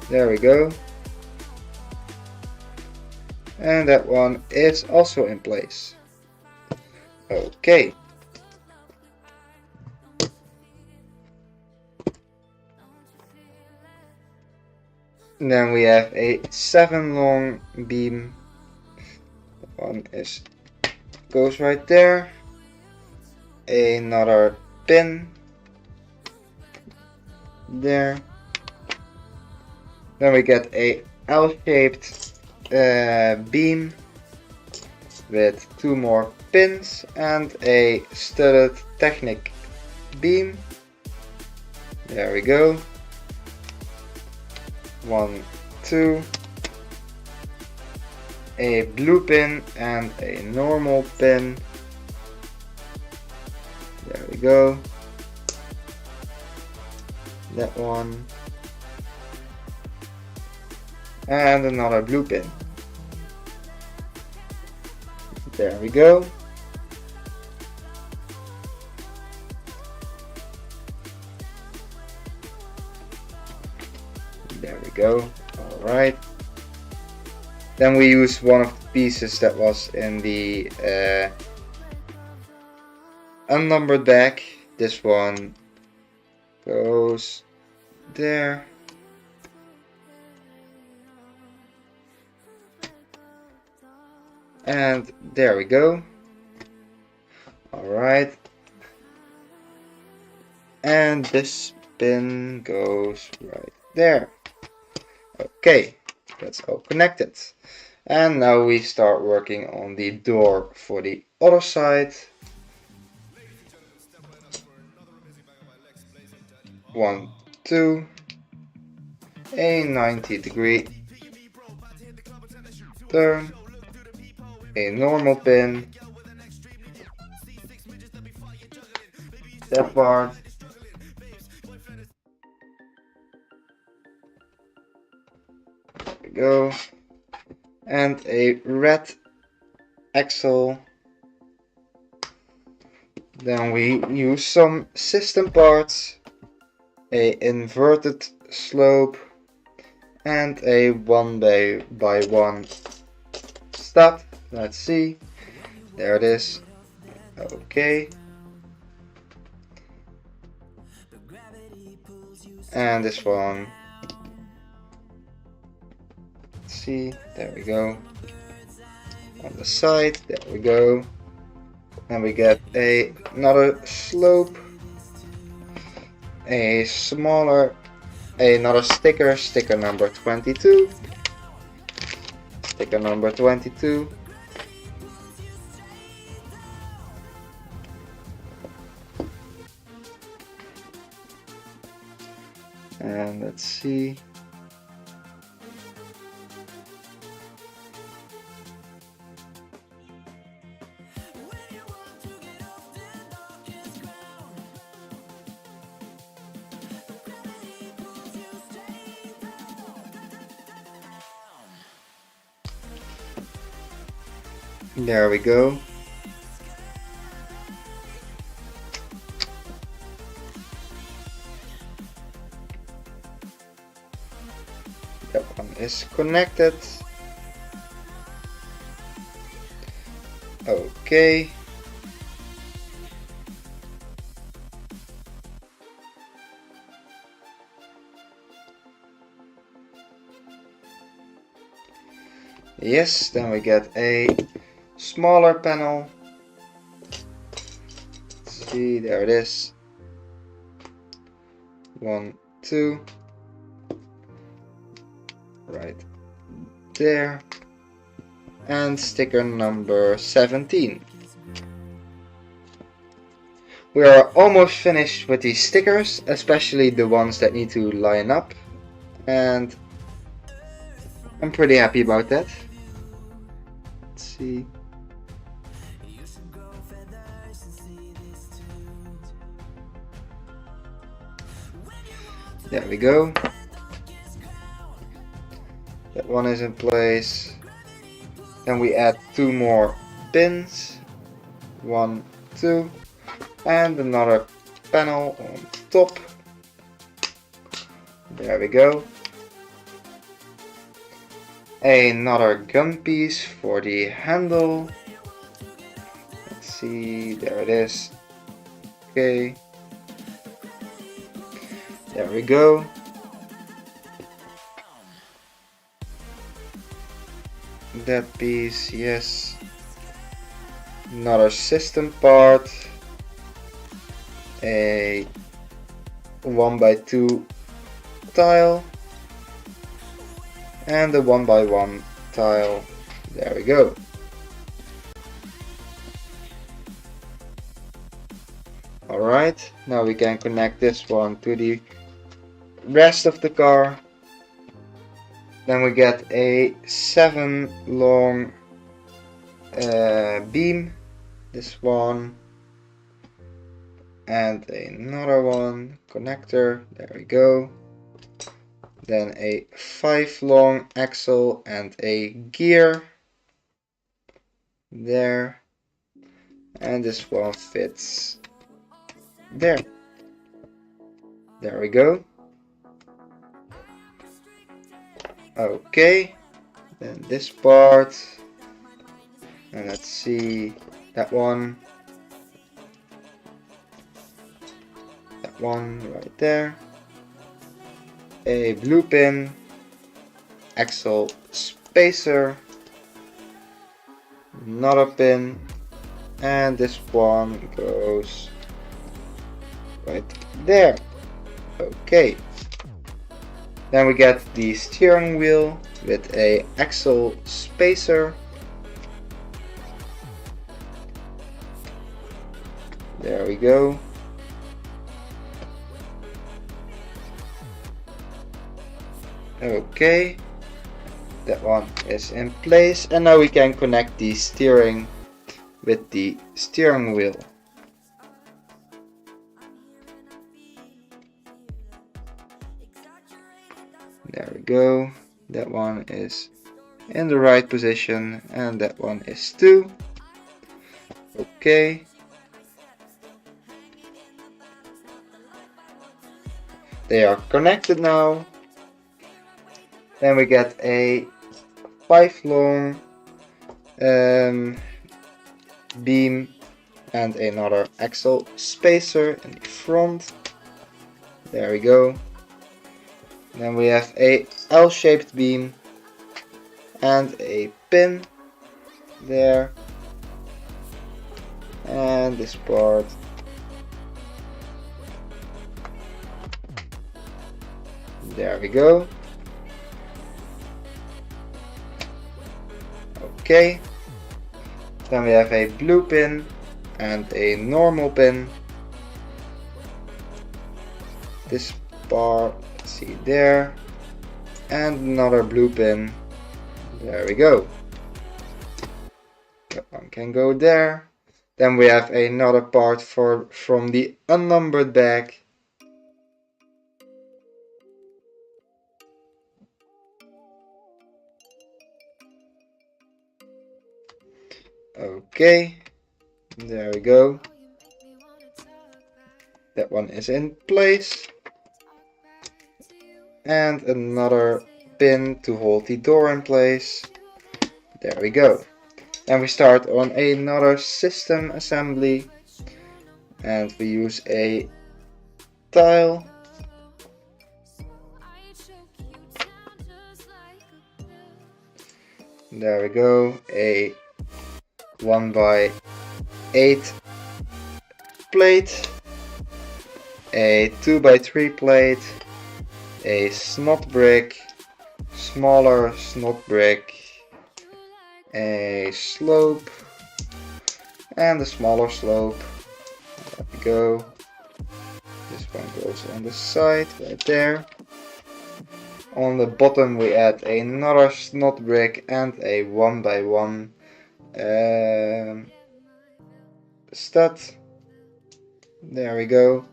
There we go. And that one is also in place. Okay. Then we have a 7 long beam. One goes right there. Another pin there. Then we get a L-shaped beam with 2 more pins and a studded Technic beam. There we go. 1, 2. A blue pin and a normal pin. There we go. That one. And another blue pin. There we go. There we go. Alright. Then we use one of the pieces that was in the unnumbered bag. This one goes there. And there we go. Alright. And this pin goes right there. Okay, that's all connected. And now we start working on the door for the other side. 1, 2. A 90-degree turn. A normal pin. That part. There we go. And a red axle. Then we use some system parts. A inverted slope. And a 1x1 stop. Let's see. There it is. Okay. And this one. Let's see. There we go. On the side. There we go. And we get another slope. A smaller. Another sticker. Sticker number 22. Sticker number 22. And let's see. There we go. That one is connected. Okay. Yes, then we get a smaller panel. Let's see, there it is. 1, 2. Right there. And sticker number 17. We are almost finished with these stickers, especially the ones that need to line up, and I'm pretty happy about that. Let's see. There we go. That one is in place. Then we add 2 more pins. 1, 2. And another panel on top. There we go. Another gun piece for the handle. Let's see, there it is. Okay. There we go. That piece, yes. Another system part. A 1x2 tile and a 1x1 tile. There we go. Alright, now we can connect this one to the rest of the car. Then we get a 7 long beam. This one. And another one, connector, there we go. Then a 5 long axle and a gear. There. And this one fits there. There we go. Okay. Then this part. And let's see that one. One right there, a blue pin, axle spacer, another pin, and this one goes right there. Okay, then we get the steering wheel with a axle spacer. There we go. Okay, that one is in place, and now we can connect the steering with the steering wheel. There we go, that one is in the right position, and that one is too. Okay. They are connected now. Then we get a 5 long beam and another axle spacer in the front. There we go. Then we have a L-shaped beam and a pin there. And this part. There we go. Okay, then we have a blue pin and a normal pin. This part, let's see there, and another blue pin. There we go. That one can go there. Then we have another part from the unnumbered bag. Okay, there we go. That one is in place. And another pin to hold the door in place. There we go. And we start on another system assembly. And we use a tile. There we go. A 1x8 plate, a 2x3 plate, a snot brick, smaller snot brick, a slope, and a smaller slope. There we go. This one goes on the side, right there. On the bottom we add another snot brick and a 1x1 stud. There we go.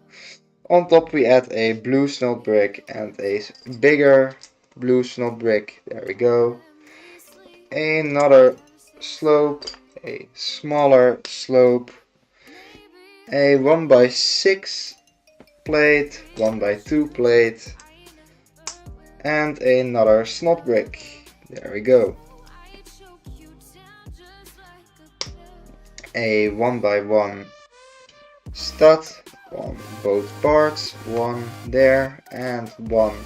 On top we add a blue snot brick and a bigger blue snot brick. There we go. Another slope, a smaller slope, a 1x6 plate, 1x2 plate, and another snot brick. There we go. A 1x1 stud on both parts, one there and one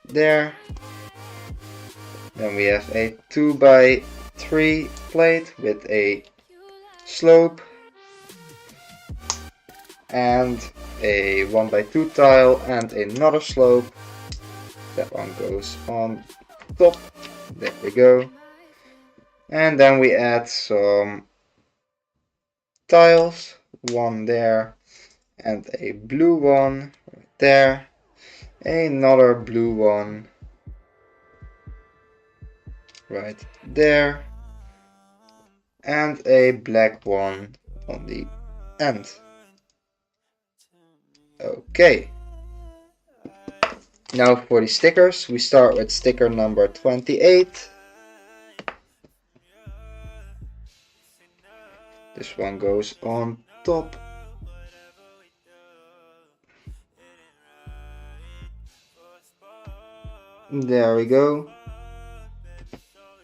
there. Then we have a 2x3 plate with a slope and a 1x2 tile and another slope. That one goes on top. There we go. And then we add some tiles, one there and a blue one right there, another blue one right there, and a black one on the end. Okay. Now for the stickers, we start with sticker number 28. This one goes on top. There we go.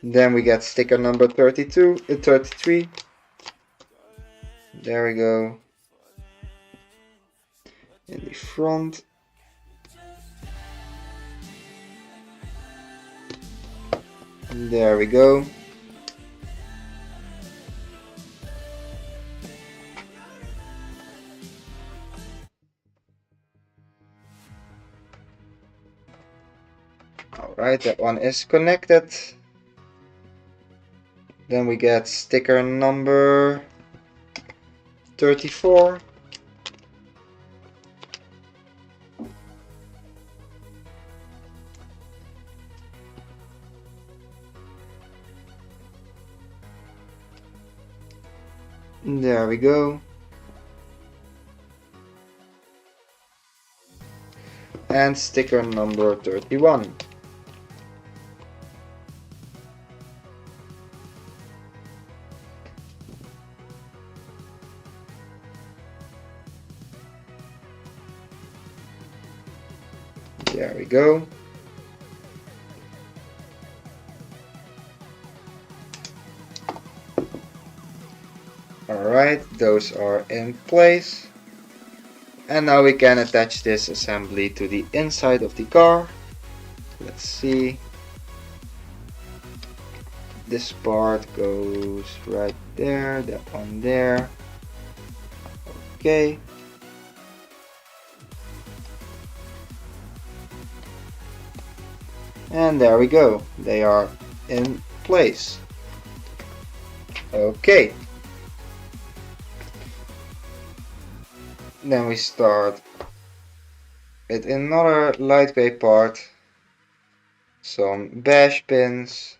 Then we get sticker number 33. There we go. In the front. There we go. Alright, that one is connected. Then we get sticker number 34. There we go. And sticker number 31. There we go. Alright, those are in place. And now we can attach this assembly to the inside of the car. Let's see. This part goes right there, that one there. Okay. And there we go. They are in place. Okay. Then we start with another light gray part, some bash pins,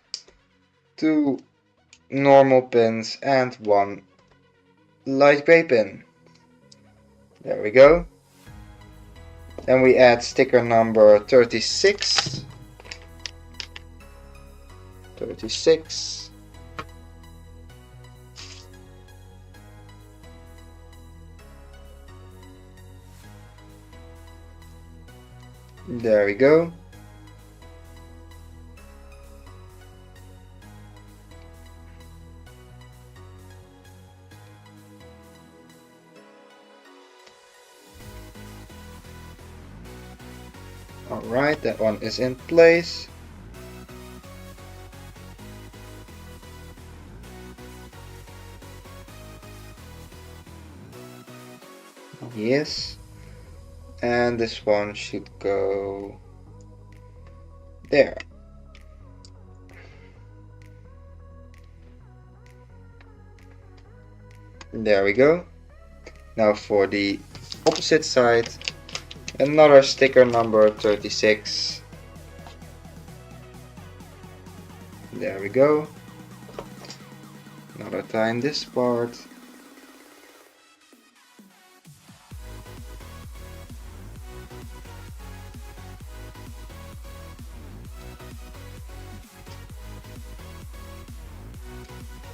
2 normal pins and 1 light gray pin. There we go. Then we add sticker number 36. 36. There we go. Alright, that one is in place. Yes. And this one should go There. There we go. Now for the opposite side, another sticker number 36. There we go. Another time this part.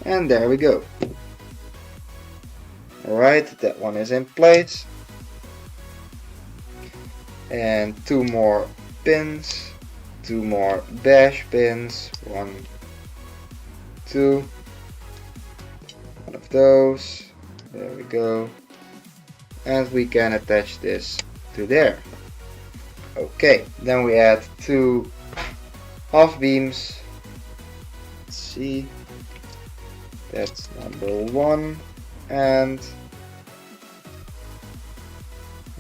And there we go. Alright, that one is in place. And two more pins. Two more bash pins. 1, 2. One of those. There we go. And we can attach this to there. Okay, then we add two half beams. Let's see. That's number 1 and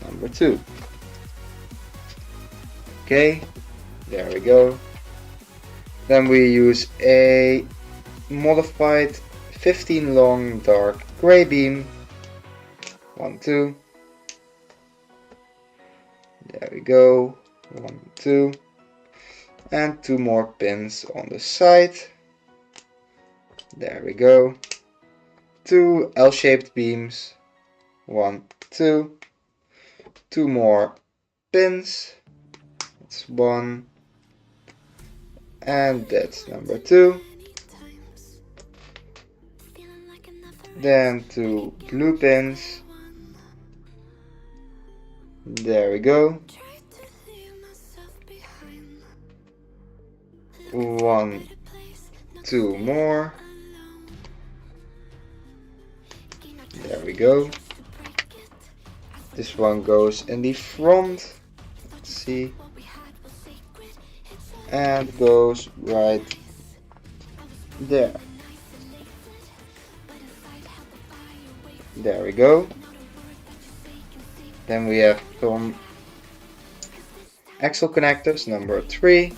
number 2. Okay, there we go. Then we use a modified 15 long dark gray beam. 1, 2. There we go. 1, 2. And two more pins on the side. There we go. Two L-shaped beams. 1, 2. Two more pins. That's 1. And that's number 2. Then two blue pins. There we go. 1, 2 more. There we go. This one goes in the front. Let's see. And goes right there. There we go. Then we have some axle connectors, number 3.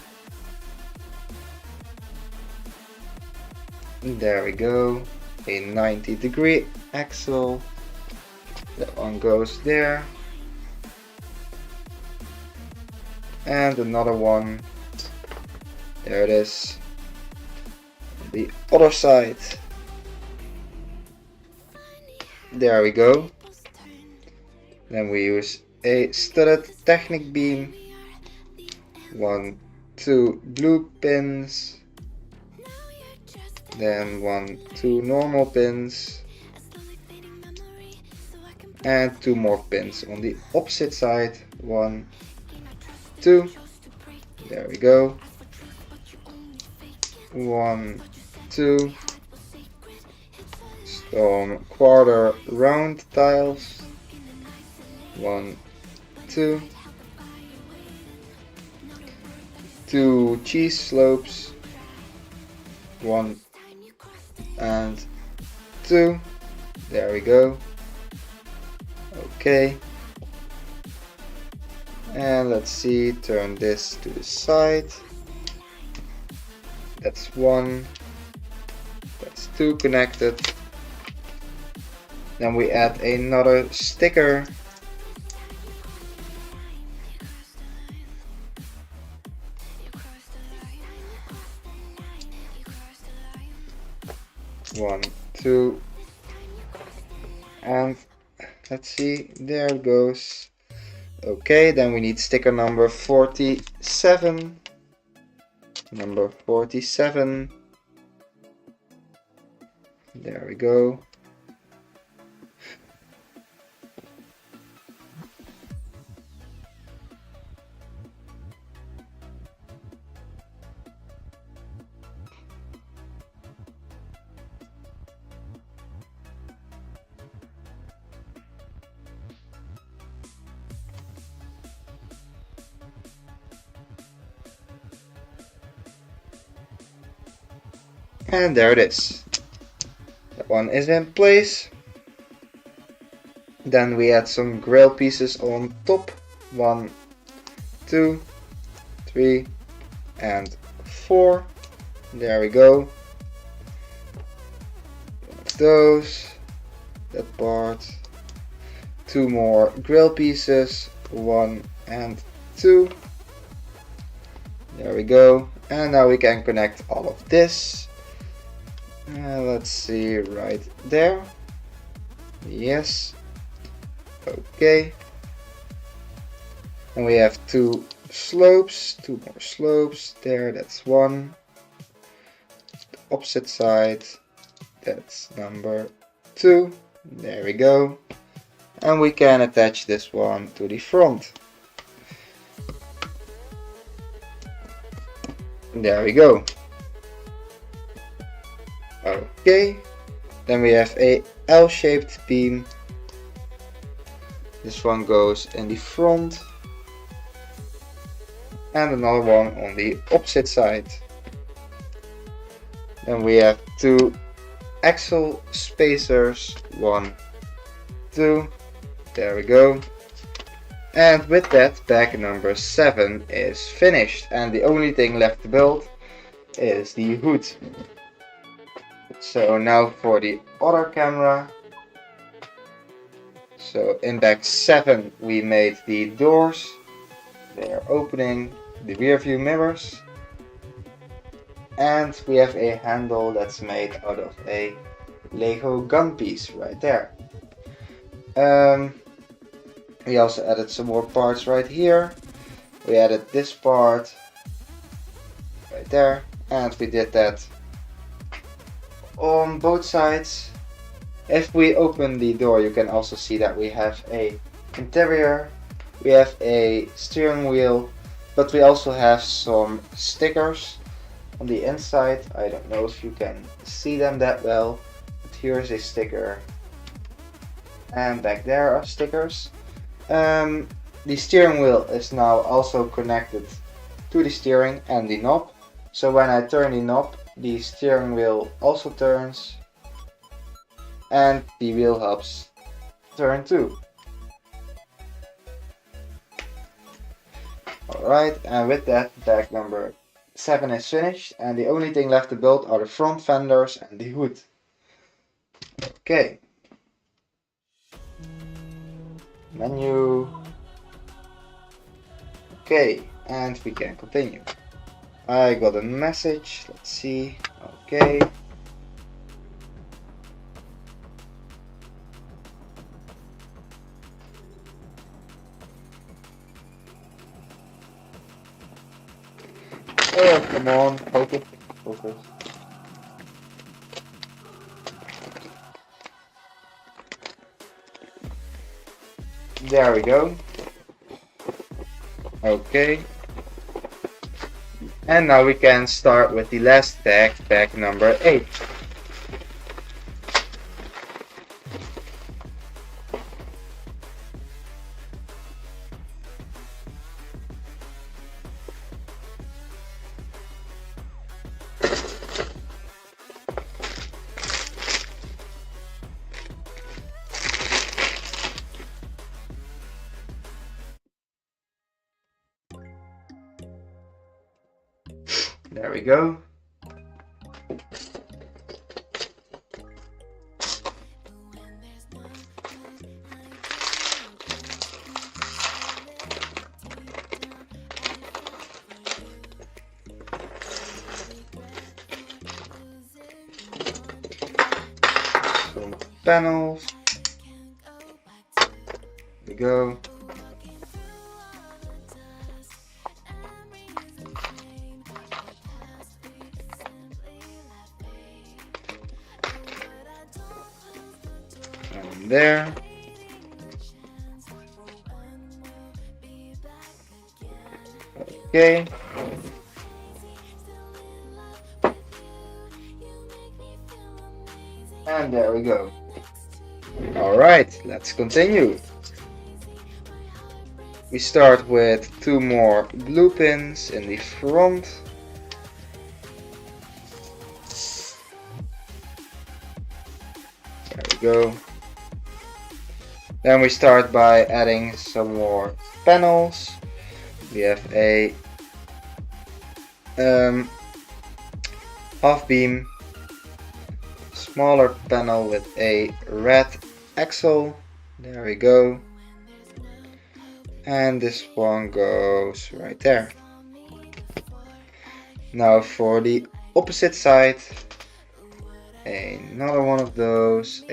There we go. A 90-degree axle. That one goes there. And another one. There it is. The other side. There we go. Then we use a studded Technic beam. 1, 2 blue pins. Then 1, 2 normal pins. And two more pins on the opposite side. 1, 2. There we go. 1, 2. Some quarter round tiles. 1, 2. Two cheese slopes. 1 and 2. There we go. Okay. And let's see, turn this to the side. That's 1. That's 2 connected. Then we add another sticker. One, 2, and let's see, there it goes. Okay, then we need sticker number 47. Number 47. There we go. And there it is. That one is in place. Then we add some grill pieces on top. 1, 2, 3, and 4. There we go. One of those. That part. 2 more grill pieces. 1 and 2. There we go. And now we can connect all of this. Let's see, right there. Yes. Okay. And we have 2 slopes, 2 more slopes. There, that's 1. The opposite side, that's number 2. There we go. And we can attach this one to the front. There we go. Okay. Then we have a L-shaped beam. This one goes in the front. And another one on the opposite side. Then we have 2 axle spacers. 1, 2. There we go. And with that, bag number 7 is finished. And the only thing left to build is the hood. So now for the other camera. So in bag 7 we made the doors. They are opening, the rear view mirrors. And we have a handle that's made out of a Lego gun piece right there. We also added some more parts right here. We added this part right there, and we did that on both sides. If we open the door, you can also see that we have a interior, we have a steering wheel, but we also have some stickers on the inside. I don't know if you can see them that well, but here's a sticker, and back there are stickers. The steering wheel is now also connected to the steering and the knob. So when I turn the knob, the steering wheel also turns, and the wheel hubs turn too. Alright, and with that, bag number 7 is finished, and the only thing left to build are the front fenders and the hood. Okay. Menu. Okay, and we can continue. I got a message, let's see. Okay. Oh, come on, focus, focus. There we go. Okay. And now we can start with the last tag, tag number 8. There we go. Some panels. There we go. There. Okay. And there we go. Alright, let's continue. We start with 2 more blue pins in the front. There we go. Then we start by adding some more panels. We have a half beam, smaller panel with a red axle. There we go. And this one goes right there. Now for the opposite side, another one of those,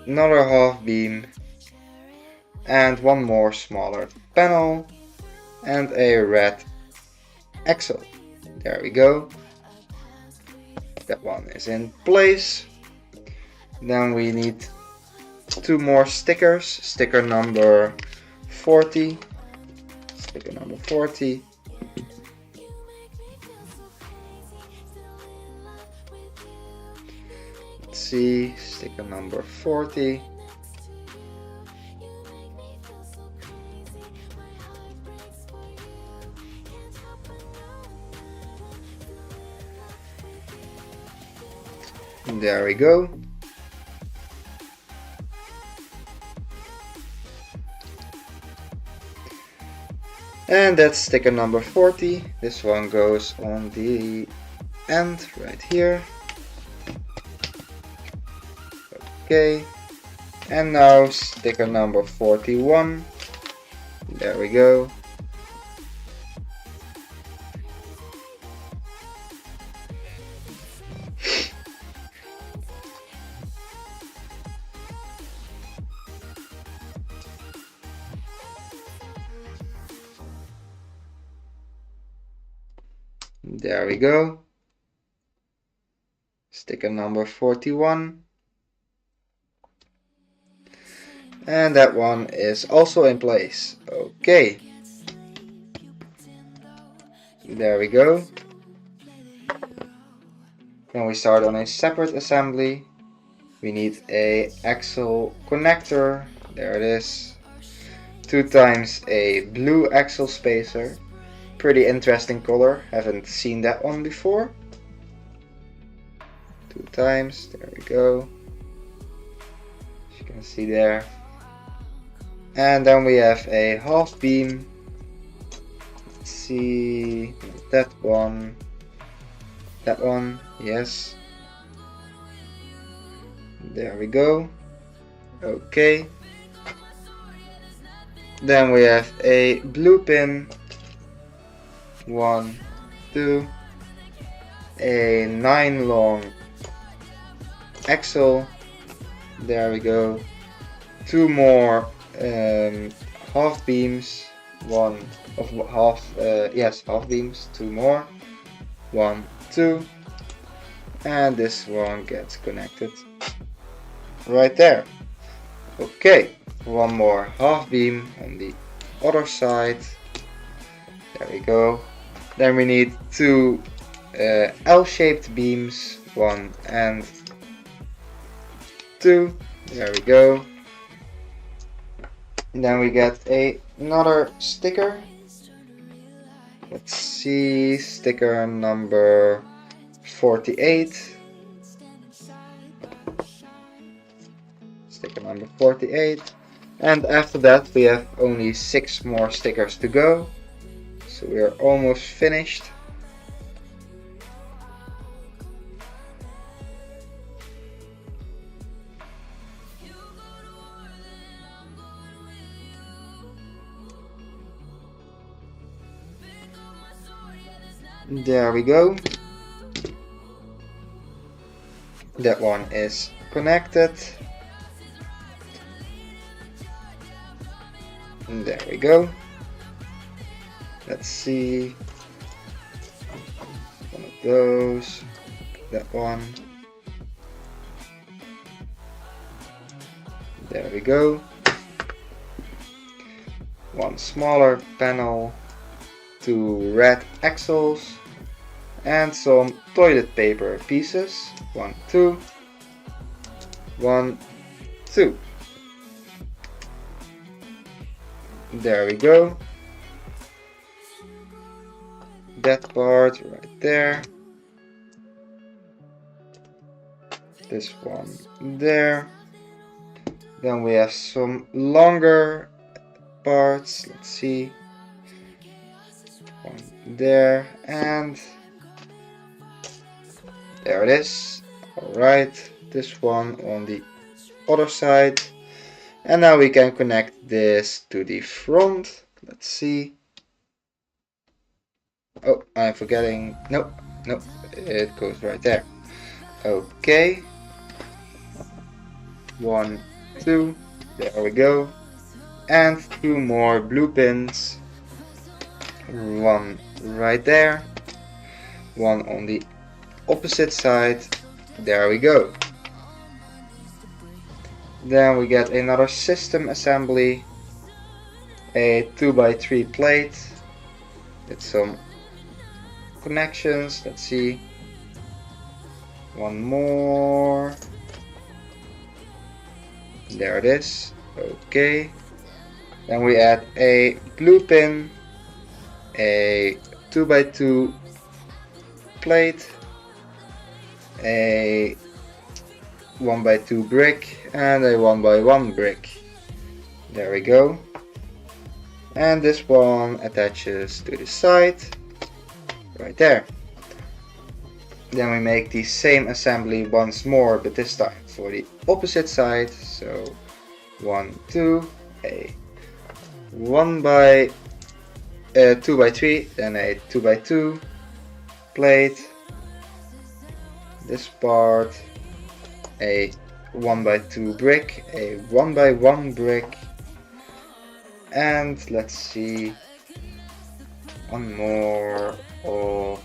another half beam, and one more smaller panel, and a red axle. There we go. That one is in place. Then we need two more stickers. Sticker number 40. Sticker number 40. Let's see, sticker number 40. There we go. And that's sticker number 40. This one goes on the end right here. Okay. And now sticker number 41. There we go. There we go. Sticker number 41. And that one is also in place. Okay. There we go. Then we start on a separate assembly. We need a axle connector. There it is. 2 times a blue axle spacer. Pretty interesting color. Haven't seen that one before. 2 times. There we go. As you can see there. And then we have a half beam. Let's see. That one. That one. Yes. There we go. Okay. Then we have a blue pin. 1, 2. A 9 long axle. There we go. 2 more half beams. One of half. Yes, half beams. 2 more. 1, 2. And this one gets connected right there. Okay, one more half beam on the other side. There we go. Then we need 2 L-shaped beams, 1 and 2. There we go. And then we get another sticker. Let's see, sticker number 48. Sticker number 48. And after that we have only 6 more stickers to go. So we are almost finished. There we go. That one is connected. And there we go. Let's see. One of those. That one. There we go. One smaller panel. 2 red axles. And some toilet paper pieces. 1, 2. 1, 2. There we go. That part right there. This one there. Then we have some longer parts. Let's see. one there, and there it is. Alright, this one on the other side. And now we can connect this to the front. Let's see. Oh, I'm forgetting. Nope, nope, it goes right there. Okay. 1, 2, there we go. And 2 more blue pins. One right there. One on the opposite side. There we go. Then we get another system assembly. A 2x3 plate with some connections. Let's see. One more. There it is. Okay. Then we add a blue pin, a 2x2 plate, a 1x2 brick, and a 1x1 brick. There we go. And this one attaches to the side, right there. Then we make the same assembly once more, but this time for the opposite side. So 1, 2, a 2x3, then a 2x2 plate. This part, a 1x2 brick, a 1x1 brick, and let's see, one more of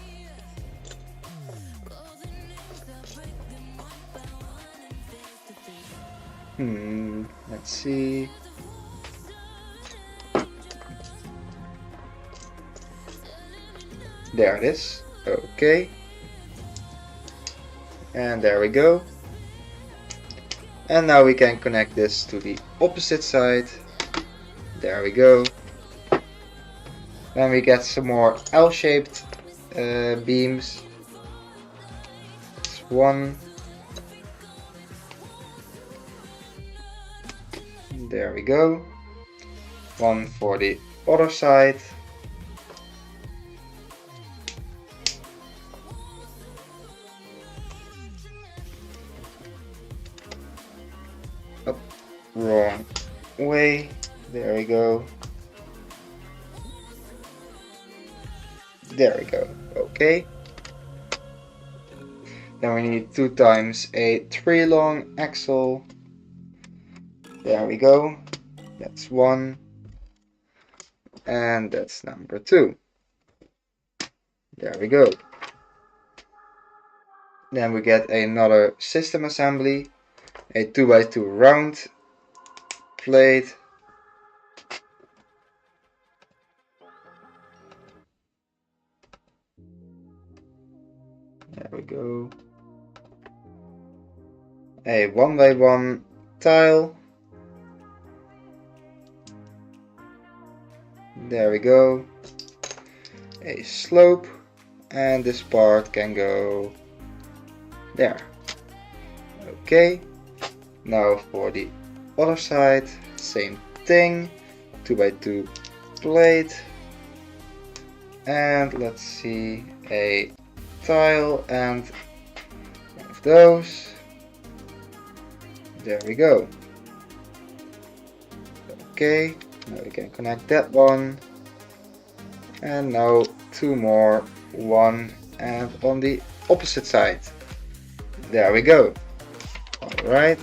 let's see. There it is. Okay. And there we go. And now we can connect this to the opposite side. There we go. Then we get some more L-shaped beams. That's one. There we go. One for the other side. Oh, wrong way. There we go. There we go. Okay. Then we need 2 times a 3 long axle. There we go. That's 1. And that's number 2. There we go. Then we get another system assembly. A 2x2 round plate. There we go. A 1x1 tile. There we go. A slope, and this part can go there. Okay. Now for the other side, same thing. 2x2 plate. And let's see, a tile and one of those. There we go. Okay, now we can connect that one. And now 2 more, 1 and on the opposite side. There we go. Alright.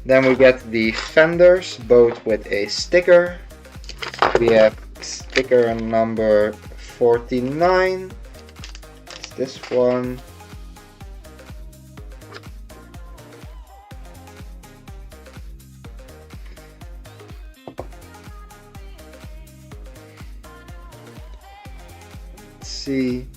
Then we get the fenders, both with a sticker. We have sticker number 49. It's this one. Let's see.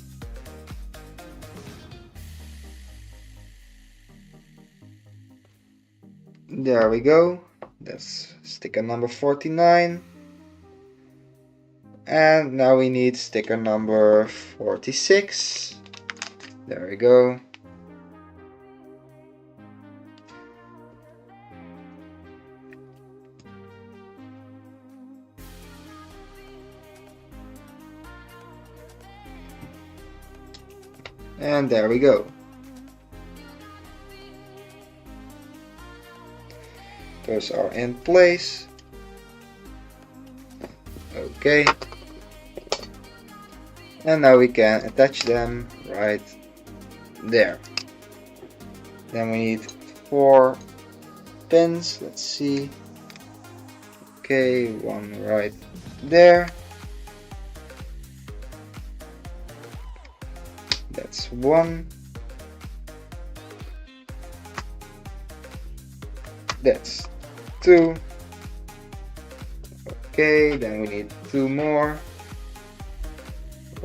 There we go. That's sticker number 49. And now we need sticker number 46. There we go. And there we go. Those are in place. Okay. And now we can attach them right there. Then we need 4 pins. Let's see. Okay, one right there. That's 1. That's 2. Okay, then we need 2 more.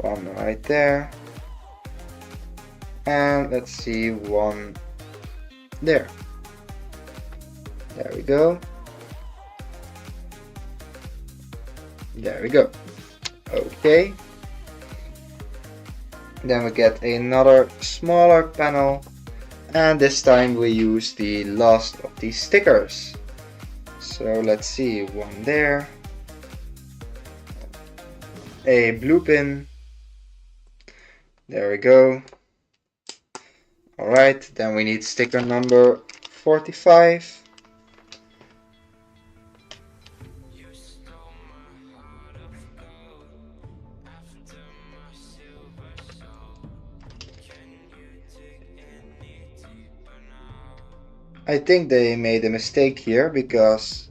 One right there. And let's see, 1 there. There we go. There we go. Okay. Then we get another smaller panel, and this time we use the last of these stickers. So let's see, 1 there. A blue pin. There we go. Alright, then we need sticker number 45. I think they made a mistake here because...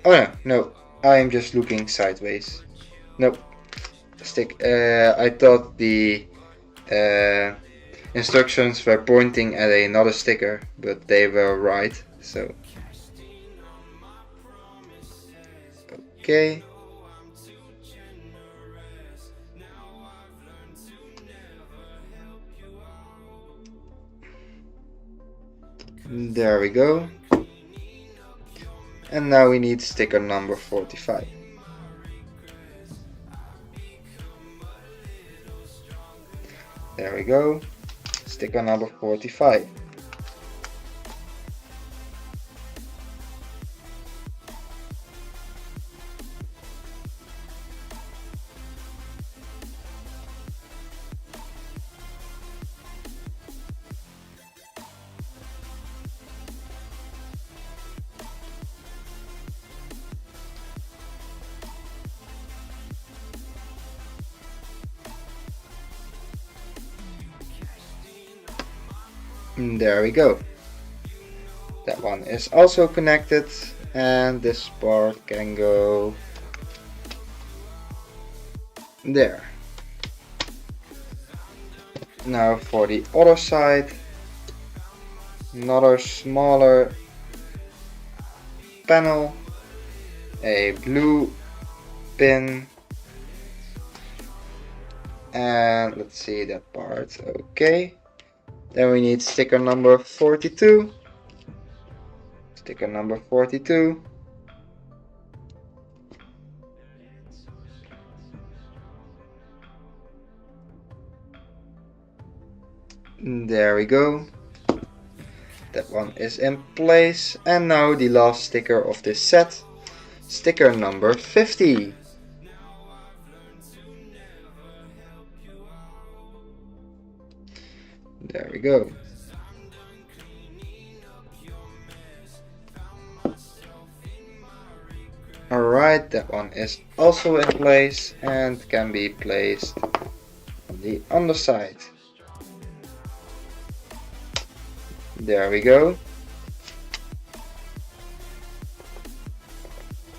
Oh no, I am just looking sideways. Nope. I thought the instructions were pointing at another sticker, but they were right, so... Okay. There we go. And now we need sticker number 45. There we go. Sticker number 45. There we go. That one is also connected, and this part can go there. Now for the other side, another smaller panel, a blue pin, and let's see that part. Okay. Then we need sticker number 42. Sticker number 42. There we go. That one is in place. And now the last sticker of this set. Sticker number 50. There we go. Alright, that one is also in place and can be placed on the underside. There we go.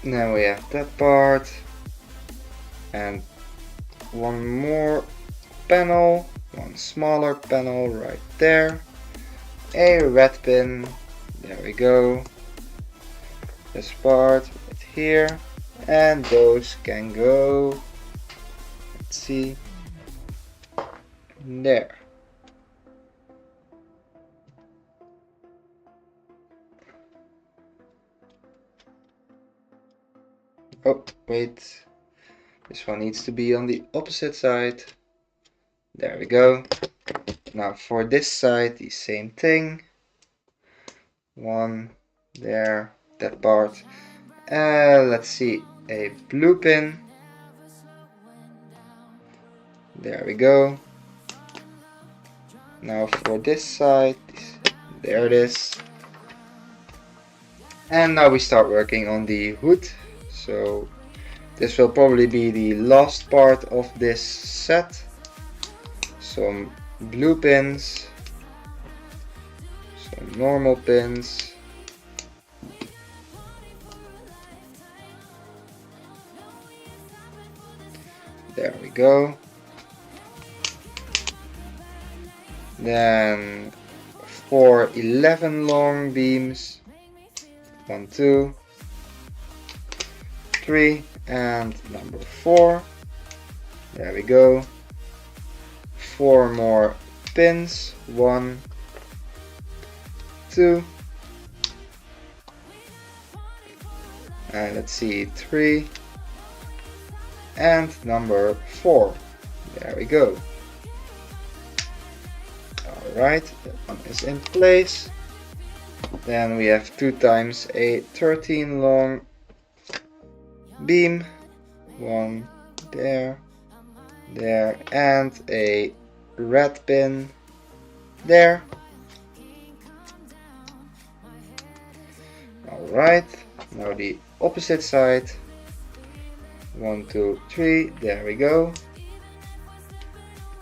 Now we have that part and one more panel, one smaller panel right there, a red pin, there we go, this part right here, and those can go, let's see, there. Oh, wait, this one needs to be on the opposite side. There we go. Now for this side, the same thing. One there, that part. Let's see, a blue pin. There we go. Now for this side, there it is. And now we start working on the hood. So this will probably be the last part of this set. Some blue pins, some normal pins, there we go. Then 4 11 long beams, 1 2 3 and number 4, there we go. 4 more pins, 1 2 and let's see, 3 and number 4, there we go. Alright, that one is in place. Then we have 2 times a 13 long beam, 1 there, there, and a red pin there. Alright, now the opposite side, 1 2 3, there we go.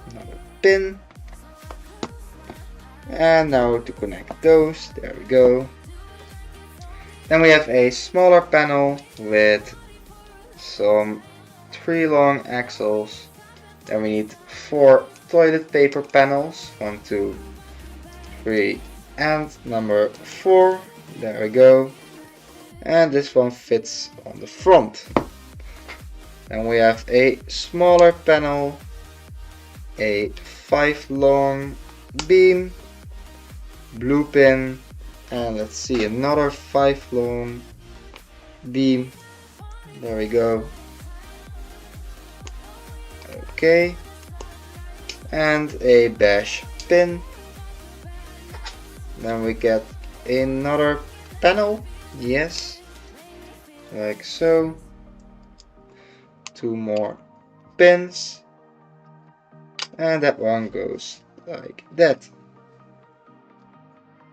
Another pin. And now to connect those, there we go. Then we have a smaller panel with some 3 long axles. Then we need 4 toilet paper panels, 1 2 3 and number 4, there we go. And this one fits on the front. Then we have a smaller panel, a 5 long beam, blue pin, and let's see, another 5 long beam, there we go. Okay, and a bash pin. Then we get another panel, yes, like so. 2 more pins, and that one goes like that.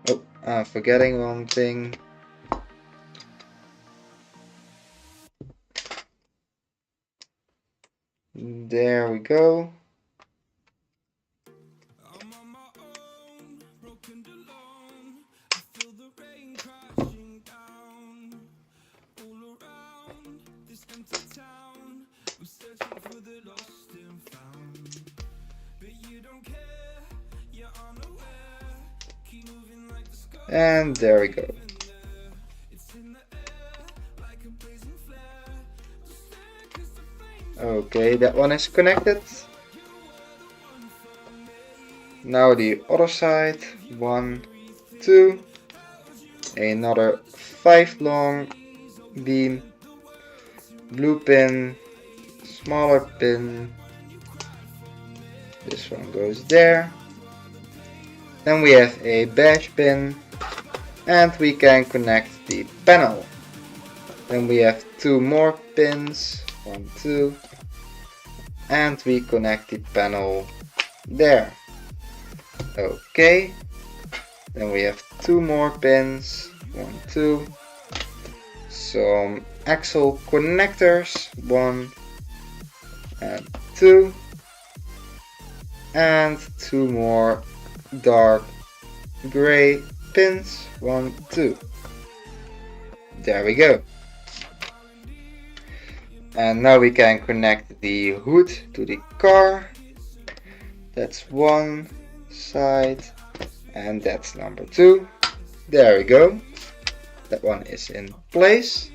Oh, I'm forgetting one thing. There we go. And there we go. Okay, that one is connected. Now the other side, 1 2, another 5 long beam, blue pin, smaller pin, this one goes there. Then we have a bash pin, and we can connect the panel. Then we have 2 more pins, 1 2, and we connect the panel there. Okay, then we have 2 more pins, 1 2, some axle connectors, 1 and 2, and 2 more dark gray pins, 1 2, there we go. And now we can connect the hood to the car. That's one side, and that's number 2. There we go. That one is in place.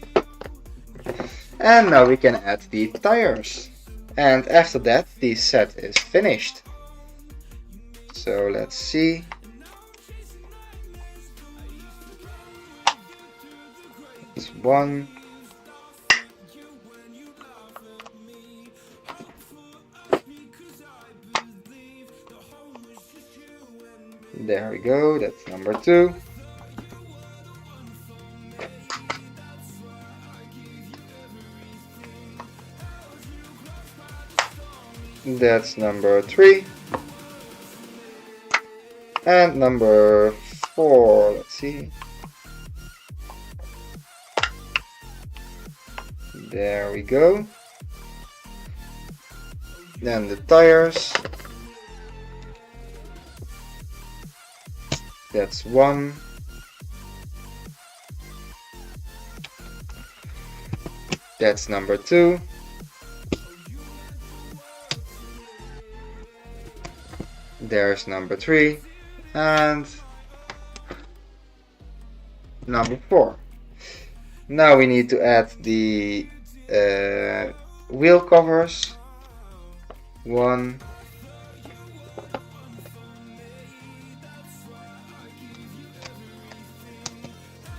And now we can add the tires. And after that, the set is finished. So let's see. It's 1. There we go, that's number 2. That's number 3. And number 4, let's see. There we go. Then the tires. That's 1. That's number 2. There's number 3. And number 4. Now we need to add the wheel covers. 1.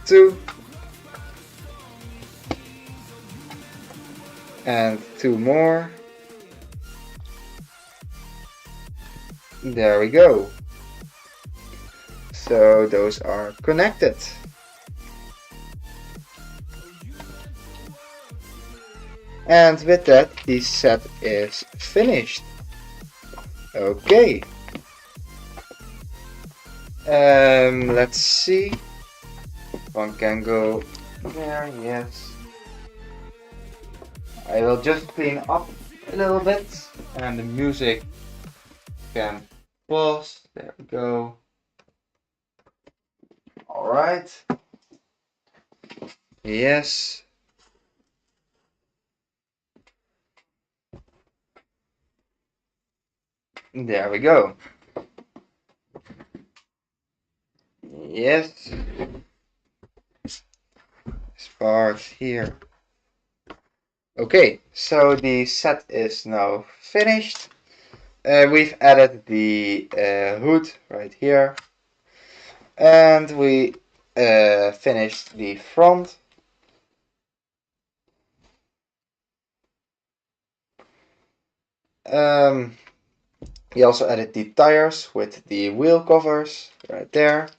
2. And 2 more. There we go. So those are connected. And with that, the set is finished. Okay. Let's see. One can go there, yes. I will just clean up a little bit and the music can pause. There we go. Alright. Yes. There we go. Yes. This part here. Okay, so the set is now finished. We've added the hood right here. And we finished the front. We also added the tires with the wheel covers right there.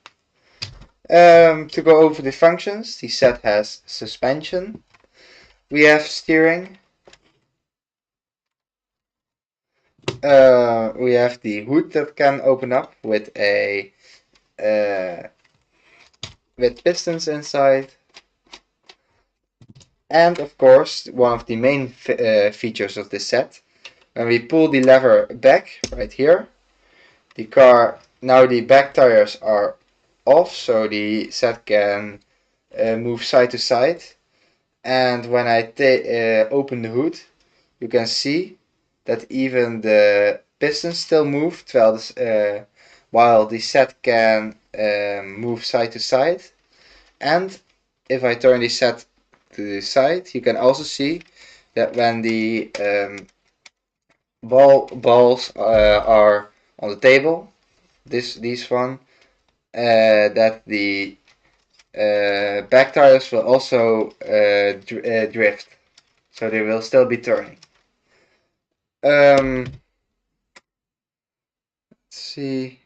To go over the functions, the set has suspension. We have steering. We have the hood that can open up with a with pistons inside. And of course, one of the main features of this set, when we pull the lever back right here, the car, now the back tires are off, so the set can move side to side. And when I open the hood, you can see that even the pistons still move while the set can move side to side. And if I turn the set to the side, you can also see that when the balls are on the table, these one, that the back tires will also drift, so they will still be turning. Let's see.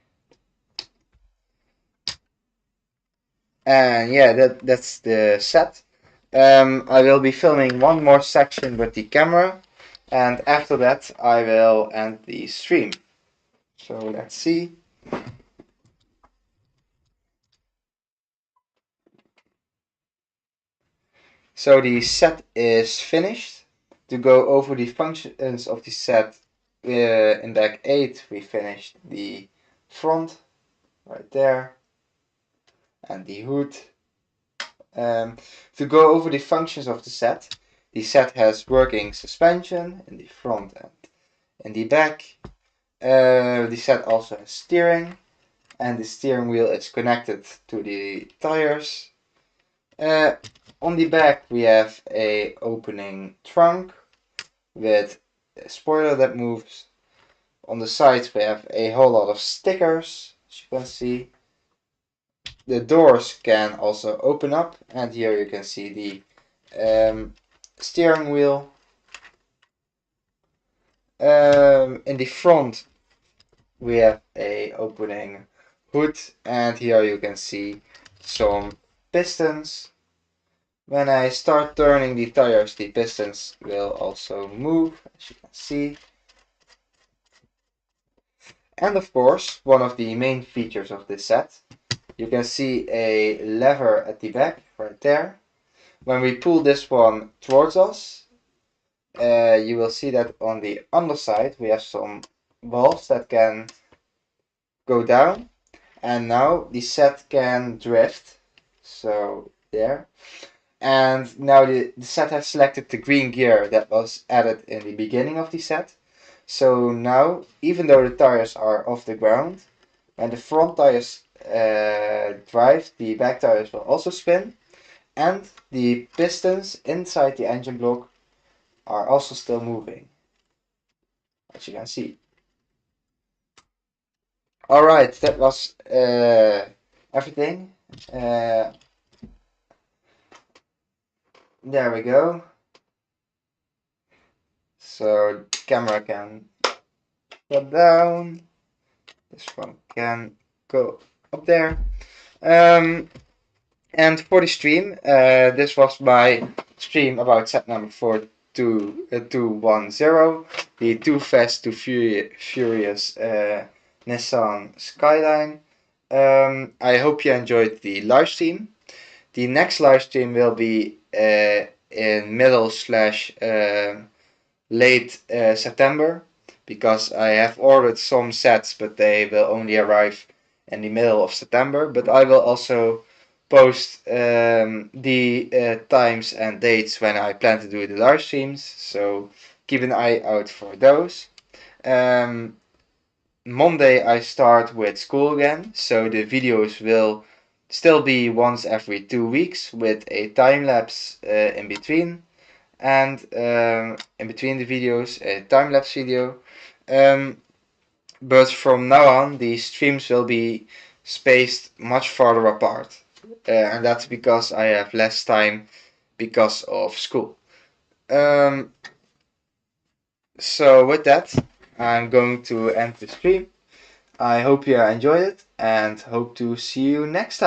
And yeah, that's the set. I will be filming one more section with the camera, and after that I will end the stream. So let's see. So the set is finished. To go over the functions of the set, in deck 8 we finished the front right there and the hood. To go over the functions of the set has working suspension in the front and in the back. The set also has steering, and the steering wheel is connected to the tires. On the back we have a opening trunk with a spoiler that moves. On the sides we have a whole lot of stickers, as you can see. The doors can also open up, and here you can see the steering wheel. In the front we have a opening hood, and here you can see some pistons. When I start turning the tires, the pistons will also move, as you can see. And of course, one of the main features of this set, you can see a lever at the back right there. When we pull this one towards us, you will see that on the underside we have some valves that can go down, and now the set can drift. So there. And now the set has selected the green gear that was added in the beginning of the set. So now, even though the tires are off the ground, when the front tires drive, the back tires will also spin, and the pistons inside the engine block are also still moving, as you can see. Alright, that was everything. There we go. So the camera can go down. This one can go up there. And for the stream, this was my stream about set number 4210, the Too Fast to Furious Nissan Skyline. I hope you enjoyed the live stream. The next live stream will be in middle slash late September, because I have ordered some sets, but they will only arrive in the middle of September. But I will also post the times and dates when I plan to do the live streams, so keep an eye out for those. Monday I start with school again, so the videos will still be once every 2 weeks with a time lapse in between, and in between the videos a time lapse video. But from now on the streams will be spaced much farther apart, and that's because I have less time because of school. So with that, I'm going to end the stream. I hope you enjoyed it and hope to see you next time.